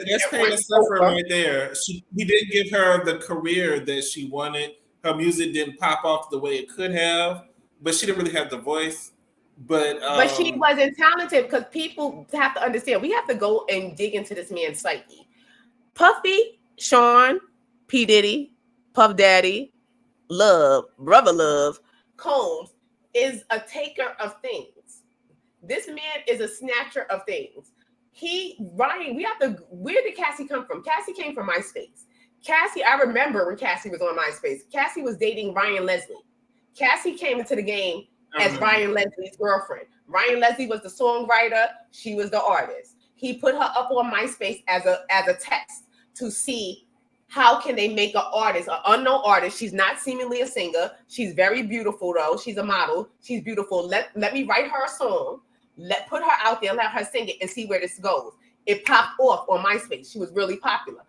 That's kind of suffering right there. He didn't give her the career that she wanted. Her music didn't pop off the way it could have, but she didn't really have the voice. But she wasn't talented because people have to understand. We have to go and dig into this man's psyche. Puffy, Sean, P. Diddy, Puff Daddy, Brother Love, Combs is a taker of things. This man is a snatcher of things. Where did Cassie come from? Cassie came from MySpace. Cassie, I remember when Cassie was on MySpace. Cassie was dating Ryan Leslie. Cassie came into the game as Ryan Leslie's girlfriend. Ryan Leslie was the songwriter. She was the artist. He put her up on MySpace as a test to see how can they make an artist, an unknown artist. She's not seemingly a singer. She's very beautiful though. She's a model. She's beautiful. Let me write her a song. Put her out there, let her sing it and see where this goes. It popped off on MySpace. She was really popular.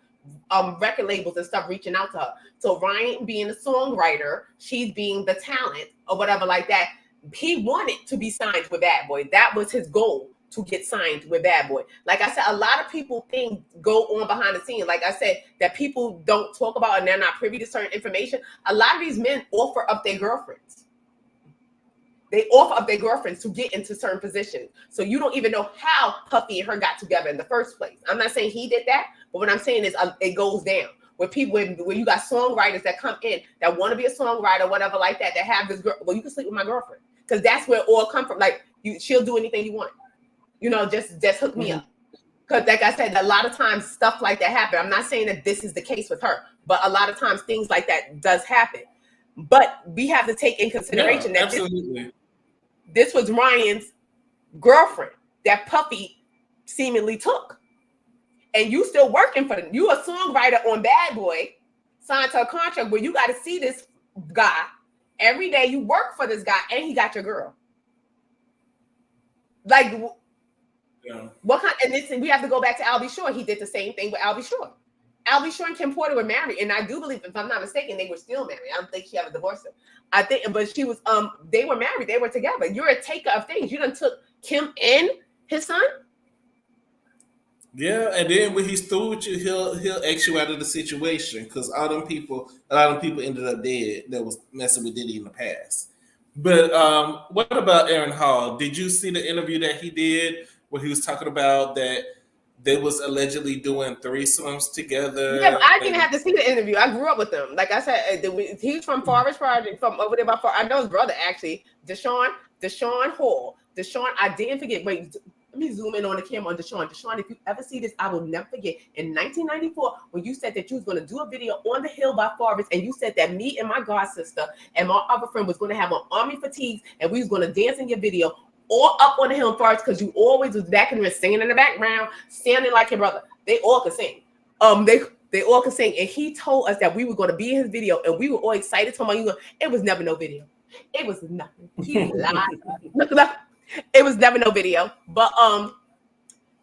Record labels and stuff reaching out to her. So Ryan being a songwriter, she's being the talent or whatever like that. He wanted to be signed with Bad Boy. That was his goal, to get signed with Bad Boy. Like I said, a lot of people things go on behind the scenes. Like I said, that people don't talk about and they're not privy to certain information. A lot of these men offer up their girlfriends. They offer up their girlfriends to get into certain positions. So you don't even know how Puffy and her got together in the first place. I'm not saying he did that, but what I'm saying is it goes down. When you got songwriters that come in that want to be a songwriter, whatever like that have this girl. Well, you can sleep with my girlfriend because that's where it all come from. Like she'll do anything you want. You know, just hook me up. Because like I said, a lot of times stuff like that happen. I'm not saying that this is the case with her, but a lot of times things like that does happen. But we have to take in consideration that absolutely. This was Ryan's girlfriend that Puffy seemingly took. And you still working for them. You a songwriter on Bad Boy, signed to a contract where you got to see this guy every day. You work for this guy, and he got your girl. Like, yeah. What kind? And this, we have to go back to Albie Shore. He did the same thing with Albie Shore. Albie Shore and Kim Porter were married, and I do believe, if I'm not mistaken, they were still married. I don't think she ever divorced him. I think, but she was. They were married. They were together. You're a taker of things. You done took Kim and his son. Yeah, and then when he's through with you, he'll X you out of the situation, because a lot of people ended up dead that was messing with Diddy in the past. But what about Aaron Hall? Did you see the interview that he did where he was talking about that they was allegedly doing threesomes together? Yeah, but I didn't have to see the interview. I grew up with them. Like I said, he's from Forest Project, from over there by far. I know his brother actually, Deshaun Hall. Deshaun, I didn't forget. Wait. Let me zoom in on the camera on Deshaun. Deshaun, if you ever see this, I will never forget. In 1994, when you said that you was going to do a video on the hill by Forest, and you said that me and my god sister and my other friend was going to have on army fatigues, and we was going to dance in your video, all up on the hill in Forest, because you always was back in the singing in the background, sounding like your brother. They all could sing. They all could sing, and he told us that we were going to be in his video, and we were all excited. It was never no video. It was nothing. He lied. It was never no video, but yeah,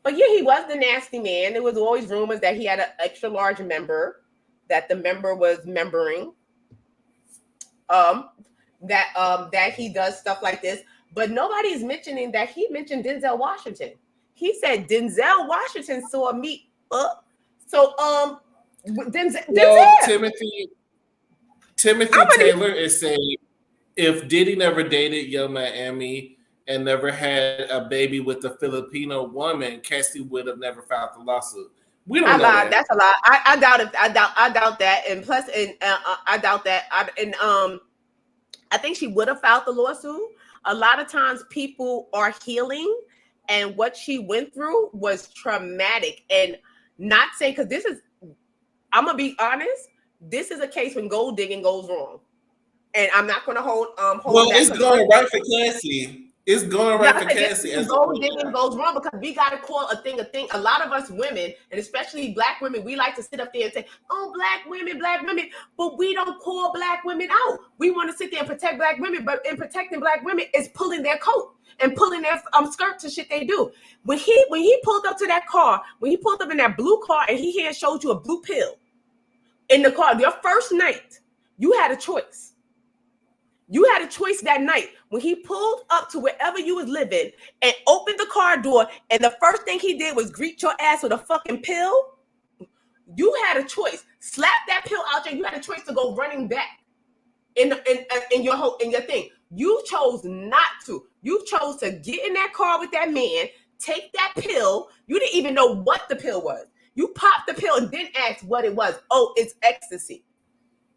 he was the nasty man. There was always rumors that he had an extra large member, that the member was membering, that he does stuff like this. But nobody's mentioning that he mentioned Denzel Washington. He said Denzel Washington saw me up. So Denzel. Timothy Taylor is saying, if Diddy never dated Young Miami and never had a baby with a Filipino woman, Cassie would have never filed the lawsuit. We don't know that. That's a lie. I doubt it. I doubt that. And plus, I doubt that. I think she would have filed the lawsuit. A lot of times, people are healing, and what she went through was traumatic. And not saying, because this is, I'm gonna be honest. This is a case when gold digging goes wrong, and I'm not gonna hold. Well, it's going right for Cassie. It's going right for Cassie. Gold digging goes wrong because we got to call a thing a thing. A lot of us women, and especially black women, we like to sit up there and say, oh, black women, but we don't call black women out. We want to sit there and protect black women, but in protecting black women is pulling their coat and pulling their skirts and shit they do. When he pulled up to that car, when he pulled up in that blue car and he had showed you a blue pill in the car, your first night, you had a choice. You had a choice that night when he pulled up to wherever you was living and opened the car door, and the first thing he did was greet your ass with a fucking pill. You had a choice. Slap that pill out there. You had a choice to go running back in your thing. You chose not to. You chose to get in that car with that man, take that pill. You didn't even know what the pill was. You popped the pill and didn't ask what it was. Oh, it's ecstasy.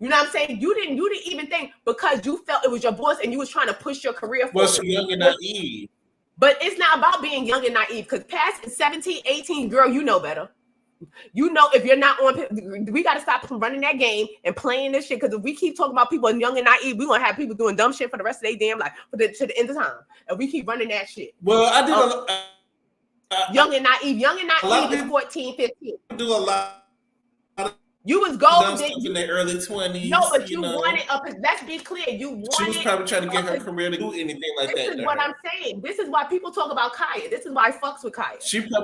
You know what I'm saying? You didn't even think, because you felt it was your boss and you was trying to push your career forward. Well, she young and naive. But it's not about being young and naive, because past 17, 18, girl, you know better. You know, if you're not on, we got to stop running that game and playing this shit, because if we keep talking about people young and naive, we're going to have people doing dumb shit for the rest of their damn life, to the end of time. And we keep running that shit. Well, I did young and naive is 14, 15. Do a lot. You was gold in the early 20s. No, but you wanted let's be clear. She was probably trying to get her career to do anything like that. This is what I'm saying. This is why people talk about Kaya. This is why I fucks with Kaya.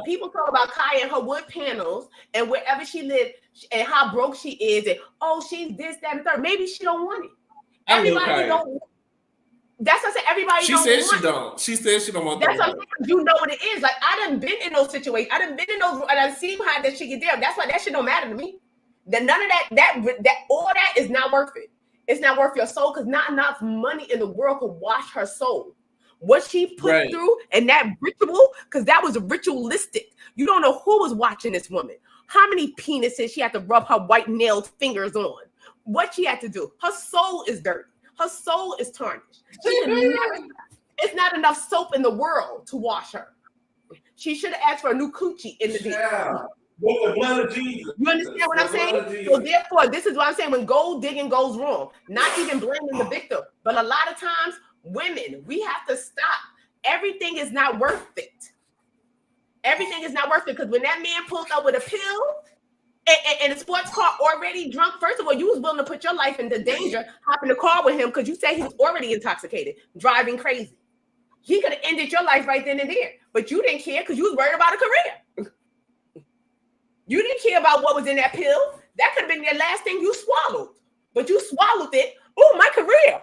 People talk about Kaya and her wood panels and wherever she lived and how broke she is, and she's this, that, and third. Maybe she don't want it. Everybody don't. That's what I said. Everybody don't want it. She said she don't. She said she don't want that. That's what I'm saying. You know what it is. Like, I done been in those situations. I done been in those, and I've seen how that shit get there. That's why that shit don't matter to me. Then none of that all that is not worth it. It's not worth your soul, because not enough money in the world could wash her soul. What she put through and that ritual, because that was ritualistic. You don't know who was watching this woman. How many penises she had to rub her white nailed fingers on. What she had to do. Her soul is dirty. Her soul is tarnished. It's not enough soap in the world to wash her. She should have asked for a new coochie in the video. With the blood of Jesus. You understand what I'm saying? So therefore, this is what I'm saying. When gold digging goes wrong, not even blaming the victim, but a lot of times women, we have to stop. Everything is not worth it. Everything is not worth it, because when that man pulled up with a pill and a sports car already drunk, first of all, you was willing to put your life into danger, hop in the car with him because you said he was already intoxicated, driving crazy. He could have ended your life right then and there, but you didn't care because you was worried about a career. You didn't care about what was in that pill. That could have been the last thing you swallowed, but you swallowed it. Oh, my career.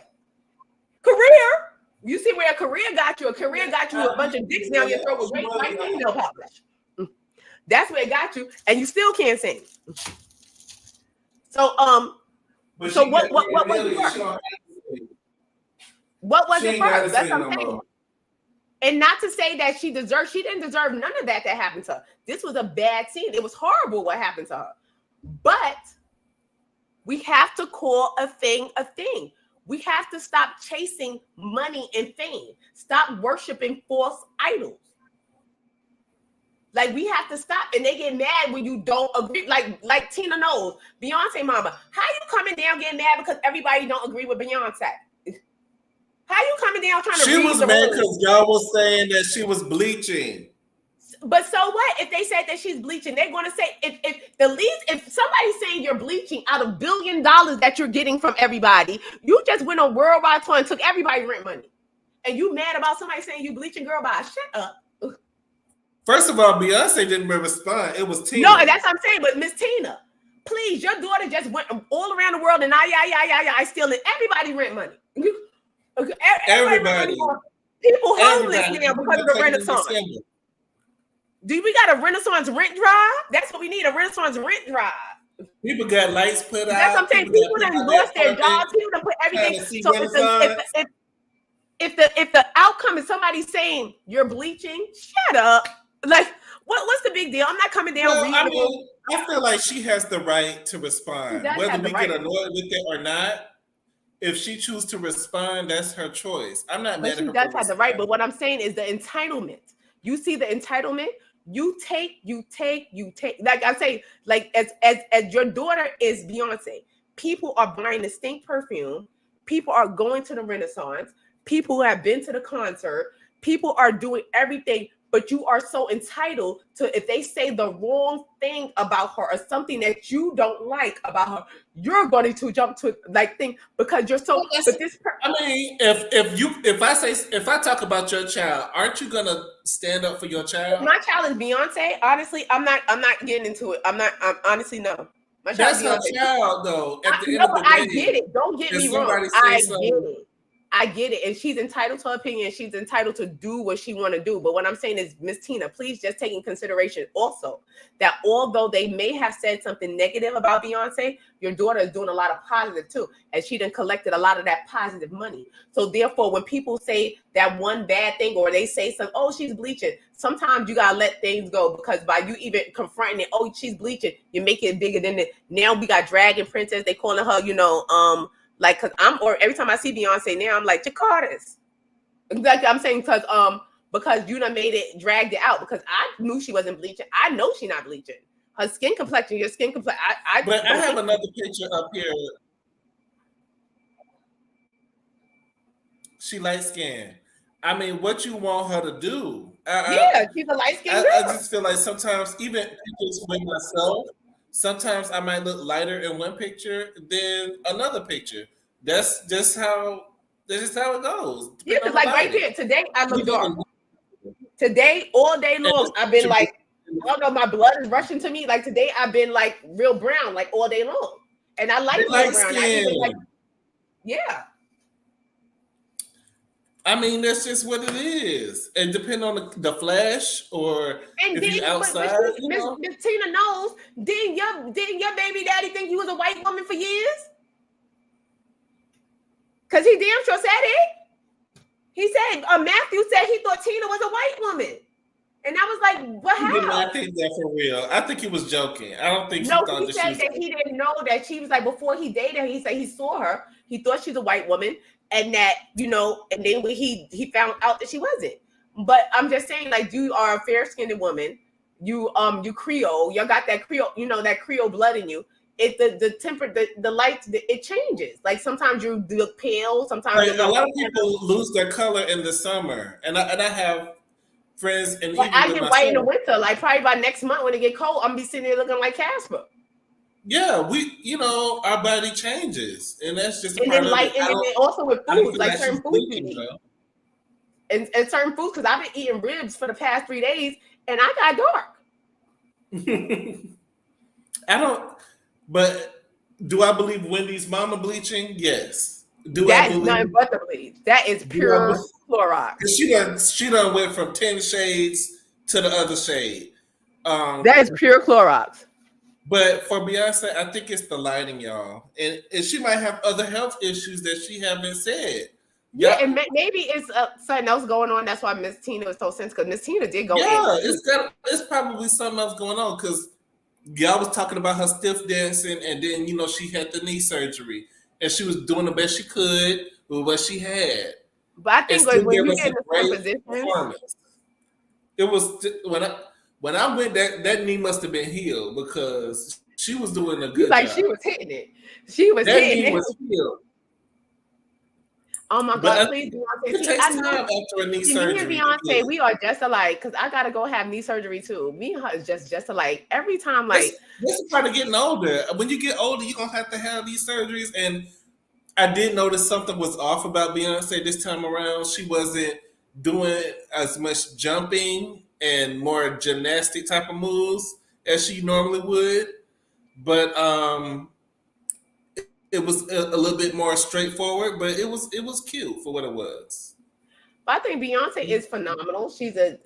You see where a career got you? A career got you a bunch of dicks down your throat with great white female population. That's where it got you, and you still can't sing. So, so what was it first? What was it first? That's what I'm saying. And not to say that she didn't deserve none of that happened to her. This was a bad scene. It was horrible what happened to her. But we have to call a thing a thing. We have to stop chasing money and fame. Stop worshiping false idols. Like, we have to stop, and they get mad when you don't agree. Like Tina knows, Beyonce mama. How you coming down getting mad because everybody don't agree with Beyonce? How you coming down trying to? She was mad because y'all was saying that she was bleaching. But so what? If they said that she's bleaching, they're going to say if somebody's saying you're bleaching out of $1 billion that you're getting from everybody, you just went on worldwide tour and took everybody rent money, and you mad about somebody saying you bleaching, girl? Bye, shut up. First of all, Beyonce didn't respond. It was Tina. No, and that's what I'm saying. But Miss Tina, please, your daughter just went all around the world and I stealing everybody rent money. Everybody. People homeless now because of the Renaissance. Do we got a Renaissance rent drive? That's what we need, a Renaissance rent drive. People got lights put out. That's what I'm saying. People done lost their jobs. People done put everything. So if the outcome is somebody saying you're bleaching, shut up. Like, what's the big deal? I'm not coming down. Well, I feel like she has the right to respond, whether we get annoyed with it or not. If she chooses to respond, that's her choice. I'm not mad at her. She does have the right, but what I'm saying is the entitlement. You see the entitlement. You take. Like I say, like as your daughter is Beyonce. People are buying the stink perfume. People are going to the Renaissance. People who have been to the concert. People are doing everything. But you are so entitled to, if they say the wrong thing about her or something that you don't like about her, you're going to jump to like thing because you're so. But this, I mean, if I talk about your child, aren't you gonna stand up for your child? My child is Beyonce. Honestly, I'm not getting into it. I'm honestly no. My That's her child, though. At the end of the day, I get it. Don't get me wrong. I get it, and she's entitled to her opinion. She's entitled to do what she want to do. But what I'm saying is, Miss Tina, please just take in consideration also that although they may have said something negative about Beyonce, your daughter is doing a lot of positive too, and she done collected a lot of that positive money. So therefore, when people say that one bad thing or they say something, oh, she's bleaching, sometimes you gotta let things go because by you even confronting it, oh, she's bleaching, you make it bigger than it. Now we got Dragon Princess. They calling her, like, cause every time I see Beyonce now, I'm like, Jakarta's. Like I'm saying, because you done made it, dragged it out. Because I knew she wasn't bleaching. I know she's not bleaching. Her skin complexion, your skin complexion. But I have another picture up here. She light skinned. I mean, what you want her to do? She's a light skinned girl. I just feel like sometimes, even pictures with myself, sometimes I might look lighter in one picture than another picture. That's just how it goes. Yeah, because like right here, today I look dark. Today, all day long, I've been like, I don't know, my blood is rushing to me. Like today, I've been like real brown, like all day long. And I like real brown. Yeah. I mean, that's just what it is. And depending on the flash or if you're outside. Miss Tina knows, didn't your baby daddy think you was a white woman for years? Because he damn sure said it. He said, Matthew said he thought Tina was a white woman. And I was like, what happened? I think that for real. I think he was joking. I don't think he said that he didn't know that she was like, before he dated her, he said he saw her. He thought she's a white woman. And that, and then when he found out that she wasn't. But I'm just saying, like, you are a fair-skinned woman. You Creole. You got that Creole, that Creole blood in you. the temper, the light, it changes. Like sometimes you look pale, sometimes Like, you a look. lot of people lose their color in the summer, and I have friends, and Like even I with get white in the myself. winter. Like probably by next month when it get cold, I'm gonna be sitting there looking like Casper. Yeah, our body changes, and that's just a And part then of it. and then also with I don't foods, feel like like she's certain foods you bleaching eat. though. And certain foods, because I've been eating ribs for the past 3 days and I got dark. I don't, but do I believe Wendy's mama bleaching? Yes. Do I That is believe? nothing but the bleach. That is Do I pure Clorox. Because she done went from 10 shades to the other shade. That is pure Clorox. But for Beyonce, I think it's the lighting, y'all, and she might have other health issues that she haven't said. Yeah, and maybe it's something else going on. That's why Miss Tina was so sensitive. Because Miss Tina did go in. It's probably something else going on because y'all was talking about her stiff dancing, and then she had the knee surgery, and she was doing the best she could with what she had. But I think like, when you get in the same position, performance. It was when I went, that knee must have been healed because she was doing a good job. She was hitting it. She was that hitting knee it. was healed. Oh my God, please, Beyonce. It takes time after a knee surgery. Me and Beyonce, we are just alike because I gotta go have knee surgery too. Me and her is just alike. Every time, like this is part of getting older. When you get older, you're gonna have to have these surgeries. And I did notice something was off about Beyonce this time around. She wasn't doing as much jumping and more gymnastic type of moves as she normally would. But it was a little bit more straightforward, but it was cute for what it was. I think Beyonce is phenomenal. She's an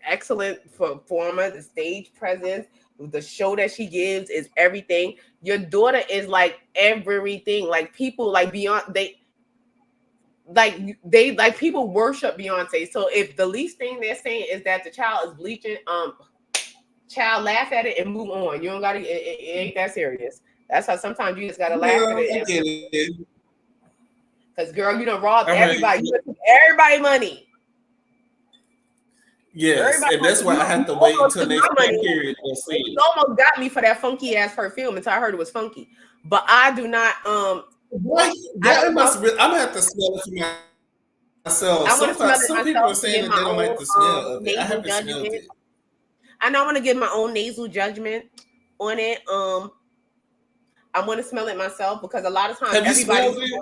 excellent performer. The stage presence, the show that she gives is everything. Your daughter is like everything. Like people like Beyonce, they people worship Beyonce. So if the least thing they're saying is that the child is bleaching, child, laugh at it and move on. You don't gotta. It ain't that serious. That's how sometimes you just gotta laugh at it. I get it. Because girl, you done robbed everybody. You took everybody money. Yes, everybody and that's why I have to wait until next period to see. You almost got me for that funky ass perfume until I heard it was funky. But I do not. I'm gonna have to smell it for myself. I want to smell it some myself. People are saying that they don't like the smell of it. I haven't smelled it. I know I want to give my own nasal judgment on it. I want to smell it myself because a lot of times everybody.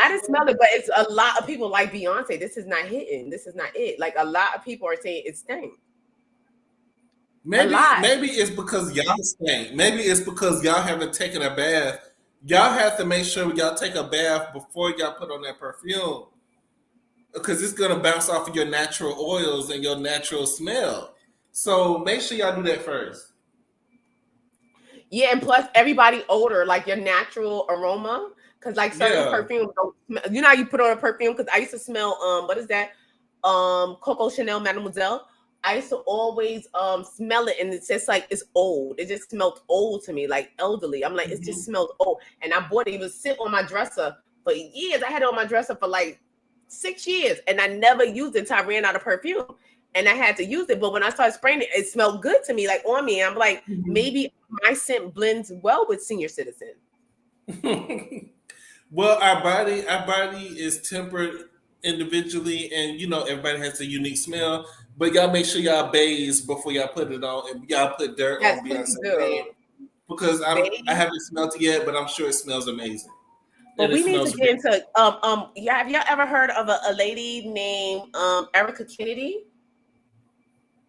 I didn't smell it, but it's a lot of people like Beyonce. This is not hitting. This is not it. Like a lot of people are saying it stinks. Maybe it's because y'all stink. Maybe it's because y'all haven't taken a bath. Y'all have to make sure y'all take a bath before y'all put on that perfume, because it's gonna bounce off of your natural oils and your natural smell. So make sure y'all do that first. Yeah, and plus everybody odor, like your natural aroma. Because like certain perfumes don't smell. You know how you put on a perfume? Because I used to smell what is that? Coco Chanel Mademoiselle. I used to always smell it, and it's just like it's old. It just smelled old to me, like elderly. I'm like, it just smells old. And I bought it. It was sit on my dresser for years. I had it on my dresser for like 6 years, and I never used it until I ran out of perfume. And I had to use it. But when I started spraying it, it smelled good to me, like on me. I'm like, maybe my scent blends well with senior citizen. Well, our body is tempered individually, and everybody has a unique smell. But y'all make sure y'all bathe before y'all put it on, and y'all put dirt on Beyonce's name, because I haven't smelled it yet, but I'm sure it smells amazing. But we need to get into have y'all ever heard of a lady named Erica Kennedy?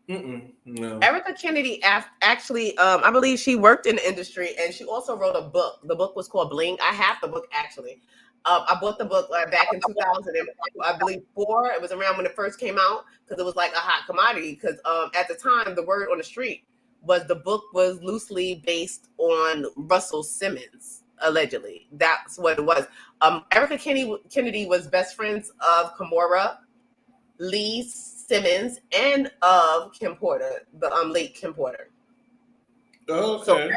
No. Erica Kennedy actually, I believe she worked in the industry, and she also wrote a book. The book was called Bling. I have the book actually. I bought the book back in 2000, I believe 4. It was around when it first came out because it was like a hot commodity. Because at the time, the word on the street was the book was loosely based on Russell Simmons, allegedly. That's what it was. Erica Kennedy was best friends of Kimora Lee Simmons and of Kim Porter, the late Kim Porter. Okay. So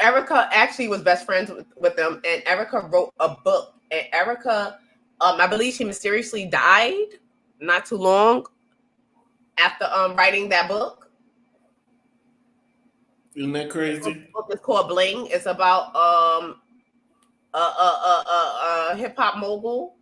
Erica actually was best friends with them, and Erica wrote a book. And Erica, I believe she mysteriously died not too long after writing that book. Isn't that crazy? The book is called Bling. It's about a hip hop mogul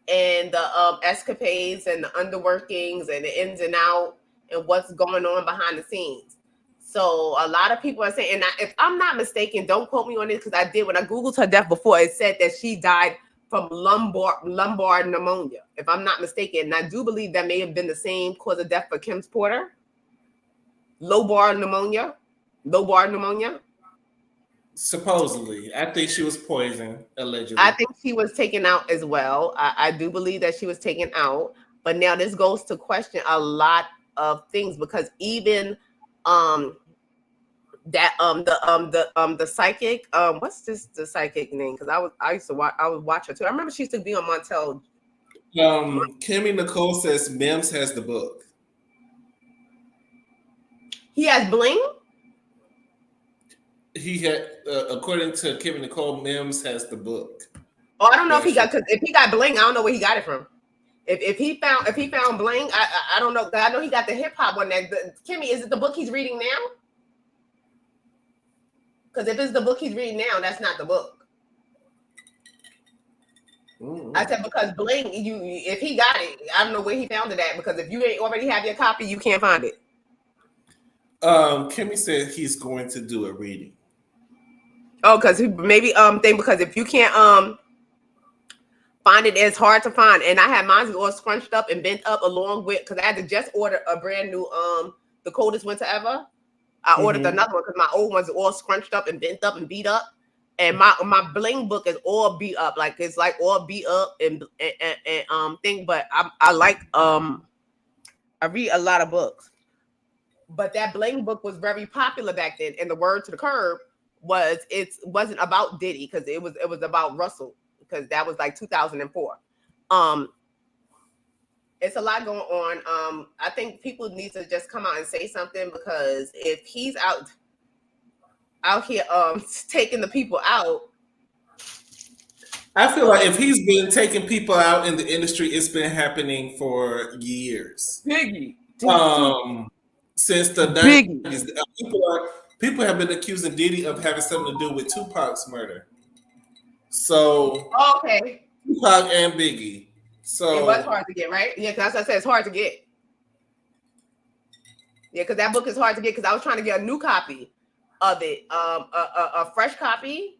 and the escapades and the underworkings and the ins and out and what's going on behind the scenes. So a lot of people are saying, and if I'm not mistaken, don't quote me on this because I did when I googled her death before. It said that she died from lumbar pneumonia, if I'm not mistaken. And I do believe that may have been the same cause of death for Kim Porter. Lobar pneumonia. Supposedly, I think she was poisoned, allegedly. I think she was taken out as well. I do believe that she was taken out. But now this goes to question a lot of things because even the psychic what's the psychic name? Because I used to watch her too. I remember she used to be on Montel. Kimmy Nicole says Mims has the book. He has Bling. He had, according to Kimmy Nicole, Mims has the book. Oh, I don't know if he got, because if he got Bling, I don't know where he got it from. If he found Bling, I don't know. I know he got the hip hop one. Kimmy, is it the book he's reading now? Because if it's the book he's reading now, that's not the book. Mm-hmm. I said because Bling, if he got it, I don't know where he found it at. Because if you ain't already have your copy, you can't find it. Kimmy said he's going to do a reading. Oh, because maybe because if you can't find it, it's hard to find. And I had mine all scrunched up and bent up along with, because I had to just order a brand new The Coldest Winter Ever. I ordered another one because my old ones are all scrunched up and bent up and beat up. And my Bling book is all beat up, like it's like all beat up and thing. But I like I read a lot of books. But that Bling book was very popular back then. And the Word to the Curb wasn't about Diddy, because it was about Russell, because that was like 2004. It's a lot going on. I think people need to just come out and say something, because if he's out here taking the people out, I feel like if he's been taking people out in the industry, it's been happening for years. Biggie. Since the 90s, people have been accusing Diddy of having something to do with Tupac's murder. So okay, Tupac and Biggie. So it was hard to get, right? Yeah, because I said it's hard to get. Yeah, because that book is hard to get, because I was trying to get a new copy of it, a fresh copy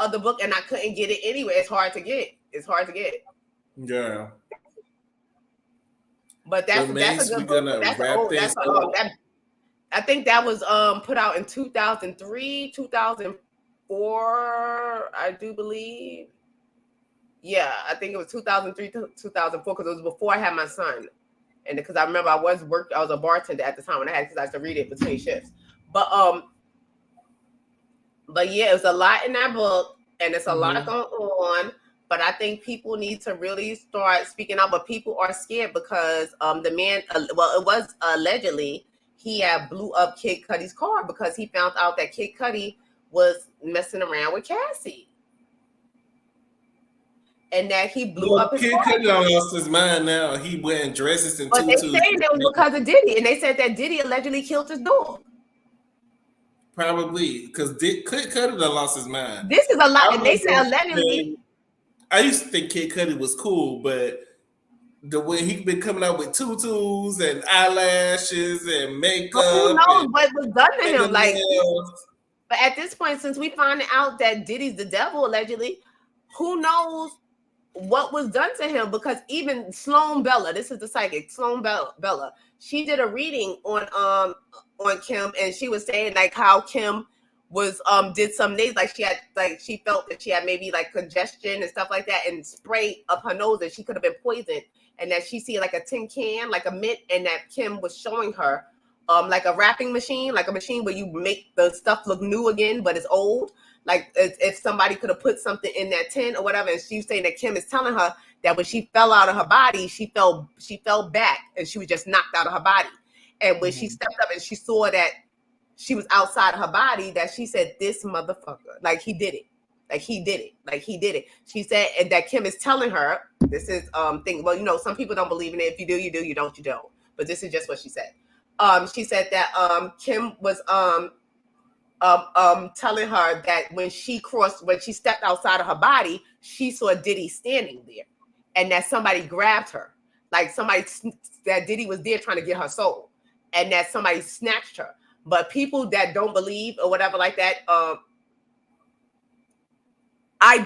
of the book, and I couldn't get it anyway. It's hard to get. Yeah. But that's a good book. I think that was put out in 2003, 2004, I do believe. Yeah, I think it was 2003 to 2004, because it was before I had my son. And because I remember I was a bartender at the time when I had, because I had to read it between shifts. But yeah, it was a lot in that book, and it's a lot going on. But I think people need to really start speaking out. But people are scared because the man, it was allegedly he had blew up Kid Cudi's car because he found out that Kid Cudi was messing around with Cassie. And that he blew up his Kid car. Cudi lost his mind now. He wearing dresses and tutus. But they saying it was because of Diddy. And they said that Diddy allegedly killed his dog. Probably, because Kid Cudi lost his mind. This is a lot. And they said allegedly. I used to think Kid Cudi was cool, but the way he been coming out with tutus and eyelashes and makeup. But who knows what was done to him? Like, but at this point, since we find out that Diddy's the devil, allegedly, who knows what was done to him? Because even Sloan Bella, this is the psychic, Sloan Bella, she did a reading on Kim, and she was saying like how Kim was did some days, like she felt that she had maybe like congestion and stuff like that, and spray up her nose, and she could have been poisoned, and that she see like a tin can, like a mint, and that Kim was showing her like a wrapping machine, like a machine where you make the stuff look new again, but it's old, like if somebody could have put something in that tin or whatever. And she was saying that Kim is telling her that when she fell out of her body, she fell back, and she was just knocked out of her body. And when she stepped up and she saw that she was outside of her body, that she said, this motherfucker, like he did it. She said, and that Kim is telling her, this is thing. Well, some people don't believe in it. If you do, you do. You don't, you don't. But this is just what she said. she said that Kim was telling her that when she stepped outside of her body, she saw Diddy standing there, and that somebody grabbed her, like that Diddy was there trying to get her soul, and that somebody snatched her. But people that don't believe or whatever like that, I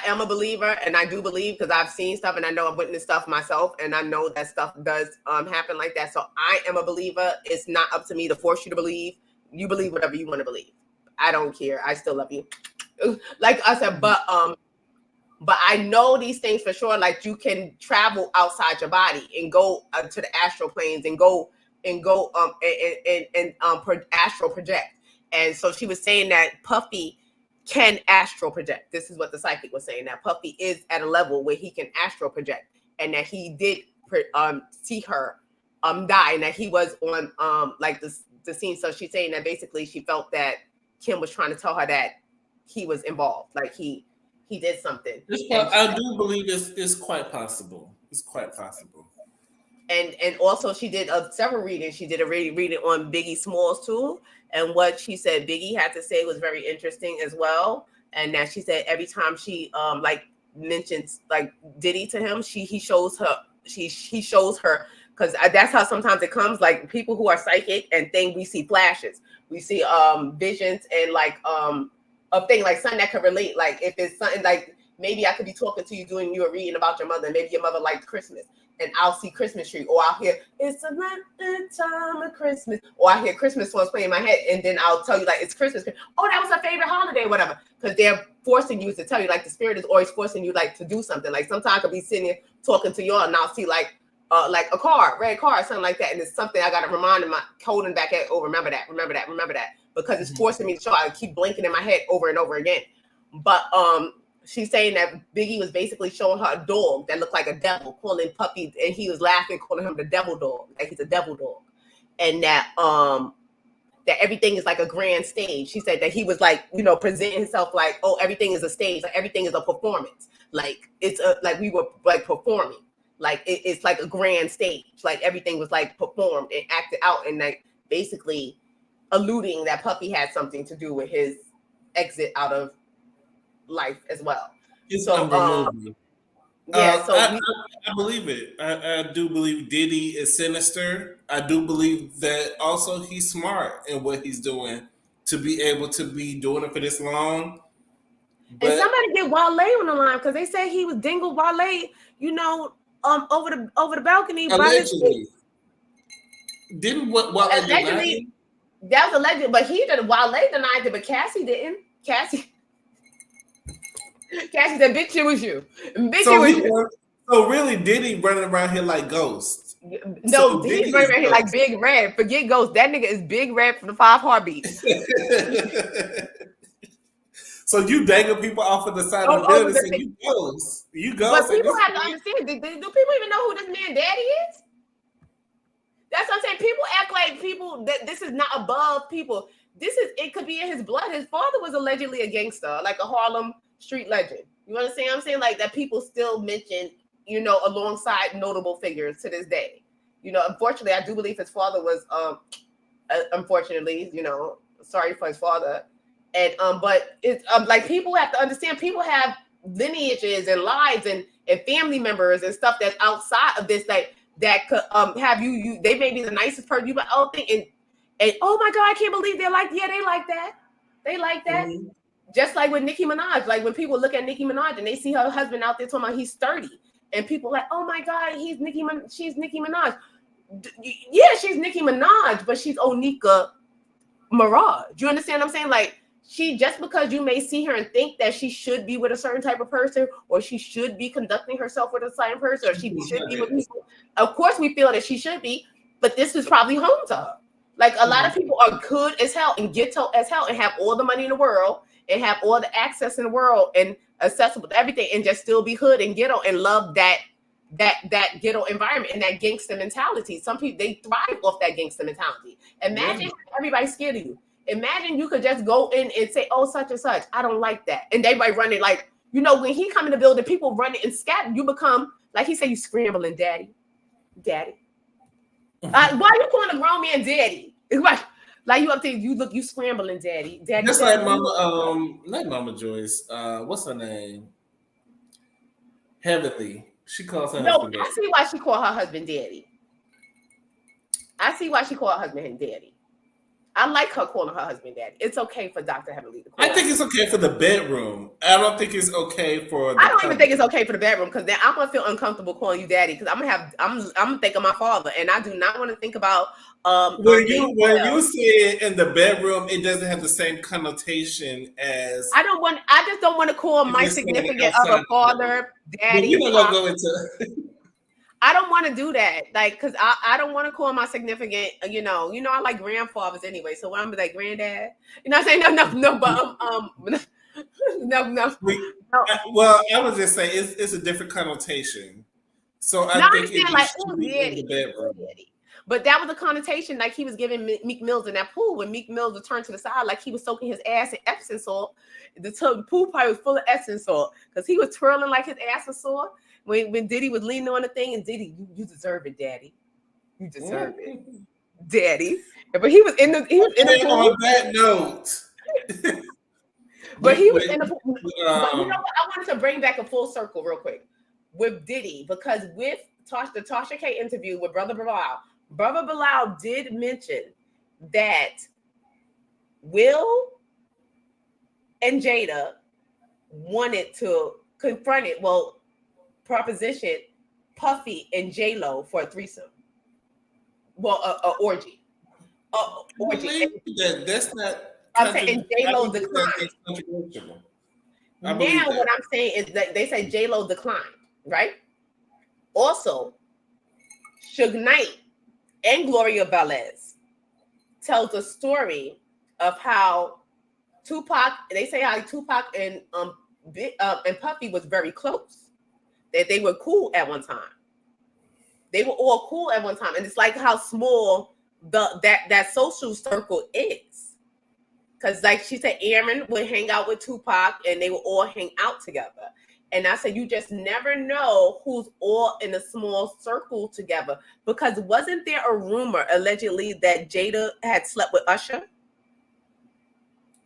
am a believer, and I do believe because I've seen stuff and I know I've witnessed stuff myself, and I know that stuff does happen like that. So I am a believer. It's not up to me to force you to believe. You believe whatever you want to believe. I don't care. I still love you. Like I said, but I know these things for sure. Like you can travel outside your body and go to the astral planes and go astral project. And so she was saying that Puffy can astral project. This is what the psychic was saying, that Puffy is at a level where he can astral project, and that he did see her die, and that he was on like the scene. So she's saying that basically she felt that Kim was trying to tell her that he was involved, like he did something. I do believe it's quite possible. It's quite possible. And also she did several readings. She did a reading on Biggie Smalls too, and what she said Biggie had to say was very interesting as well. And that she said every time she like mentions like Diddy to him, he shows her because that's how sometimes it comes. Like people who are psychic and think we see flashes, we see visions, and like a thing like something that could relate. Like if it's something like maybe I could be talking to you doing you a reading about your mother, and maybe your mother liked Christmas, and I'll see Christmas tree, or I'll hear it's a time of Christmas, or I hear Christmas songs playing in my head, and then I'll tell you like it's Christmas. Oh, that was her favorite holiday, whatever. Because they're forcing you to tell you, like the spirit is always forcing you like to do something. Like sometimes I could be sitting here talking to y'all, and I'll see like a car, red car, something like that, and it's something I got to remind my holding back at. Oh, remember that, because it's forcing me to show. I keep blinking in my head over and over again. But she's saying that Biggie was basically showing her a dog that looked like a devil, calling Puppy, and he was laughing, calling him the devil dog, like he's a devil dog, and that that everything is like a grand stage. She said that he was like, presenting himself like, oh, everything is a stage, like everything is a performance, like it's like we were like performing, like it's like a grand stage, like everything was like performed and acted out, and like basically alluding that Puffy had something to do with his exit out of life as well. I believe it. I do believe Diddy is sinister. I do believe that also he's smart in what he's doing to be able to be doing it for this long. But, and somebody get Wale on the line because they said he was dingled Wale, over the balcony. Allegedly. Didn't what Wale allegedly? That was alleged, but Wale denied it, but Cassie didn't. Cassie said, "Bitch, it was you. Bitch, it was you." So really, Diddy running around here like Ghost? No, he's running around here like Big Red. Forget Ghost. That nigga is Big Red from the 5 Heartbeats. So you dangle people off of the side of the building, and you Ghost. You Ghost. But people have to understand. Do people even know who this man daddy is? That's what I'm saying. People act like people that this is not above people. It could be in his blood. His father was allegedly a gangster, like a Harlem street legend. You understand what I'm saying? Like that people still mention, alongside notable figures to this day. Unfortunately, I do believe his father was, unfortunately, sorry for his father. And, but it's like people have to understand, people have lineages and lives and family members and stuff that's outside of this, like that could have you, they may be the nicest person you, but and oh my God, I can't believe they're like, yeah, they like that. They like that. Mm-hmm. Just like with Nicki Minaj, like when people look at Nicki Minaj and they see her husband out there talking about he's 30, and people like, oh my God, she's Nicki Minaj. Yeah, she's Nicki Minaj, but she's Onika Maraj. Do you understand what I'm saying? Like just because you may see her and think that she should be with a certain type of person, or she should be conducting herself with a certain person, or she should be with people. Of course, we feel that she should be, but this is probably home to her. Like a lot of people are good as hell and ghetto as hell and have all the money in the world and have all the access in the world and accessible to everything and just still be hood and ghetto and love that ghetto environment and that gangster mentality. Some people, they thrive off that gangster mentality. Imagine everybody's scared of you. Imagine you could just go in and say, oh, such and such, I don't like that. And everybody running like, when he come in the building, people running and scatter. You become, like he said, you scrambling, daddy. Why you calling a grown man daddy? Like you up there, you scrambling, daddy. Daddy. Just like Mama, not Mama Joyce. What's her name? Heavenly. She calls her No, husband I daddy. see why she called her husband daddy. I see why she called her husband daddy. I like her calling her husband daddy. It's okay for Dr. Heavenly to call. I think it's okay for the bedroom. I don't think it's okay for. I don't even think it's okay for the bedroom because then I'm gonna feel uncomfortable calling you daddy because I'm gonna think of my father and I do not want to think about when you say it in the bedroom, it doesn't have the same connotation as. I just don't want to call my significant other father daddy. You're not gonna go into. I don't want to do that, like, cause I don't want to call my significant, you know, I like grandfathers anyway. So when I'm like granddad, you know what I'm saying? No, but no. Well, I would just say it's a different connotation. So I think it's like in the bedroom. But that was the connotation, like he was giving Meek Mills in that pool when Meek Mills would turn to the side, like he was soaking his ass in Epsom salt. The pool pipe was full of Epsom salt because he was twirling like his ass was sore. When Diddy was leaning on the thing, and Diddy, you deserve it, daddy. You deserve it, daddy. But he was in the pool. On that note. But he was in the pool. But you know what? I wanted to bring back a full circle real quick with Diddy because with the Tasha K interview with Brother Bilal did mention that Will and Jada wanted to confront it. Well, proposition Puffy and J-Lo for a threesome. Well, a orgy. Orgy. That's not. I'm saying J-Lo declined. Now what I'm saying is that they say J-Lo declined, right? Also, Suge Knight and Gloria Velez tells a story of how Tupac. They say how Tupac and Puffy was very close. That they were cool at one time. They were all cool at one time, and it's like how small that social circle is. Because, like she said, Aaron would hang out with Tupac, and they would all hang out together. And I said, you just never know who's all in a small circle together. Because wasn't there a rumor allegedly that Jada had slept with Usher?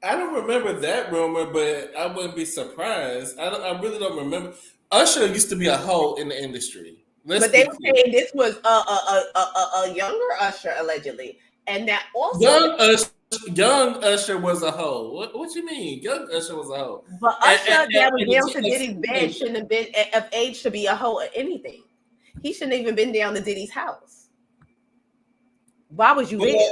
I don't remember that rumor, but I wouldn't be surprised. I really don't remember. Usher used to be a hoe in the industry. But they were saying this was a younger Usher allegedly, and that also young Usher was a hoe. What you mean? Young Usher was a hoe. But Usher that was down to Diddy's bed shouldn't have been of age to be a hoe or anything. He shouldn't have even been down to Diddy's house. Why was you there?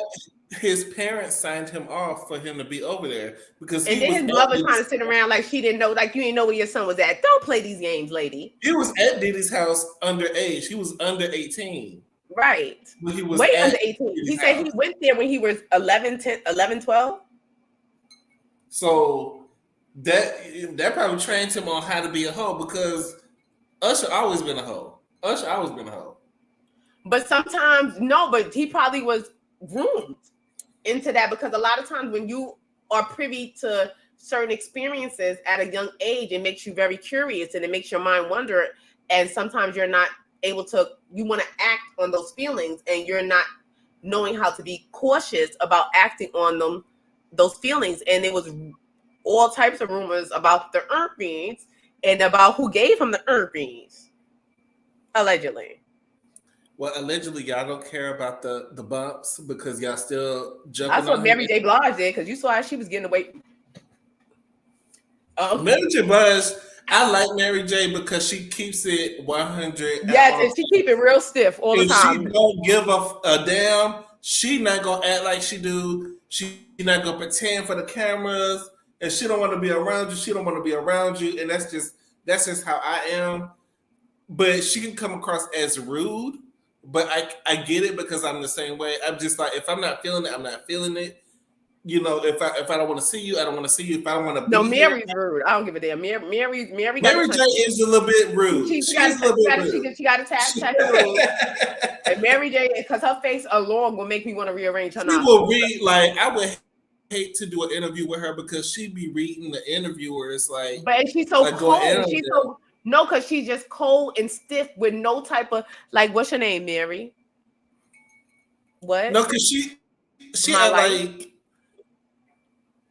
His parents signed him off for him to be over there because and then his mother trying to sit around like she didn't know, like you didn't know where your son was at. Don't play these games, lady. He was at Diddy's house underage. He was under 18. Right. When he was way under 18. He said he went there when he was 11, 12. So that probably trained him on how to be a hoe because Usher always been a hoe. But sometimes, no, but he probably was groomed into that because a lot of times when you are privy to certain experiences at a young age, it makes you very curious and it makes your mind wonder. And sometimes you're not able to, you want to act on those feelings and you're not knowing how to be cautious about acting on them, those feelings. And it was all types of rumors about the herpes and about who gave him the herpes, allegedly. Well, allegedly, y'all don't care about the bumps because y'all still jumping. That's what Mary J. Blige did because you saw how she was getting away. Mary J. Blige, I like Mary J. because she keeps it 100. Yes, and she keep it real stiff all the time. She don't give a damn. She not gonna act like she do. She not gonna pretend for the cameras, and she don't want to be around you. She don't want to be around you, and that's just how I am. But she can come across as rude. But I get it because I'm the same way. I'm just like, if I'm not feeling it, I'm not feeling it. You know, if I don't want to see you, I don't want to see you. If I don't want to, no, Mary's rude. I don't give a damn. Mary J is a little bit rude. She got a tap rude. And Mary J, because her face alone will make me want to rearrange her. She will read like I would hate to do an interview with her because she'd be reading the interviewers like. But she's so cold. She's so. No, because she's just cold and stiff with no type of, like, what's your name, Mary? What? No, because she My life? like she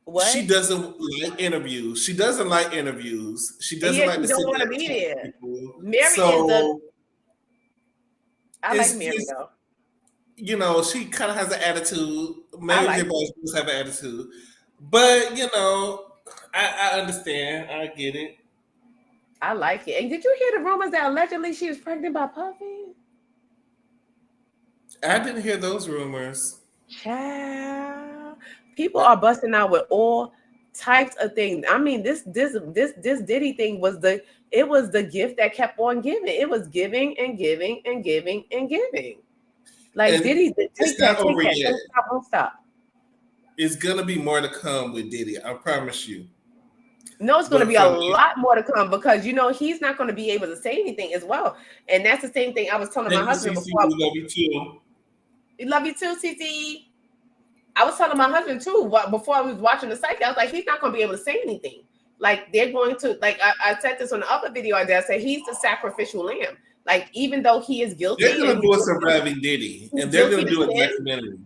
What? doesn't like interviews. She doesn't like interviews. She doesn't Yeah, like she to don't sit want there to and be talk to there. people. Mary is the. So I like Mary it's though. she kind of has an attitude. I Maybe like everybody it. does have an attitude, but I understand. I get it. I like it. And did you hear the rumors that allegedly she was pregnant by Puffy? I didn't hear those rumors. Child. People are busting out with all types of things. I mean, this Diddy thing was the gift that kept on giving. It was giving and giving and giving and giving. Like And Diddy, it's take not that, over yet. don't stop, don't stop. It's gonna be more to come with Diddy. I promise you. No, it's going to But be a from me, lot more to come because he's not going to be able to say anything as well. And that's the same thing I was telling my thank you, husband CC. before. We love you too. We love you too, TT. I was telling my husband too before I was watching the cycle. I was like, he's not going to be able to say anything. Like they're going to I said this on the other video I did. I said he's the sacrificial lamb. Like even though he is guilty, They're gonna and do a surviving Diddy, and they're gonna do a documentary.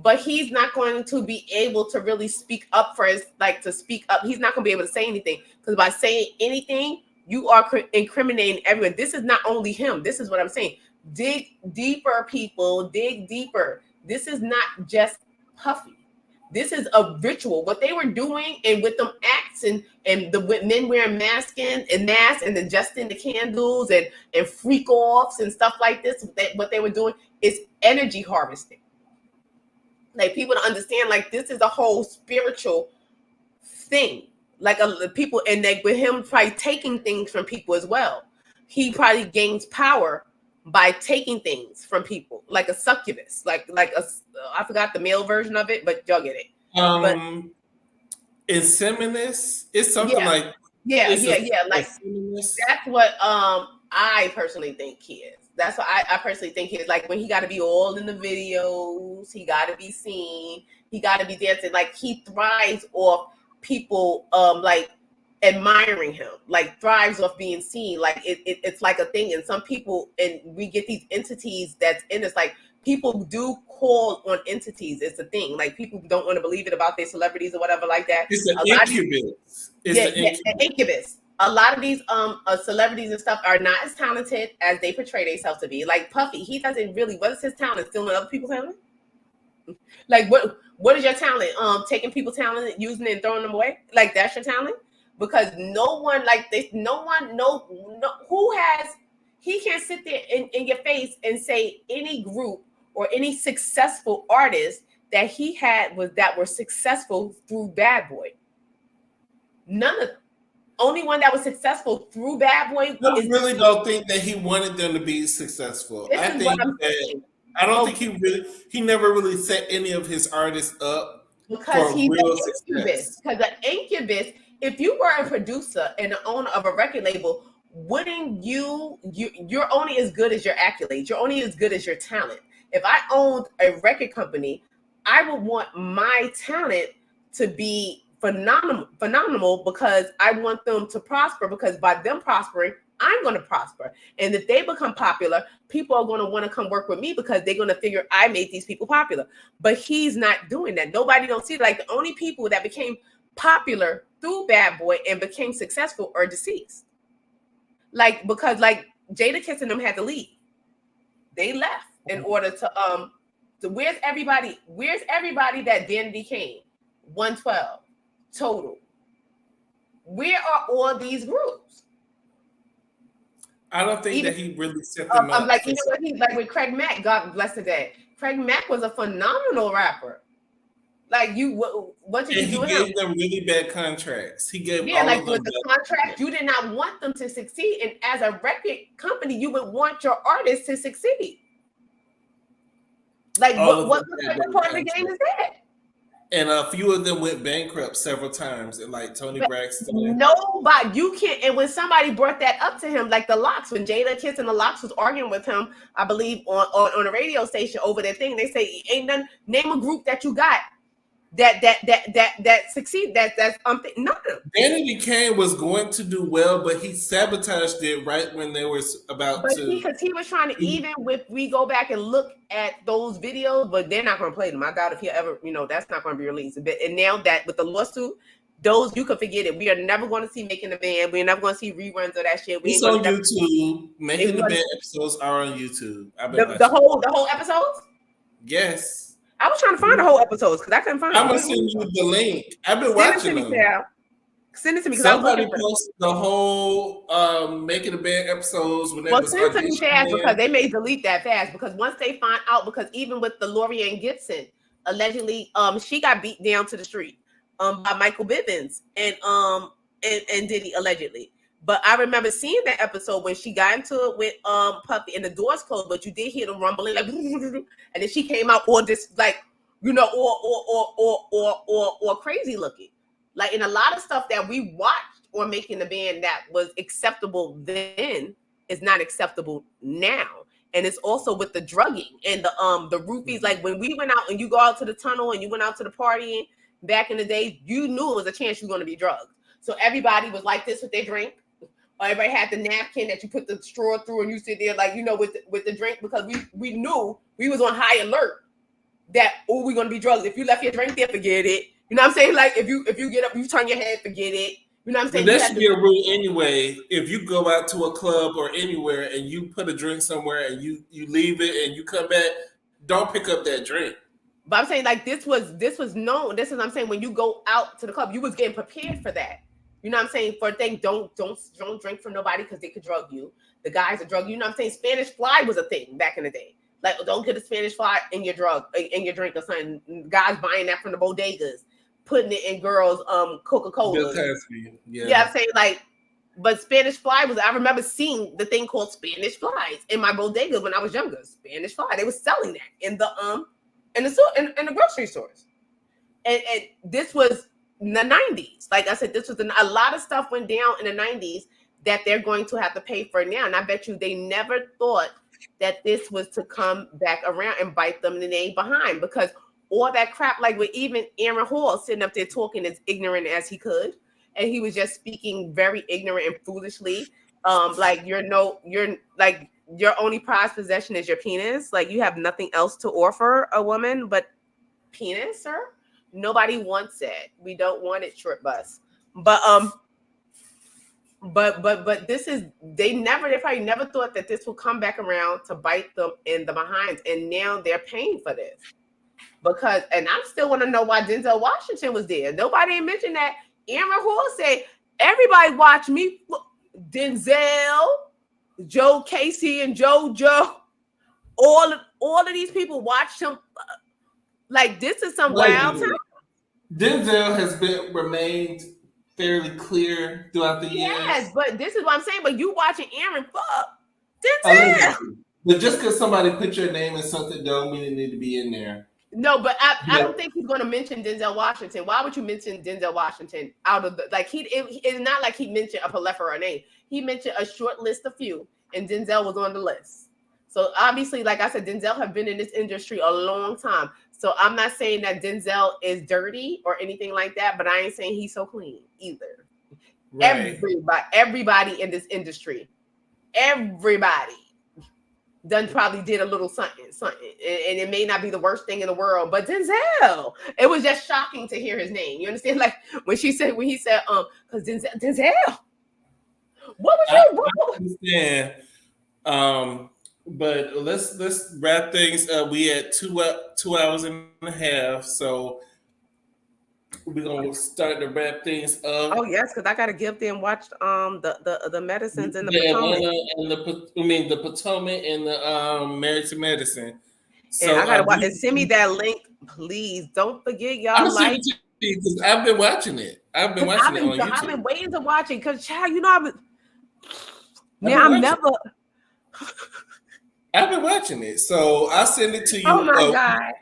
But he's not going to be able to really speak up for his, to speak up. He's not going to be able to say anything because by saying anything, you are incriminating everyone. This is not only him. This is what I'm saying. Dig deeper, people. Dig deeper. This is not just Puffy. This is a ritual. What they were doing, and with them acts, and the men wearing masks and adjusting the candles and freak offs and stuff like this. What they were doing is energy harvesting. Like people to understand, like this is a whole spiritual thing. Like people, and with him probably taking things from people as well. He probably gains power by taking things from people, like a succubus, I forgot the male version of it, but y'all get it. Inseminous. It's something like yeah. Like that's what I personally think he is. That's what I personally think he is. Like when he got to be all in the videos, he got to be seen, he got to be dancing. Like he thrives off people like admiring him, like thrives off being seen. Like it's like a thing. And some people, and we get these entities that's in us. Like people do call on entities. It's a thing. Like people don't want to believe it about their celebrities or whatever like that. It's an incubus. An incubus. A lot of these celebrities and stuff are not as talented as they portray themselves to be. Like Puffy, he doesn't really. What is his talent? Stealing other people's talent? Like what is your talent? Taking people's talent, using it and throwing them away? Like that's your talent? Because no one like this, no who has, he can't sit there in your face and say any group or any successful artist that he had that were successful through Bad Boy. None of them. Only one that was successful through Bad Boy. I really don't think that he wanted them to be successful. I don't think he never really set any of his artists up because he's an incubus. Because an incubus, if you were a producer and the owner of a record label, wouldn't you're only as good as your accolades. You're only as good as your talent. If I owned a record company, I would want my talent to be phenomenal because I want them to prosper, because by them prospering, I'm going to prosper. And if they become popular, people are going to want to come work with me because they're going to figure I made these people popular. But he's not doing that. Nobody don't see it. Like the only people that became popular through Bad Boy and became successful are deceased. Like, because like Jada Kiss and them had to leave. They left in order to so where's everybody that then became 112 total? Where are all these groups? I don't think that he really set them up. Like, you know what, like with Craig Mack, God bless the day. Craig Mack was a phenomenal rapper. Like what did you do with him? He gave them really bad contracts. He gave like with the contract, you did not want them to succeed. And as a record company, you would want your artists to succeed. Like what part of the game is that? And a few of them went bankrupt several times, and like Tony Braxton. Nobody, you can't. And when somebody brought that up to him, like the Lox, when Jada Kiss and the Lox was arguing with him, I believe on a radio station over their thing, they say, "Ain't none. Name a group that you got that succeed. That's none of them. Danny Kane was going to do well, but he sabotaged it right when they were about But to. because he was trying to, even with, we go back and look at those videos, but they're not going to play them. I doubt if he ever, that's not going to be released. And now that with the lawsuit, those, you can forget it. We are never going to see Making the Band. We're never going to see reruns of that shit. We It's ain't on gonna YouTube. Making the Band episodes are on YouTube. I've been the whole episodes. Yes. I was trying to find the whole episodes because I couldn't find I'm them. gonna send you the link. I've been Send it watching to me, them. Sarah. Send it to me because I was Somebody looking for posted the whole Making the Band episodes when they Well, was send it to me fast auditioning. because they may delete that fast because once they find out, because even with the Lorianne Gibson, allegedly, she got beat down to the street by Michael Bivins and Diddy allegedly. But I remember seeing that episode when she got into it with Puffy and the doors closed, but you did hear them rumbling like, and then she came out all this like, or crazy looking. Like in a lot of stuff that we watched or Making the Band that was acceptable then is not acceptable now. And it's also with the drugging and the roofies. Like when we went out and you go out to the tunnel and you went out to the partying back in the day, you knew it was a chance you were going to be drugged. So everybody was like this with their drink. Or everybody had the napkin that you put the straw through and you sit there like, with the drink, because we knew we was on high alert that, we're going to be drugged. If you left your drink there, forget it. You know what I'm saying? Like if you get up, you turn your head, forget it. You know what I'm saying? But that should be a rule anyway. If you go out to a club or anywhere and you put a drink somewhere and you leave it and you come back, don't pick up that drink. But I'm saying like this was known. This is what I'm saying. When you go out to the club, you was getting prepared for that. You know what I'm saying? For a thing, don't drink from nobody because they could drug you. The guys are drug you. You know what I'm saying? Spanish fly was a thing back in the day. Like, don't get a Spanish fly in your drink or something. Guys buying that from the bodegas, putting it in girls' Coca-Cola. Yeah, I'm saying like, but Spanish fly was. I remember seeing the thing called Spanish flies in my bodega when I was younger. Spanish fly. They were selling that in the grocery stores, and this was in the 90s. Like I said, this was a lot of stuff went down in the 90s that they're going to have to pay for now. And I bet you they never thought that this was to come back around and bite them in the name behind, because all that crap, like with even Aaron Hall sitting up there talking as ignorant as he could, and he was just speaking very ignorant and foolishly. Like you're like your only prized possession is your penis. Like you have nothing else to offer a woman but penis, sir. Nobody wants it. We don't want it, short bus. But this is, they probably never thought that this will come back around to bite them in the behinds, and now they're paying for this. Because, and I still want to know why Denzel Washington was there. Nobody ain't mentioned that. Aaron Hall said, everybody watch me. Denzel, Joe Casey, and JoJo. All of these people watched him. Like, this is some wild time. Denzel has remained fairly clear throughout the years. Yes, but this is what I'm saying. But you watching Aaron fuck Denzel. But just because somebody put your name in something don't mean it need to be in there. No, but I don't think he's going to mention Denzel Washington. Why would you mention Denzel Washington out of the, like, it's not like he mentioned a plethora of names. He mentioned a short list of few, and Denzel was on the list. So obviously, like I said, Denzel have been in this industry a long time. So I'm not saying that Denzel is dirty or anything like that, but I ain't saying he's so clean either. Right. Everybody in this industry, everybody probably did a little something, and it may not be the worst thing in the world, but Denzel, it was just shocking to hear his name. You understand? Like when he said, because Denzel, what was your role? I understand. But let's wrap things up. We at 2 hours and a half, so we're gonna start to wrap things up. Oh yes, because I gotta give them watch the medicines and the Potomac. And the Potomac and the Married to Medicine. So and I gotta watch and send me that link, please. Don't forget, y'all. Because I've been watching it. I've been watching it on YouTube. I've been waiting to watch it because, child, I've been watching it, so I'll send it to you. Oh my God.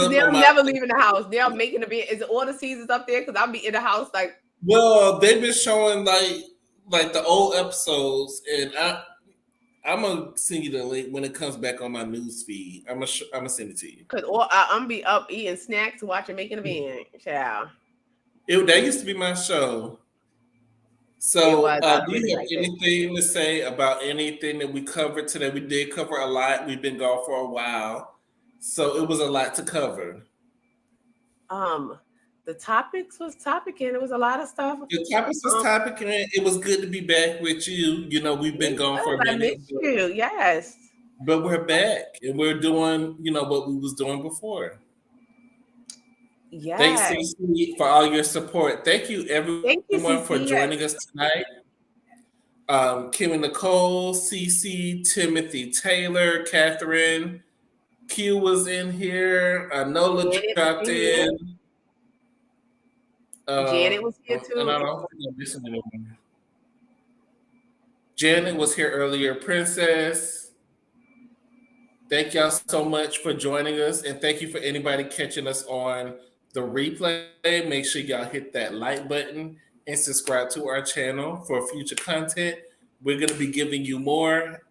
They're never leaving the house. They're making a bed. Is it all the seasons up there? Because I'll be in the house like. Well, they've been showing like the old episodes, and I'm gonna send you the link when it comes back on my news feed. I'm gonna send it to you. Cause I'm gonna be up eating snacks, watching Making a Band. Child. That used to be my show. It So, was. I do really you have liked it. anything to say about anything that we covered today? We did cover a lot. We've been gone for a while, so it was a lot to cover. The topics was topicing. It was a lot of stuff. The topics was topic, and it was good to be back with you. You know, we've been gone for a I minute, missed you. Yes. but we're back, and we're doing, what we was doing before. Yes. Thanks, CC, for all your support. Thank you, everyone, Thank you, CC, for joining us tonight. Kim and Nicole, CC, Timothy Taylor, Catherine, Q was in here. Nola dropped in. Janet was here too. And I don't think I'm missing anyone. Janet was here earlier. Princess. Thank y'all so much for joining us. And thank you for anybody catching us on the replay. Make sure y'all hit that like button and subscribe to our channel for future content. We're going to be giving you more.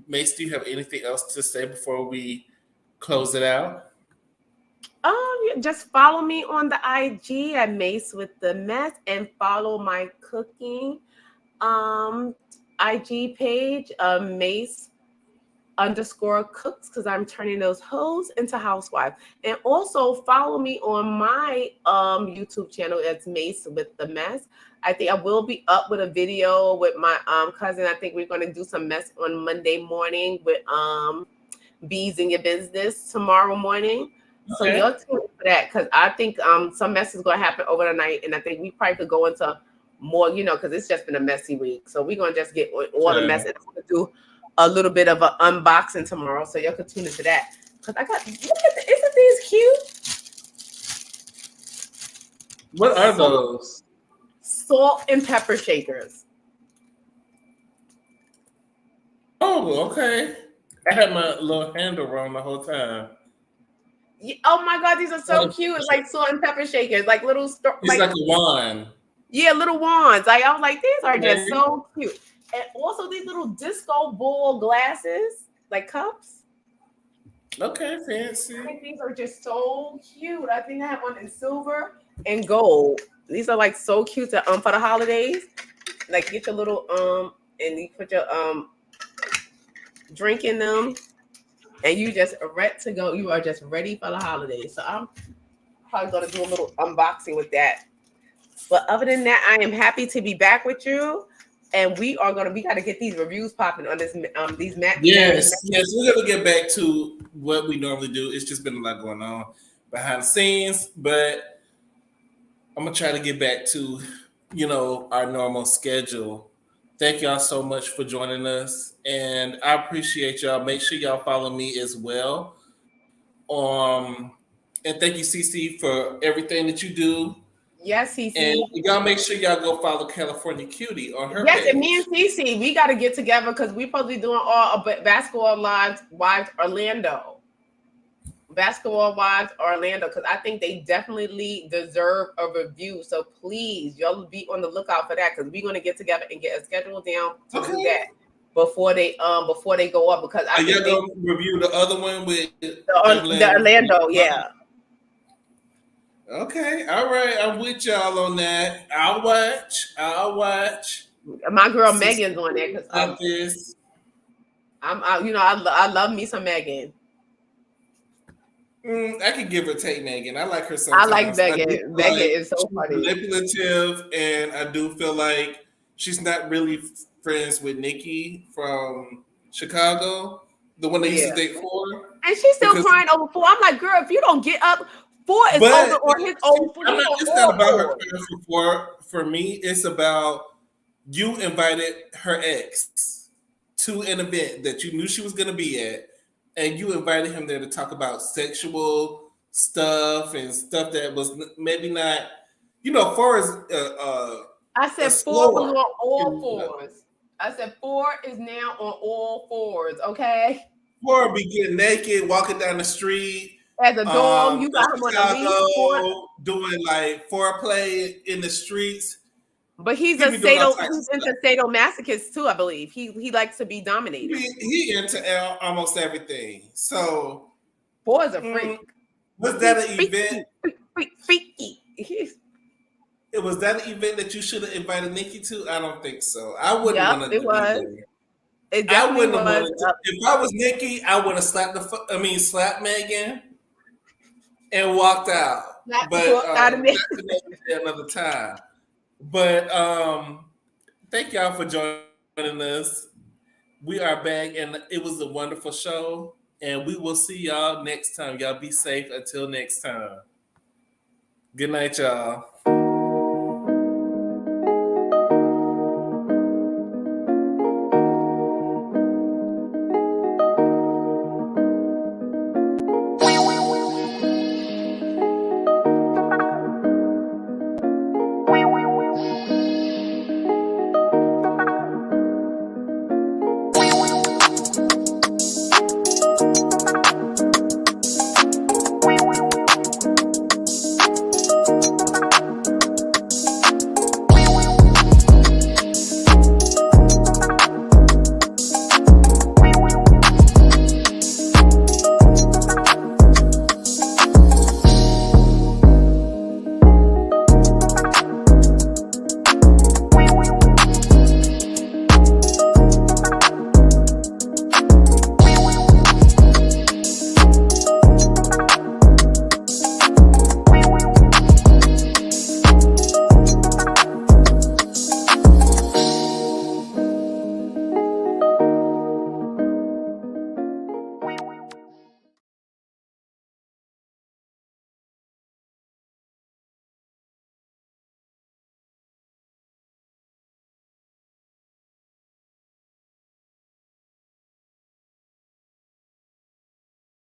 Mace, do you have anything else to say before we close it out? Just follow me on the IG at Mace with the Mess, and follow my cooking IG page, Mace_cooks, because I'm turning those hoes into housewives. And also follow me on my YouTube channel. It's Mace with the Mess. I think I will be up with a video with my cousin. I think we're going to do some mess on Monday morning with Bees in Your Business tomorrow morning. Okay. So you're tuned for that, because I think some mess is going to happen over the night, and I think we probably could go into more, because it's just been a messy week. So we're going to just get all the mess, and I'm going to do a little bit of an unboxing tomorrow, so y'all can tune into that. Because I got, isn't these cute? What are those? Salt and pepper shakers. Oh, okay. I had my little handle wrong the whole time. Oh my God, these are so cute. It's like salt and pepper shakers, like little. It's like a wand. Yeah, little wands. Like I was like, these are just so cute. And also these little disco ball glasses, like cups. Okay, fancy. I think these are just so cute. I think I have one in silver and gold. These are like so cute to, for the holidays. Like get your little and you put your drink in them, and you just are ready to go. You are just ready for the holidays. So I'm probably gonna do a little unboxing with that. But other than that, I am happy to be back with you. And we got to get these reviews popping on this these Mac. Yes, we're gonna get back to what we normally do. It's just been a lot going on behind the scenes, but I'm gonna try to get back to our normal schedule. Thank y'all so much for joining us, and I appreciate y'all. Make sure y'all follow me as well. And thank you, CC, for everything that you do. Yes, CC. And y'all make sure y'all go follow California Cutie on her page. And me and CC, we got to get together because we probably doing all Basketball Wives Orlando. Basketball Wives Orlando, because I think they definitely deserve a review. So please, y'all be on the lookout for that, because we're going to get together and get a schedule down to do that before they go up. Because I think y'all gonna review the other one with the Orlando, yeah. Okay, all right. I'm with y'all on that. I'll watch. My girl Megan's on there because I love me some Megan. I can give or take Megan. I like her sometimes. I like Megan. Megan is so funny. Manipulative, and I do feel like she's not really friends with Nikki from Chicago, the one they used to date for. And she's still crying over 4. I'm like, girl, if you don't get up, 4 is over on his old 4. It's not about her crying for 4. For me, it's about you invited her ex to an event that you knew she was going to be at, and you invited him there to talk about sexual stuff and stuff that was maybe not, far as I said 4 was on all 4s. I said 4 is now on all 4s. Okay. 4 be getting naked, walking down the street as a dog. You got him on a leash, doing like foreplay in the streets. But he's He a be doing all types he's of into sadomasochist too, I believe. He likes to be dominated. He into almost everything. So, Boy's a freak. was that an He's event? freaky. Was that an event that you should have invited Nikki to? I don't think so. I wouldn't Yep, want to it be was. there. It I definitely wouldn't have was. wanted to. If I was Nikki, I would have slapped Megan and walked out. But Out of me. that's another time. But thank y'all for joining us. We are back, and it was a wonderful show. And we will see y'all next time. Y'all be safe until next time. Good night, y'all.